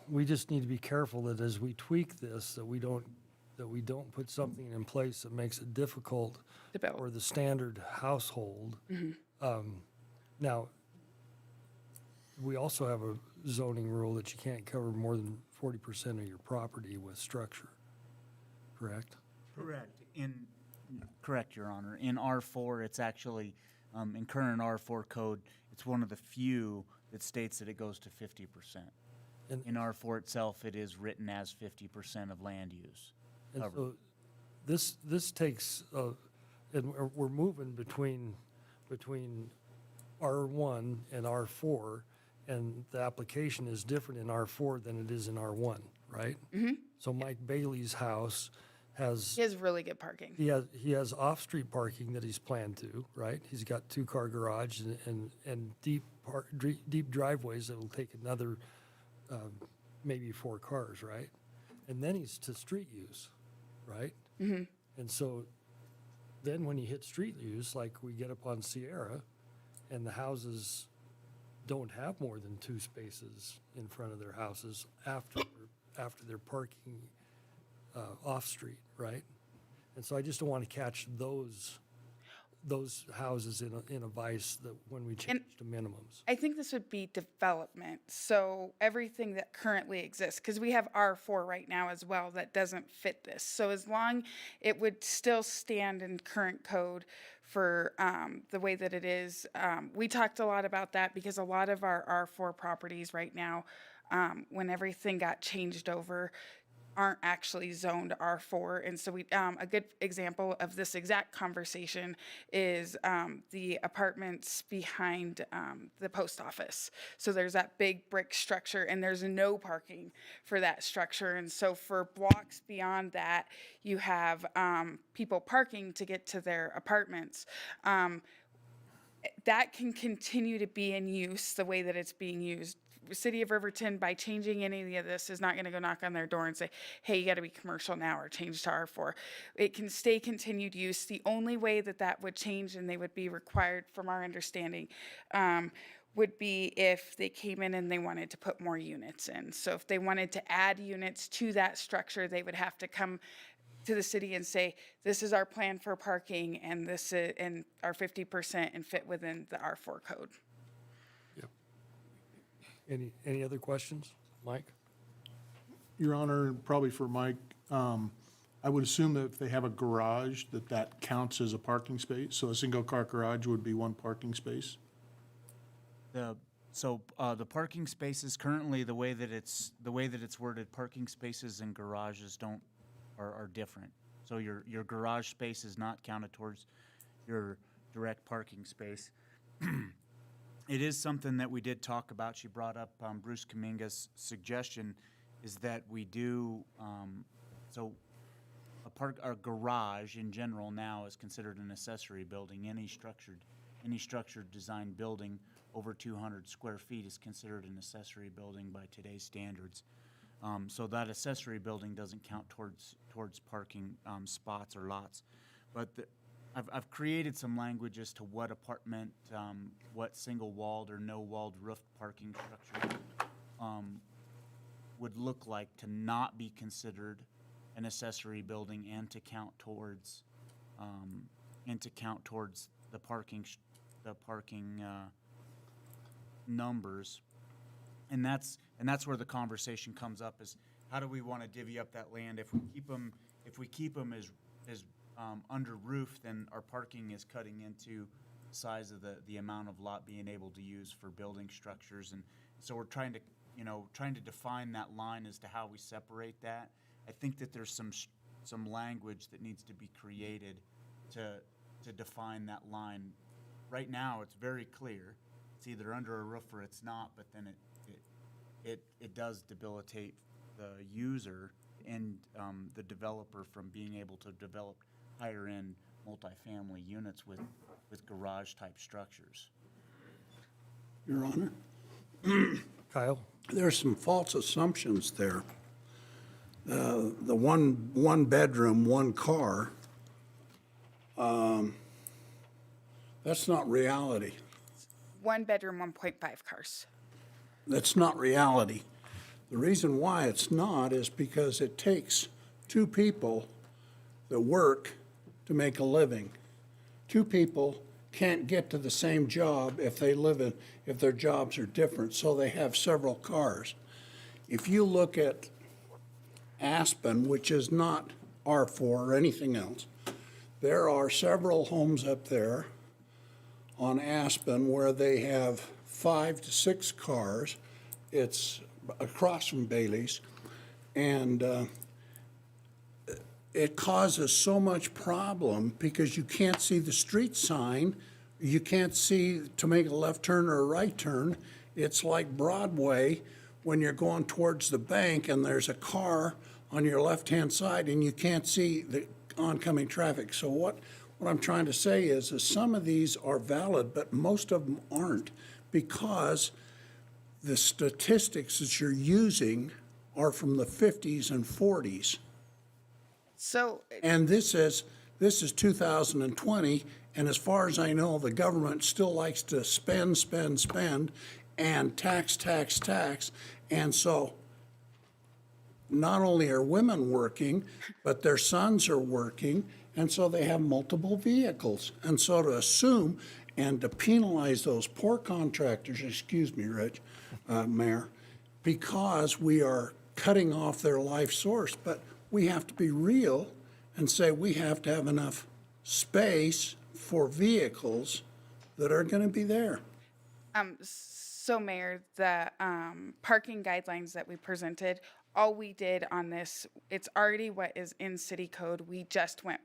we just need to be careful that as we tweak this, that we don't put something in place that makes it difficult for the standard household. Now, we also have a zoning rule that you can't cover more than 40% of your property with structure, correct? Correct, Your Honor. In R4, it's actually, in current R4 code, it's one of the few that states that it goes to 50%. In R4 itself, it is written as 50% of land use. And so this takes, and we're moving between R1 and R4, and the application is different in R4 than it is in R1, right? Mm-hmm. So Mike Bailey's house has... He has really good parking. He has off-street parking that he's planned to, right? He's got 2-car garage and deep driveways that will take another maybe 4 cars, right? And then he's to street use, right? Mm-hmm. And so then when you hit street use, like we get up on Sierra, and the houses don't have more than 2 spaces in front of their houses after they're parking off-street, right? And so I just don't want to catch those houses in a vice that when we change to minimums. I think this would be development. So everything that currently exists, because we have R4 right now as well that doesn't fit this. So as long it would still stand in current code for the way that it is. We talked a lot about that because a lot of our R4 properties right now, when everything got changed over, aren't actually zoned R4. And so a good example of this exact conversation is the apartments behind the post office. So there's that big brick structure and there's no parking for that structure. And so for blocks beyond that, you have people parking to get to their apartments. That can continue to be in use the way that it's being used. City of Riverton, by changing any of this, is not going to go knock on their door and say, hey, you got to be commercial now or change to R4. It can stay continued use. The only way that that would change and they would be required, from our understanding, would be if they came in and they wanted to put more units in. So if they wanted to add units to that structure, they would have to come to the city and say, this is our plan for parking and this is, and our 50% and fit within the R4 code. Any other questions? Mike? Your Honor, probably for Mike, I would assume that if they have a garage, that counts as a parking space. So a single-car garage would be 1 parking space? The parking spaces currently, the way that it's worded, parking spaces and garages are different. So your garage space is not counted towards your direct parking space. It is something that we did talk about. She brought up Bruce Kaminga's suggestion is that we do, a garage in general now is considered an accessory building. Any structured design building over 200 square feet is considered an accessory building by today's standards. So that accessory building doesn't count towards parking spots or lots. But I've created some language as to what apartment, what single-walled or no-walled roofed parking structure would look like to not be considered an accessory building and to count towards the parking numbers. And that's where the conversation comes up: is how do we want to divvy up that land? If we keep them as under roof, then our parking is cutting into the size of the amount of lot being able to use for building structures. And so we're trying to define that line as to how we separate that. I think that there's some language that needs to be created to define that line. Right now, it's very clear. It's either under a roof or it's not, but then it does debilitate the user and the developer from being able to develop higher-end multifamily units with garage-type structures. Your Honor? Kyle? There's some false assumptions there. The one bedroom, 1 car, that's not reality. 1 bedroom, 1.5 cars. That's not reality. The reason why it's not is because it takes 2 people that work to make a living. 2 people can't get to the same job if their jobs are different, so they have several cars. If you look at Aspen, which is not R4 or anything else, there are several homes up there on Aspen where they have 5 to 6 cars. It's across from Bailey's, and it causes so much problem because you can't see the street sign. You can't see to make a left turn or a right turn. It's like Broadway when you're going towards the bank and there's a car on your left-hand side and you can't see the oncoming traffic. So what I'm trying to say is some of these are valid, but most of them aren't, because the statistics that you're using are from the 50s and 40s. So, and this This is 2020, and as far as I know, the government still likes to spend, and tax. And so not only are women working, but their sons are working, and so they have multiple vehicles. And so to assume and to penalize those poor contractors, excuse me, Rich, Mayor, because we are cutting off their life source, but we have to be real and say we have to have enough space for vehicles that are going to be there. So Mayor, the parking guidelines that we presented, all we did on this, it's already what is in city code. We just went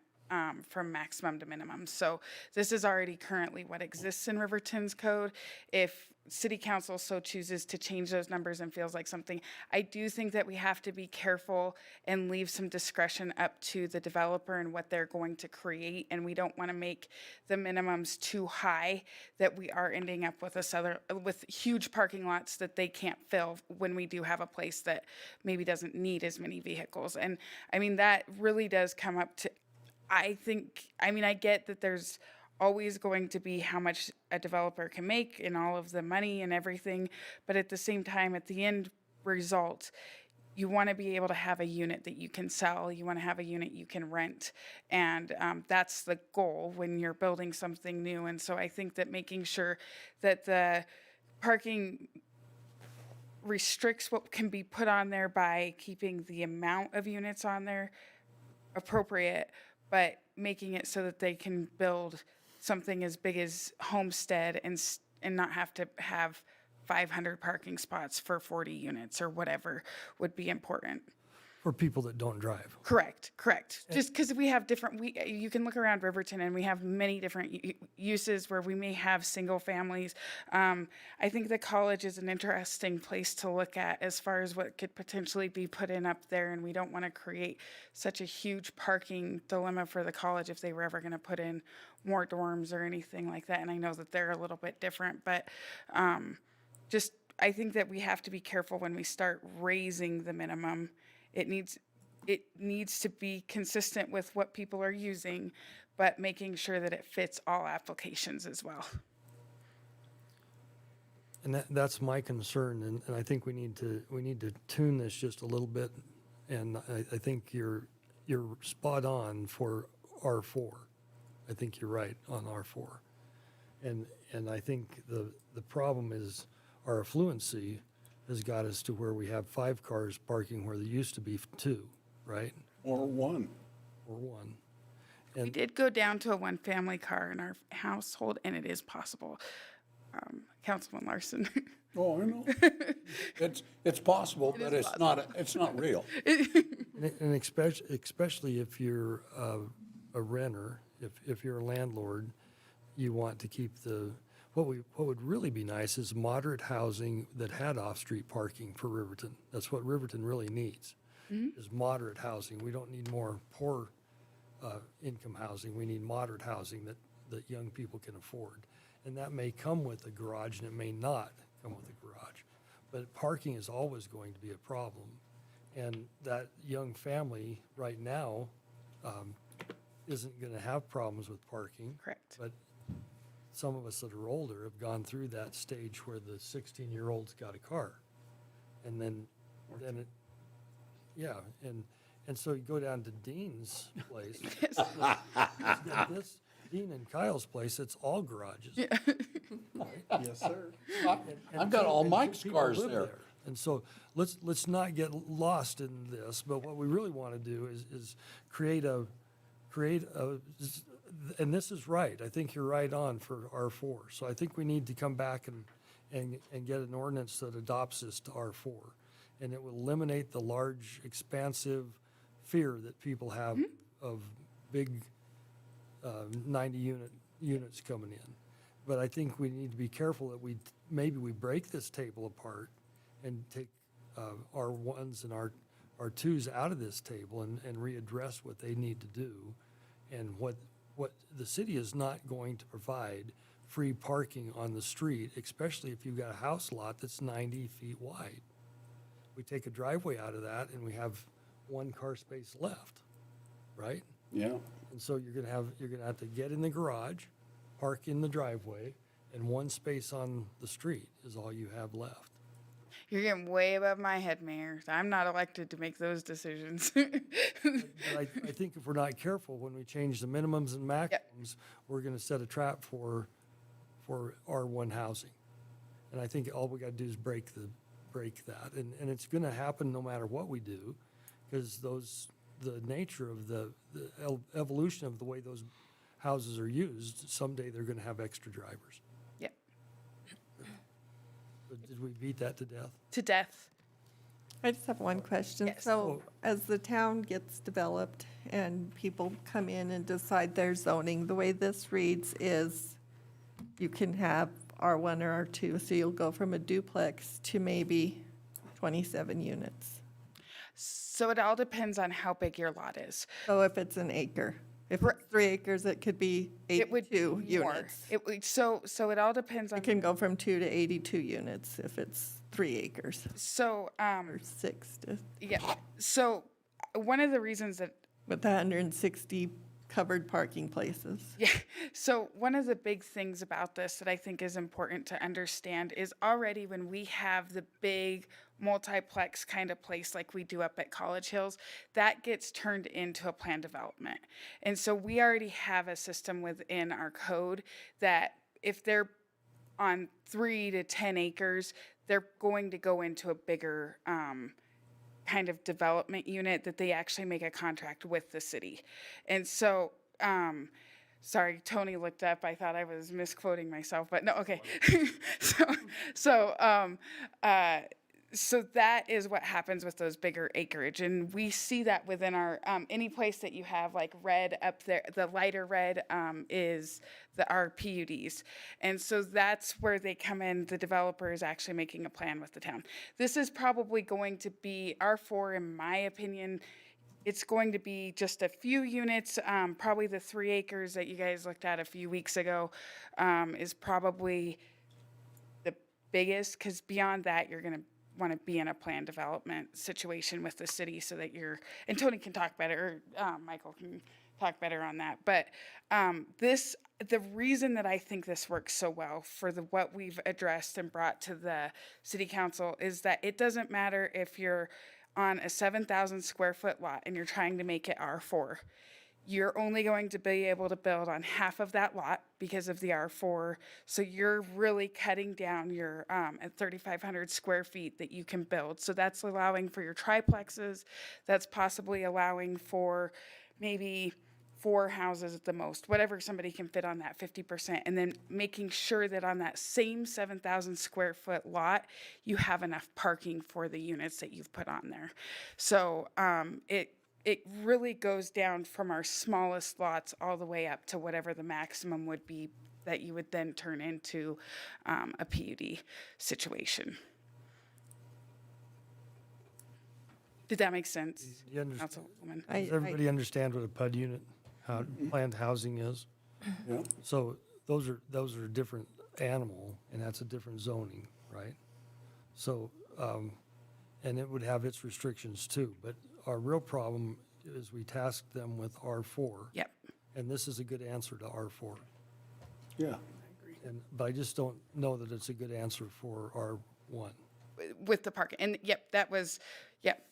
from maximum to minimum. So this is already currently what exists in Riverton's code. If city council so chooses to change those numbers and feels like something, I do think that we have to be careful and leave some discretion up to the developer and what they're going to create. And we don't want to make the minimums too high that we are ending up with huge parking lots that they can't fill when we do have a place that maybe doesn't need as many vehicles. And I mean, that really does come up to, I get that there's always going to be how much a developer can make and all of the money and everything, but at the same time, at the end result, you want to be able to have a unit that you can sell, you want to have a unit you can rent, and that's the goal when you're building something new. And so I think that making sure that the parking restricts what can be put on there by keeping the amount of units on there appropriate, but making it so that they can build something as big as Homestead and not have to have 500 parking spots for 40 units or whatever would be important. For people that don't drive. Correct. Just because we have you can look around Riverton and we have many different uses where we may have single families. I think the college is an interesting place to look at as far as what could potentially be put in up there, and we don't want to create such a huge parking dilemma for the college if they were ever going to put in more dorms or anything like that. And I know that they're a little bit different, but I think that we have to be careful when we start raising the minimum. It needs to be consistent with what people are using, but making sure that it fits all applications as well. And that's my concern, and I think we need to tune this just a little bit. And I think you're spot on for R4. I think you're right on R4. And I think the problem is our affluency has got us to where we have 5 cars parking where there used to be 2, right? Or 1. And we did go down to a 1-family car in our household, and it is possible. Councilman Larson. Oh, I know. It's possible, but it's not real. And especially if you're a renter, if you're a landlord, you want to keep what would really be nice is moderate housing that had off-street parking for Riverton. That's what Riverton really needs, is moderate housing. We don't need more poor income housing. We need moderate housing that young people can afford. And that may come with a garage and it may not come with a garage. But parking is always going to be a problem. And that young family right now isn't going to have problems with parking. Correct. But some of us that are older have gone through that stage where the 16-year-old's got a car. And then and so you go down to Dean's place. Dean and Kyle's place, it's all garages. Yeah. Right? Yes, sir. I've got all Mike's cars there. And so let's not get lost in this, but what we really want to do is create a, and this is right, I think you're right on for R4. So I think we need to come back and get an ordinance that adopts this to R4. And it will eliminate the large, expansive fear that people have of big 90 units coming in. But I think we need to be careful that maybe we break this table apart and take our 1s and our 2s out of this table and readdress what they need to do. And what the city is not going to provide free parking on the street, especially if you've got a house lot that's 90 feet wide. We take a driveway out of that and we have 1 car space left, right? Yeah. And so you're gonna have to get in the garage, park in the driveway, and one space on the street is all you have left. You're getting way above my head, Mayor. I'm not elected to make those decisions. But I think if we're not careful, when we change the minimums and maximums, we're gonna set a trap for R1 housing. And I think all we gotta do is break that. And it's gonna happen no matter what we do, because the nature of the evolution of the way those houses are used, someday they're gonna have extra drivers. Yep. But did we beat that to death? To death. I just have one question. Yes. So as the town gets developed and people come in and decide their zoning, the way this reads is you can have R1 or R2, so you'll go from a duplex to maybe 27 units. So it all depends on how big your lot is. So if it's an acre, if it's 3 acres, it could be It would 82 be more. units. It would, so it all depends on. It can go from 2 to 82 units if it's 3 acres, So, or 6 to, yeah, so one of the reasons that with 160 covered parking places. Yeah. So one of the big things about this that I think is important to understand is already when we have the big multiplex kind of place like we do up at College Hills, that gets turned into a plan development. And so we already have a system within our code that if they're on 3 to 10 acres, they're going to go into a bigger kind of development unit that they actually make a contract with the city. And so, sorry, Tony looked up. I thought I was misquoting myself, but no, okay. So that is what happens with those bigger acreage. And we see that within our, any place that you have like red up there, the lighter red is our PUDs. And so that's where they come in. The developer is actually making a plan with the town. This is probably going to be R4, in my opinion. It's going to be just a few units, probably the 3 acres that you guys looked at a few weeks ago is probably the biggest, because beyond that, you're going to want to be in a plan development situation with the city so that and Tony can talk better, or Michael can talk better on that. But the reason that I think this works so well for what we've addressed and brought to the city council is that it doesn't matter if you're on a 7,000 square foot lot and you're trying to make it R4. You're only going to be able to build on half of that lot because of the R4. So you're really cutting down your at 3,500 square feet that you can build. So that's allowing for your triplexes. That's possibly allowing for maybe 4 houses at the most, whatever somebody can fit on that 50%. And then making sure that on that same 7,000 square foot lot, you have enough parking for the units that you've put on there. So it really goes down from our smallest lots all the way up to whatever the maximum would be that you would then turn into a PUD situation. Did that make sense, Councilwoman? Does everybody understand what a PUD unit, how planned housing is? Yeah. So those are a different animal, and that's a different zoning, right? So, and it would have its restrictions too, but our real problem is we tasked them with R4. Yep. And this is a good answer to R4. Yeah. But I just don't know that it's a good answer for R1. With the parking, and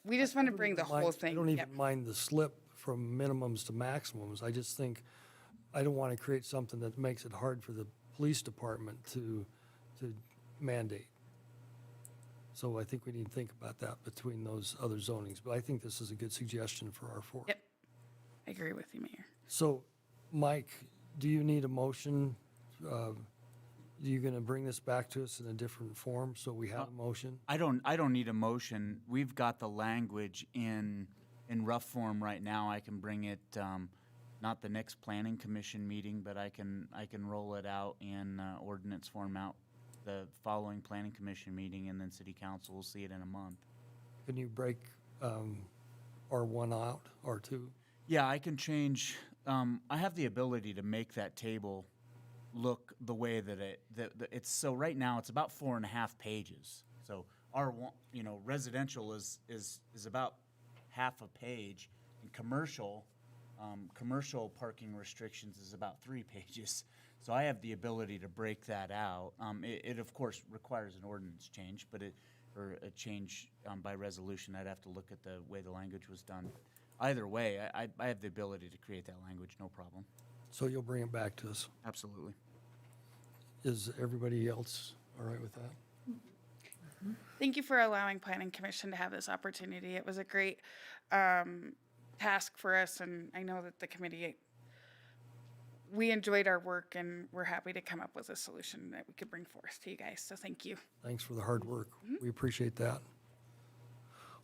we just want to bring the whole thing. I don't even mind the slip from minimums to maximums. I just think, I don't want to create something that makes it hard for the police department to mandate. So I think we need to think about that between those other zonings. But I think this is a good suggestion for R4. Yep, I agree with you, Mayor. So, Mike, do you need a motion? Are you going to bring this back to us in a different form so we have a motion? I don't need a motion. We've got the language in rough form right now. I can bring it, not the next planning commission meeting, but I can roll it out in ordinance form out the following planning commission meeting, and then city council will see it in a month. Can you break R1 out, R2? Yeah, I can change. I have the ability to make that table look the way that it's. So right now it's about 4.5 pages. So R1, residential is about half a page, and commercial Commercial parking restrictions is about 3 pages. So I have the ability to break that out. It of course requires an ordinance change, or a change by resolution. I'd have to look at the way the language was done. Either way, I have the ability to create that language, no problem. So you'll bring it back to us. Absolutely. Is everybody else all right with that? Thank you for allowing Planning Commission to have this opportunity. It was a great task for us, and I know that the committee, we enjoyed our work, and we're happy to come up with a solution that we could bring forth to you guys. So thank you. Thanks for the hard work. We appreciate that.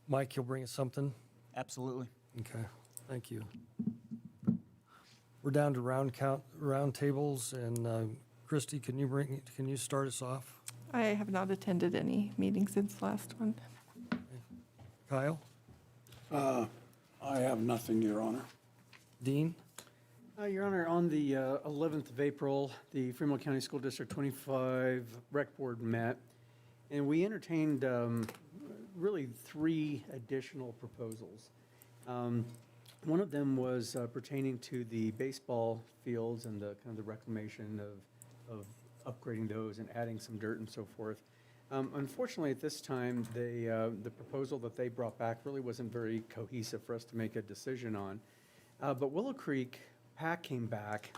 Mike, you'll bring us something? Absolutely. Okay, thank you. We're down to roundtables, and Christy, can you start us off? I have not attended any meetings since the last one. Kyle? I have nothing, Your Honor. Dean? Your Honor, on the 11th of April, the Fremont County School District 25 Rec Board met, and we entertained really 3 additional proposals. One of them was pertaining to the baseball fields and the kind of the reclamation of upgrading those and adding some dirt and so forth. Unfortunately, at this time, the proposal that they brought back really wasn't very cohesive for us to make a decision on. But Willow Creek PAC came back.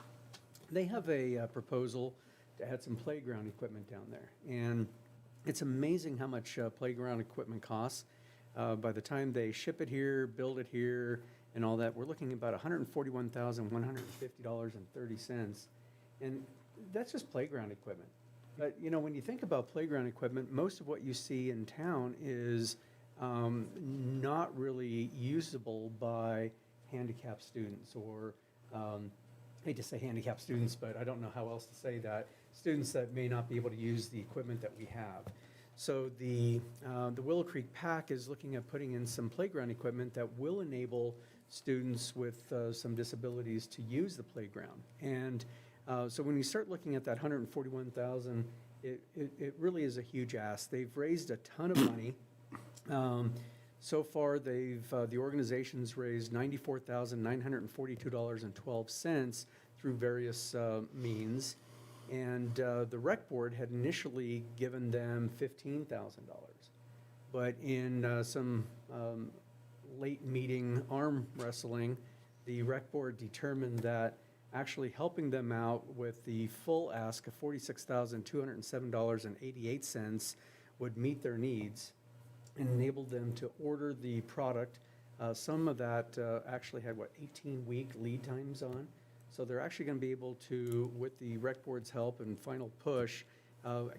They have a proposal to add some playground equipment down there. And it's amazing how much playground equipment costs. By the time they ship it here, build it here, and all that, we're looking at about $141,150.30. And that's just playground equipment. But, you know, when you think about playground equipment, most of what you see in town is not really usable by handicapped students or, I hate to say handicapped students, but I don't know how else to say that, students that may not be able to use the equipment that we have. So the Willow Creek PAC is looking at putting in some playground equipment that will enable students with some disabilities to use the playground. And so when you start looking at that $141,000, it really is a huge ask. They've raised a ton of money. So far, the organization's raised $94,942.12 through various means. And the rec board had initially given them $15,000. But in some late meeting arm wrestling, the rec board determined that actually helping them out with the full ask of $46,207.88 would meet their needs and enable them to order the product. Some of that actually had, 18-week lead times on. So they're actually going to be able to, with the rec board's help and final push,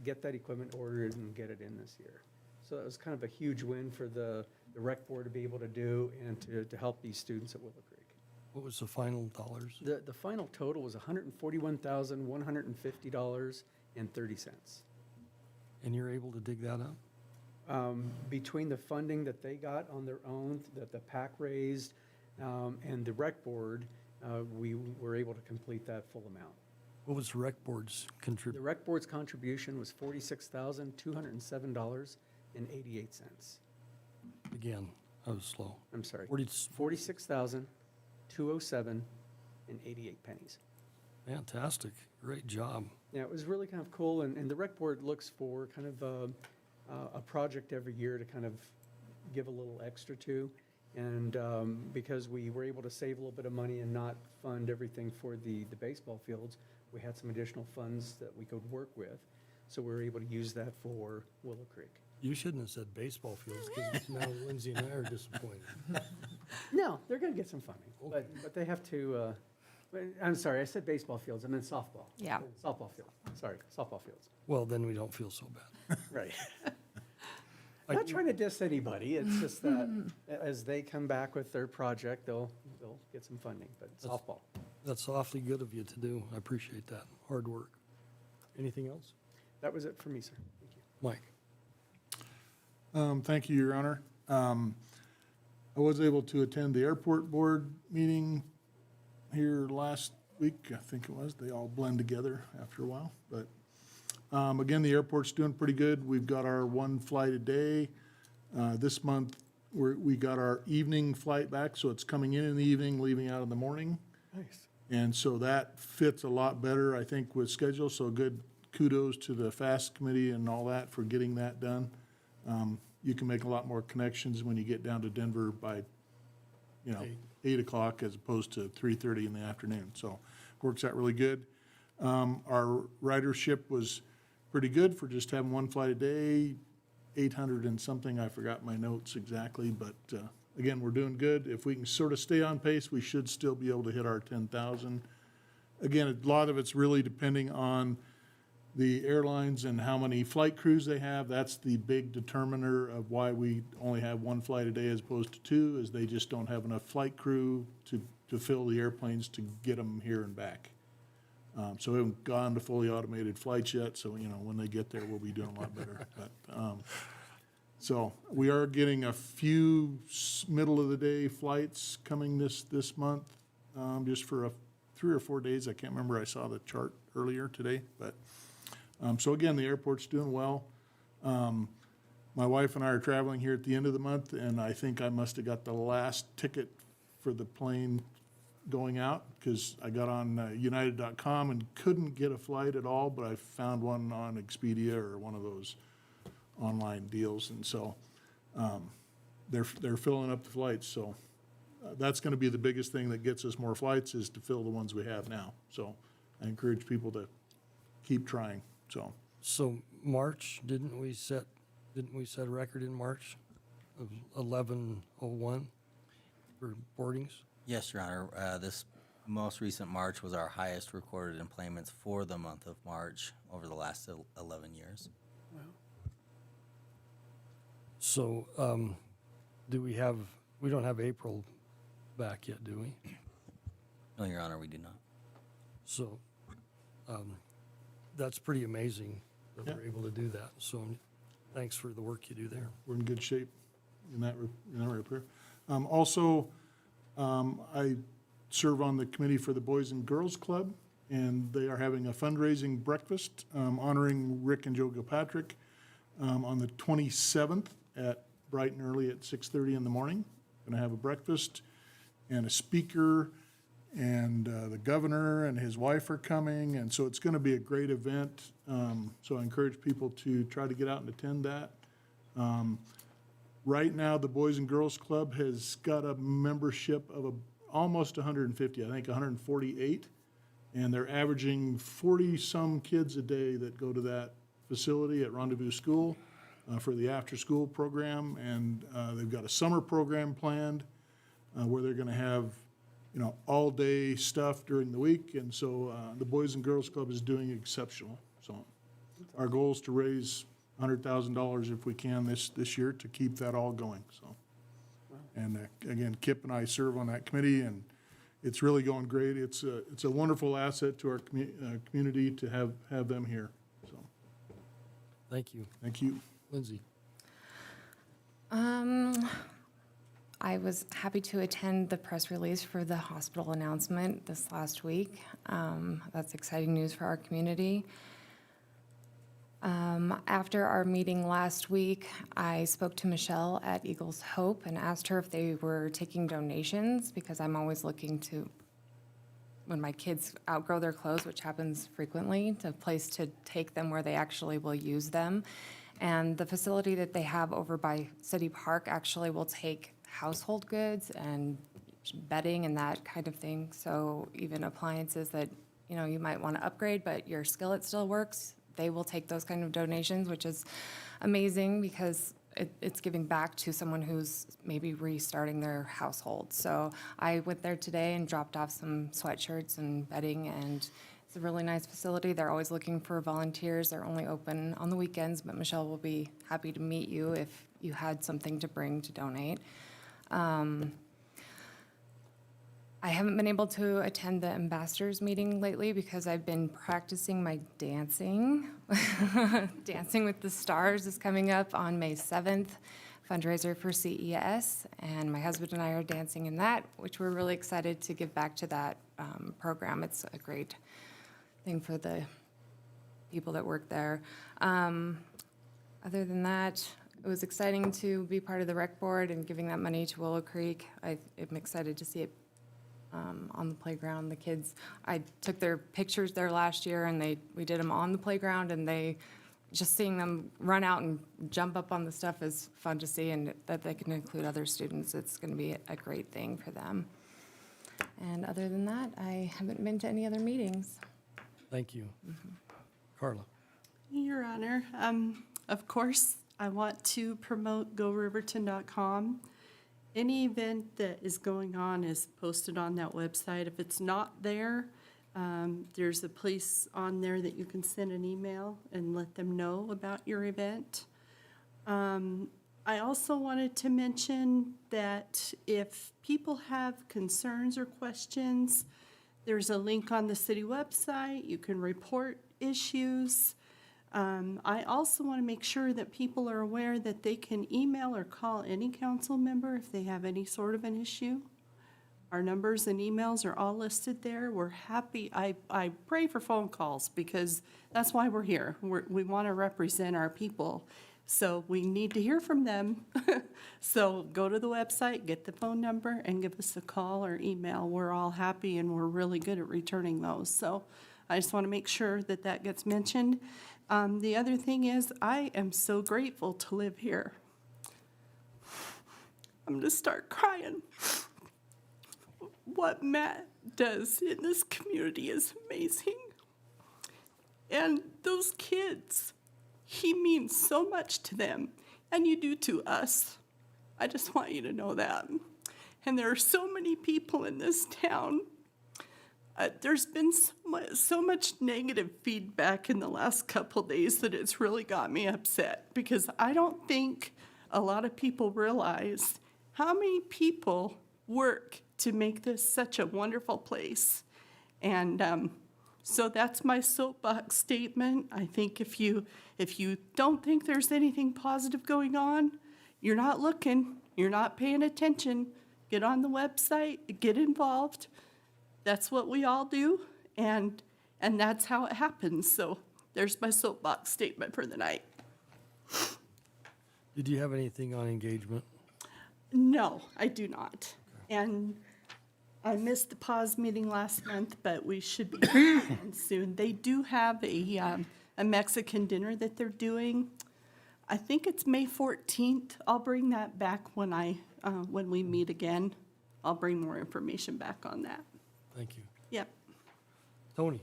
get that equipment ordered and get it in this year. So that was kind of a huge win for the rec board to be able to do and to help these students at Willow Creek. What was the final dollars? The final total was $141,150.30. And you're able to dig that up? Between the funding that they got on their own, that the PAC raised, and the rec board, we were able to complete that full amount. What was the rec board's The contribution? rec board's contribution was $46,207.88. Again, I was slow. I'm sorry. 46,207.88 pennies. Fantastic. Great job. Yeah, it was really kind of cool, and the rec board looks for kind of a project every year to kind of give a little extra to. And because we were able to save a little bit of money and not fund everything for the baseball fields, we had some additional funds that we could work with. So we were able to use that for Willow Creek. You shouldn't have said baseball fields, because now Lindsay and I are disappointed. No, they're going to get some funding, but they have to, I'm sorry, I said baseball fields, I meant softball. Yeah. Softball field, sorry, softball fields. Well, then we don't feel so bad. Right. I'm not trying to diss anybody, it's just that as they come back with their project, they'll get some funding, but softball. That's awfully good of you to do. I appreciate that. Hard work. Anything else? That was it for me, sir. Thank you. Mike? Thank you, Your Honor. I was able to attend the airport board meeting here last week, I think it was. They all blend together after a while. But again, the airport's doing pretty good. We've got our one flight a day. This month, we got our evening flight back, so it's coming in the evening, leaving out in the morning. Nice. And so that fits a lot better, I think, with schedule, so good kudos to the FAST committee and all that for getting that done. You can make a lot more connections when you get down to Denver by, 8 o'clock as opposed to 3:30 in the afternoon, so works out really good. Our ridership was pretty good for just having one flight a day, 800 and something, I forgot my notes exactly, but again, we're doing good. If we can sort of stay on pace, we should still be able to hit our 10,000. Again, a lot of it's really depending on the airlines and how many flight crews they have. That's the big determiner of why we only have one flight a day as opposed to two, is they just don't have enough flight crew to fill the airplanes to get them here and back. So we haven't gone to fully automated flights yet, so, when they get there, we'll be doing a lot better. But, so we are getting a few middle-of-the-day flights coming this month, just for 3 or 4 days. I can't remember, I saw the chart earlier today, but, so again, the airport's doing well. My wife and I are traveling here at the end of the month, and I think I must have got the last ticket for the plane going out, because I got on United.com and couldn't get a flight at all, but I found one on Expedia or one of those online deals, and so they're filling up the flights. So that's going to be the biggest thing that gets us more flights, is to fill the ones we have now. So I encourage people to keep trying. So March, didn't we set a record in March of 1101 for boardings? Yes, Your Honor. This most recent March was our highest recorded enplanements for the month of March over the last 11 years. So, we don't have April back yet, do we? No, Your Honor, we do not. So, that's pretty amazing that we're able to do that. So, thanks for the work you do there. We're in good shape in that repair. Also, I serve on the committee for the Boys and Girls Club, and they are having a fundraising breakfast honoring Rick and Joe Gilpatrick on the 27th at bright and early at 6:30 in the morning. Going to have a breakfast and a speaker, and the governor and his wife are coming, and so it's going to be a great event. So I encourage people to try to get out and attend that. Right now, the Boys and Girls Club has got a membership of almost 150, I think 148, and they're averaging 40-some kids a day that go to that facility at Rendezvous School for the after-school program, and they've got a summer program planned where they're going to have, all-day stuff during the week, and so the Boys and Girls Club is doing exceptional. So our goal is to raise $100,000 if we can this year to keep that all going. So, and again, Kip and I serve on that committee, and it's really going great. It's a wonderful asset to our community to have them here. So, Thank you. thank you. Lindsay? I was happy to attend the press release for the hospital announcement this last week. That's exciting news for our community. After our meeting last week, I spoke to Michelle at Eagles Hope and asked her if they were taking donations, because I'm always looking to, when my kids outgrow their clothes, which happens frequently, to a place to take them where they actually will use them. And the facility that they have over by City Park actually will take household goods and bedding and that kind of thing. So even appliances that, you might want to upgrade, but your skillet still works, they will take those kind of donations, which is amazing because it's giving back to someone who's maybe restarting their household. So I went there today and dropped off some sweatshirts and bedding, and it's a really nice facility. They're always looking for volunteers. They're only open on the weekends, but Michelle will be happy to meet you if you had something to bring to donate. I haven't been able to attend the ambassadors meeting lately because I've been practicing my dancing. Dancing with the Stars is coming up on May 7th, fundraiser for CES, and my husband and I are dancing in that, which we're really excited to give back to that program. It's a great thing for the people that work there. Other than that, it was exciting to be part of the rec board and giving that money to Willow Creek. I'm excited to see it on the playground. The kids, I took their pictures there last year, and we did them on the playground, and just seeing them run out and jump up on the stuff is fun to see, and that they can include other students. It's going to be a great thing for them. And other than that, I haven't been to any other meetings. Thank you. Carla. Your Honor, of course, I want to promote GoRiverton.com. Any event that is going on is posted on that website. If it's not there, there's a place on there that you can send an email and let them know about your event. I also wanted to mention that if people have concerns or questions, there's a link on the city website. You can report issues. I also want to make sure that people are aware that they can email or call any council member if they have any sort of an issue. Our numbers and emails are all listed there. We're happy. I pray for phone calls because that's why we're here. We want to represent our people. So we need to hear from them. So go to the website, get the phone number, and give us a call or email. We're all happy and we're really good at returning those. So I just want to make sure that that gets mentioned. The other thing is I am so grateful to live here. I'm going to start crying. What Matt does in this community is amazing. And those kids, he means so much to them, and you do to us. I just want you to know that. And there are so many people in this town. There's been so much negative feedback in the last couple days that it's really got me upset because I don't think a lot of people realize how many people work to make this such a wonderful place. And so that's my soapbox statement. I think if you don't think there's anything positive going on, you're not looking, you're not paying attention. Get on the website, get involved. That's what we all do, and that's how it happens. So there's my soapbox statement for the night. Did you have anything on engagement? No, I do not. And I missed the pause meeting last month, but we should be on soon. They do have a Mexican dinner that they're doing. I think it's May 14th. I'll bring that back when we meet again. I'll bring more information back on that. Thank you. Yep. Tony.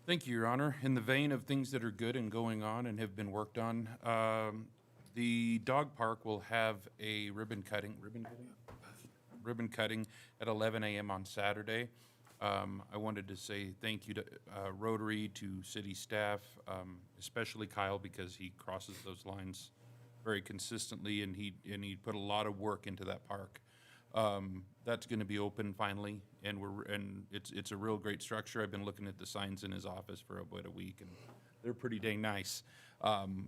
Thank you, Your Honor. In the vein of things that are good and going on and have been worked on, the dog park will have a ribbon cutting at 11 a.m. on Saturday. I wanted to say thank you to Rotary, to city staff, especially Kyle, because he crosses those lines very consistently, and he put a lot of work into that park. That's going to be open finally, and it's a real great structure. I've been looking at the signs in his office for about a week, and they're pretty dang nice.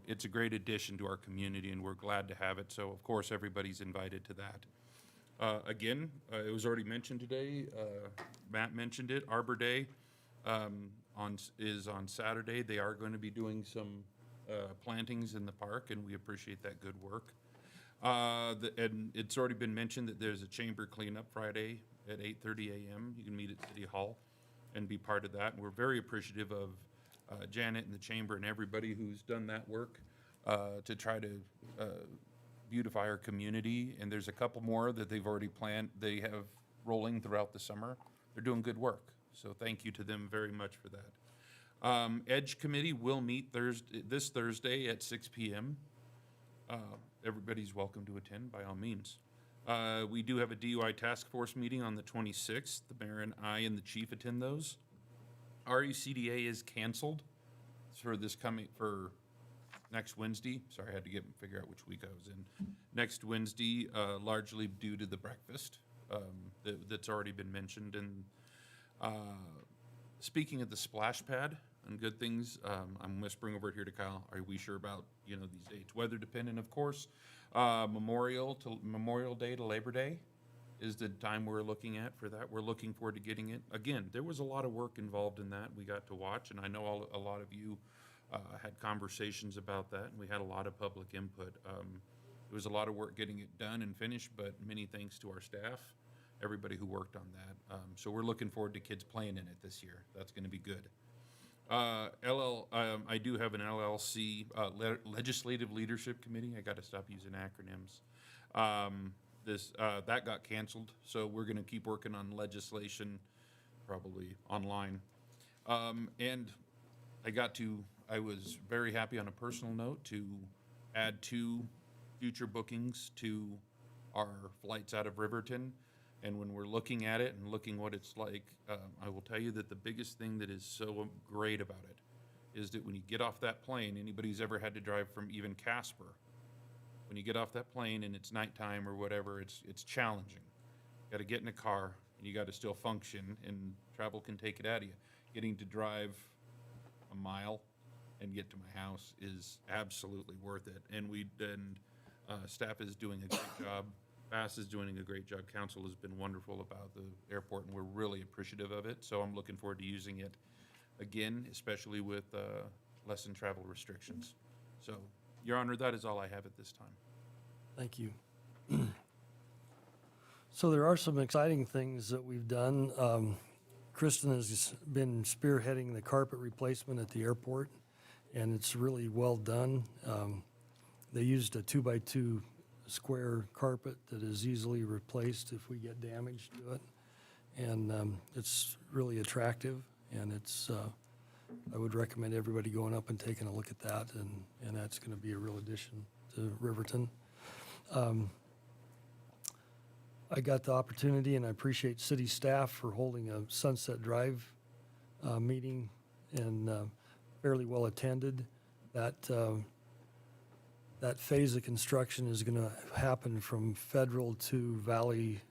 It's a great addition to our community, and we're glad to have it. So, of course, everybody's invited to that. Again, it was already mentioned today. Matt mentioned it. Arbor Day is on Saturday. They are going to be doing some plantings in the park, and we appreciate that good work. And it's already been mentioned that there's a chamber cleanup Friday at 8:30 a.m. You can meet at City Hall and be part of that. And we're very appreciative of Janet and the chamber and everybody who's done that work to try to beautify our community. And there's a couple more that they've already planned. They have rolling throughout the summer. They're doing good work. So thank you to them very much for that. Edge Committee will meet this Thursday at 6 p.m. Everybody's welcome to attend by all means. We do have a DUI task force meeting on the 26th. The mayor and I and the chief attend those. RECDA is canceled for next Wednesday. Sorry, I had to figure out which week I was in. Next Wednesday, largely due to the breakfast that's already been mentioned. And speaking of the splash pad and good things, I'm whispering over here to Kyle. Are we sure about these dates? Weather dependent, of course. Memorial Day to Labor Day is the time we're looking at for that. We're looking forward to getting it. Again, there was a lot of work involved in that. We got to watch, and I know a lot of you had conversations about that, and we had a lot of public input. It was a lot of work getting it done and finished, but many thanks to our staff, everybody who worked on that. So we're looking forward to kids playing in it this year. That's going to be good. I do have an LLC, Legislative Leadership Committee. I got to stop using acronyms. That got canceled, so we're going to keep working on legislation, probably online. And I was very happy on a personal note to add 2 future bookings to our flights out of Riverton. And when we're looking at it and looking what it's like, I will tell you that the biggest thing that is so great about it is that when you get off that plane, anybody who's ever had to drive from even Casper, when you get off that plane and it's nighttime or whatever, it's challenging. You got to get in a car and you got to still function, and travel can take it out of you. Getting to drive a mile and get to my house is absolutely worth it. And staff is doing a great job. Bass is doing a great job. Council has been wonderful about the airport, and we're really appreciative of it. So I'm looking forward to using it again, especially with lessen travel restrictions. So, Your Honor, that is all I have at this time. Thank you. So there are some exciting things that we've done. Kristen has been spearheading the carpet replacement at the airport, and it's really well done. They used a 2x2 square carpet that is easily replaced if we get damage to it. And it's really attractive, and it's, I would recommend everybody going up and taking a look at that, and that's going to be a real addition to Riverton. I got the opportunity, and I appreciate city staff for holding a Sunset Drive meeting, and fairly well attended. That phase of construction is going to happen from Federal to Valley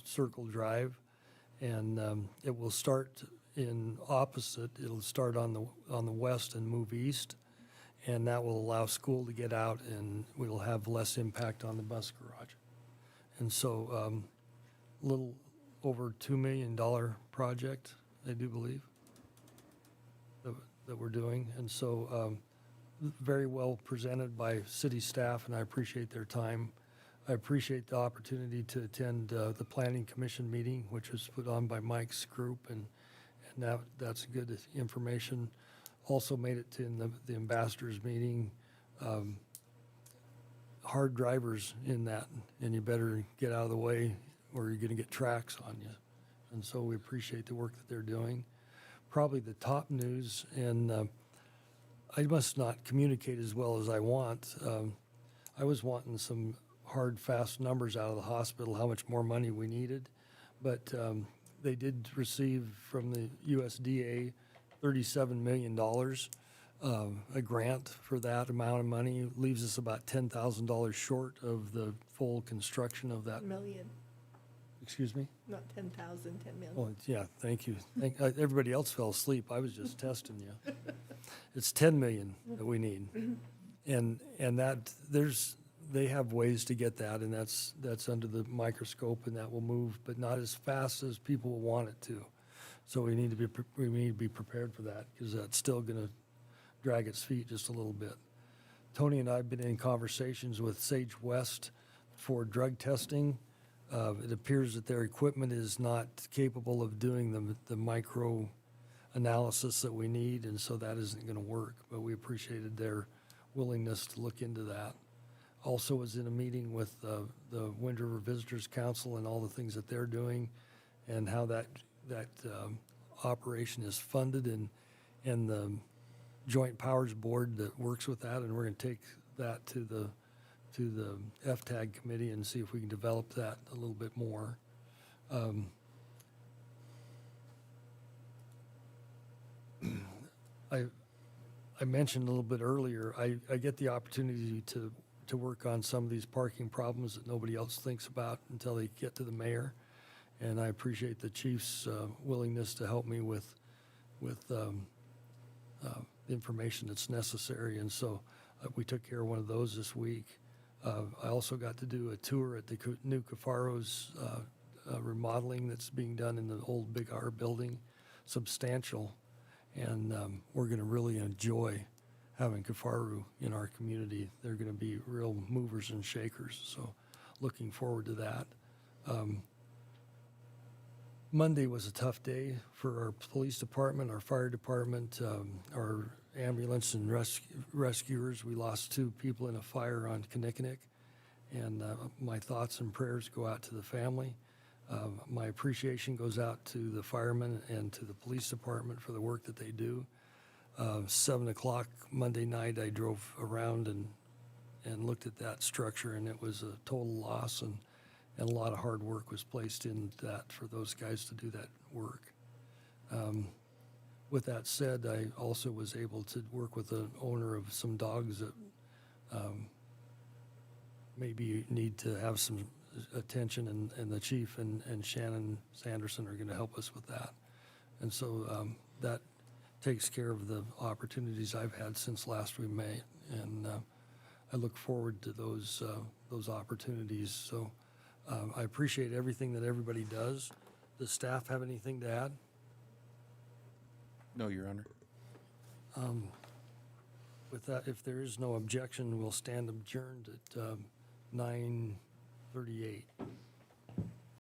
Circle Drive, and it will start in opposite. It'll start on the west and move east, and that will allow school to get out, and we'll have less impact on the bus garage. And so, a little over $2 million project, I do believe, that we're doing. And so, very well presented by city staff, and I appreciate their time. I appreciate the opportunity to attend the Planning Commission meeting, which was put on by Mike's group, and that's good information. Also made it to the ambassadors meeting. Hard drivers in that, and you better get out of the way or you're going to get tracks on you. And so we appreciate the work that they're doing. Probably the top news, and I must not communicate as well as I want. I was wanting some hard, fast numbers out of the hospital, how much more money we needed. But they did receive from the USDA $37 million. A grant for that amount of money leaves us about $10,000 short of the full construction of that. Million, Excuse me? not 10,000, 10 million. Oh, yeah, thank you. Everybody else fell asleep. I was just testing you. It's 10 million that we need. And that, they have ways to get that, and that's under the microscope, and that will move, but not as fast as people will want it to. So we need to be prepared for that, because that's still going to drag its feet just a little bit. Tony and I have been in conversations with Sage West for drug testing. It appears that their equipment is not capable of doing the micro analysis that we need, and so that isn't going to work, but we appreciated their willingness to look into that. Also was in a meeting with the Wind River Visitors Council and all the things that they're doing, and how that operation is funded, and the Joint Powers Board that works with that, and we're going to take that to the FTAG committee and see if we can develop that a little bit more. I mentioned a little bit earlier, I get the opportunity to work on some of these parking problems that nobody else thinks about until they get to the mayor. And I appreciate the chief's willingness to help me with information that's necessary. And so we took care of one of those this week. I also got to do a tour at the new Cafaro's remodeling that's being done in the old Big R building, substantial. And we're going to really enjoy having Kafaru in our community. They're going to be real movers and shakers, so looking forward to that. Monday was a tough day for our police department, our fire department, our ambulance and rescuers. We lost 2 people in a fire on Kinnickinnick, and my thoughts and prayers go out to the family. My appreciation goes out to the firemen and to the police department for the work that they do. 7 o'clock Monday night, I drove around and looked at that structure, and it was a total loss, and a lot of hard work was placed in that for those guys to do that work. With that said, I also was able to work with the owner of some dogs that maybe need to have some attention, and the chief and Shannon Sanderson are going to help us with that. And so that takes care of the opportunities I've had since last we met, and I look forward to those opportunities. So I appreciate everything that everybody does. Does staff have anything to add? No, Your Honor. With that, if there is no objection, we'll stand adjourned at 9:38.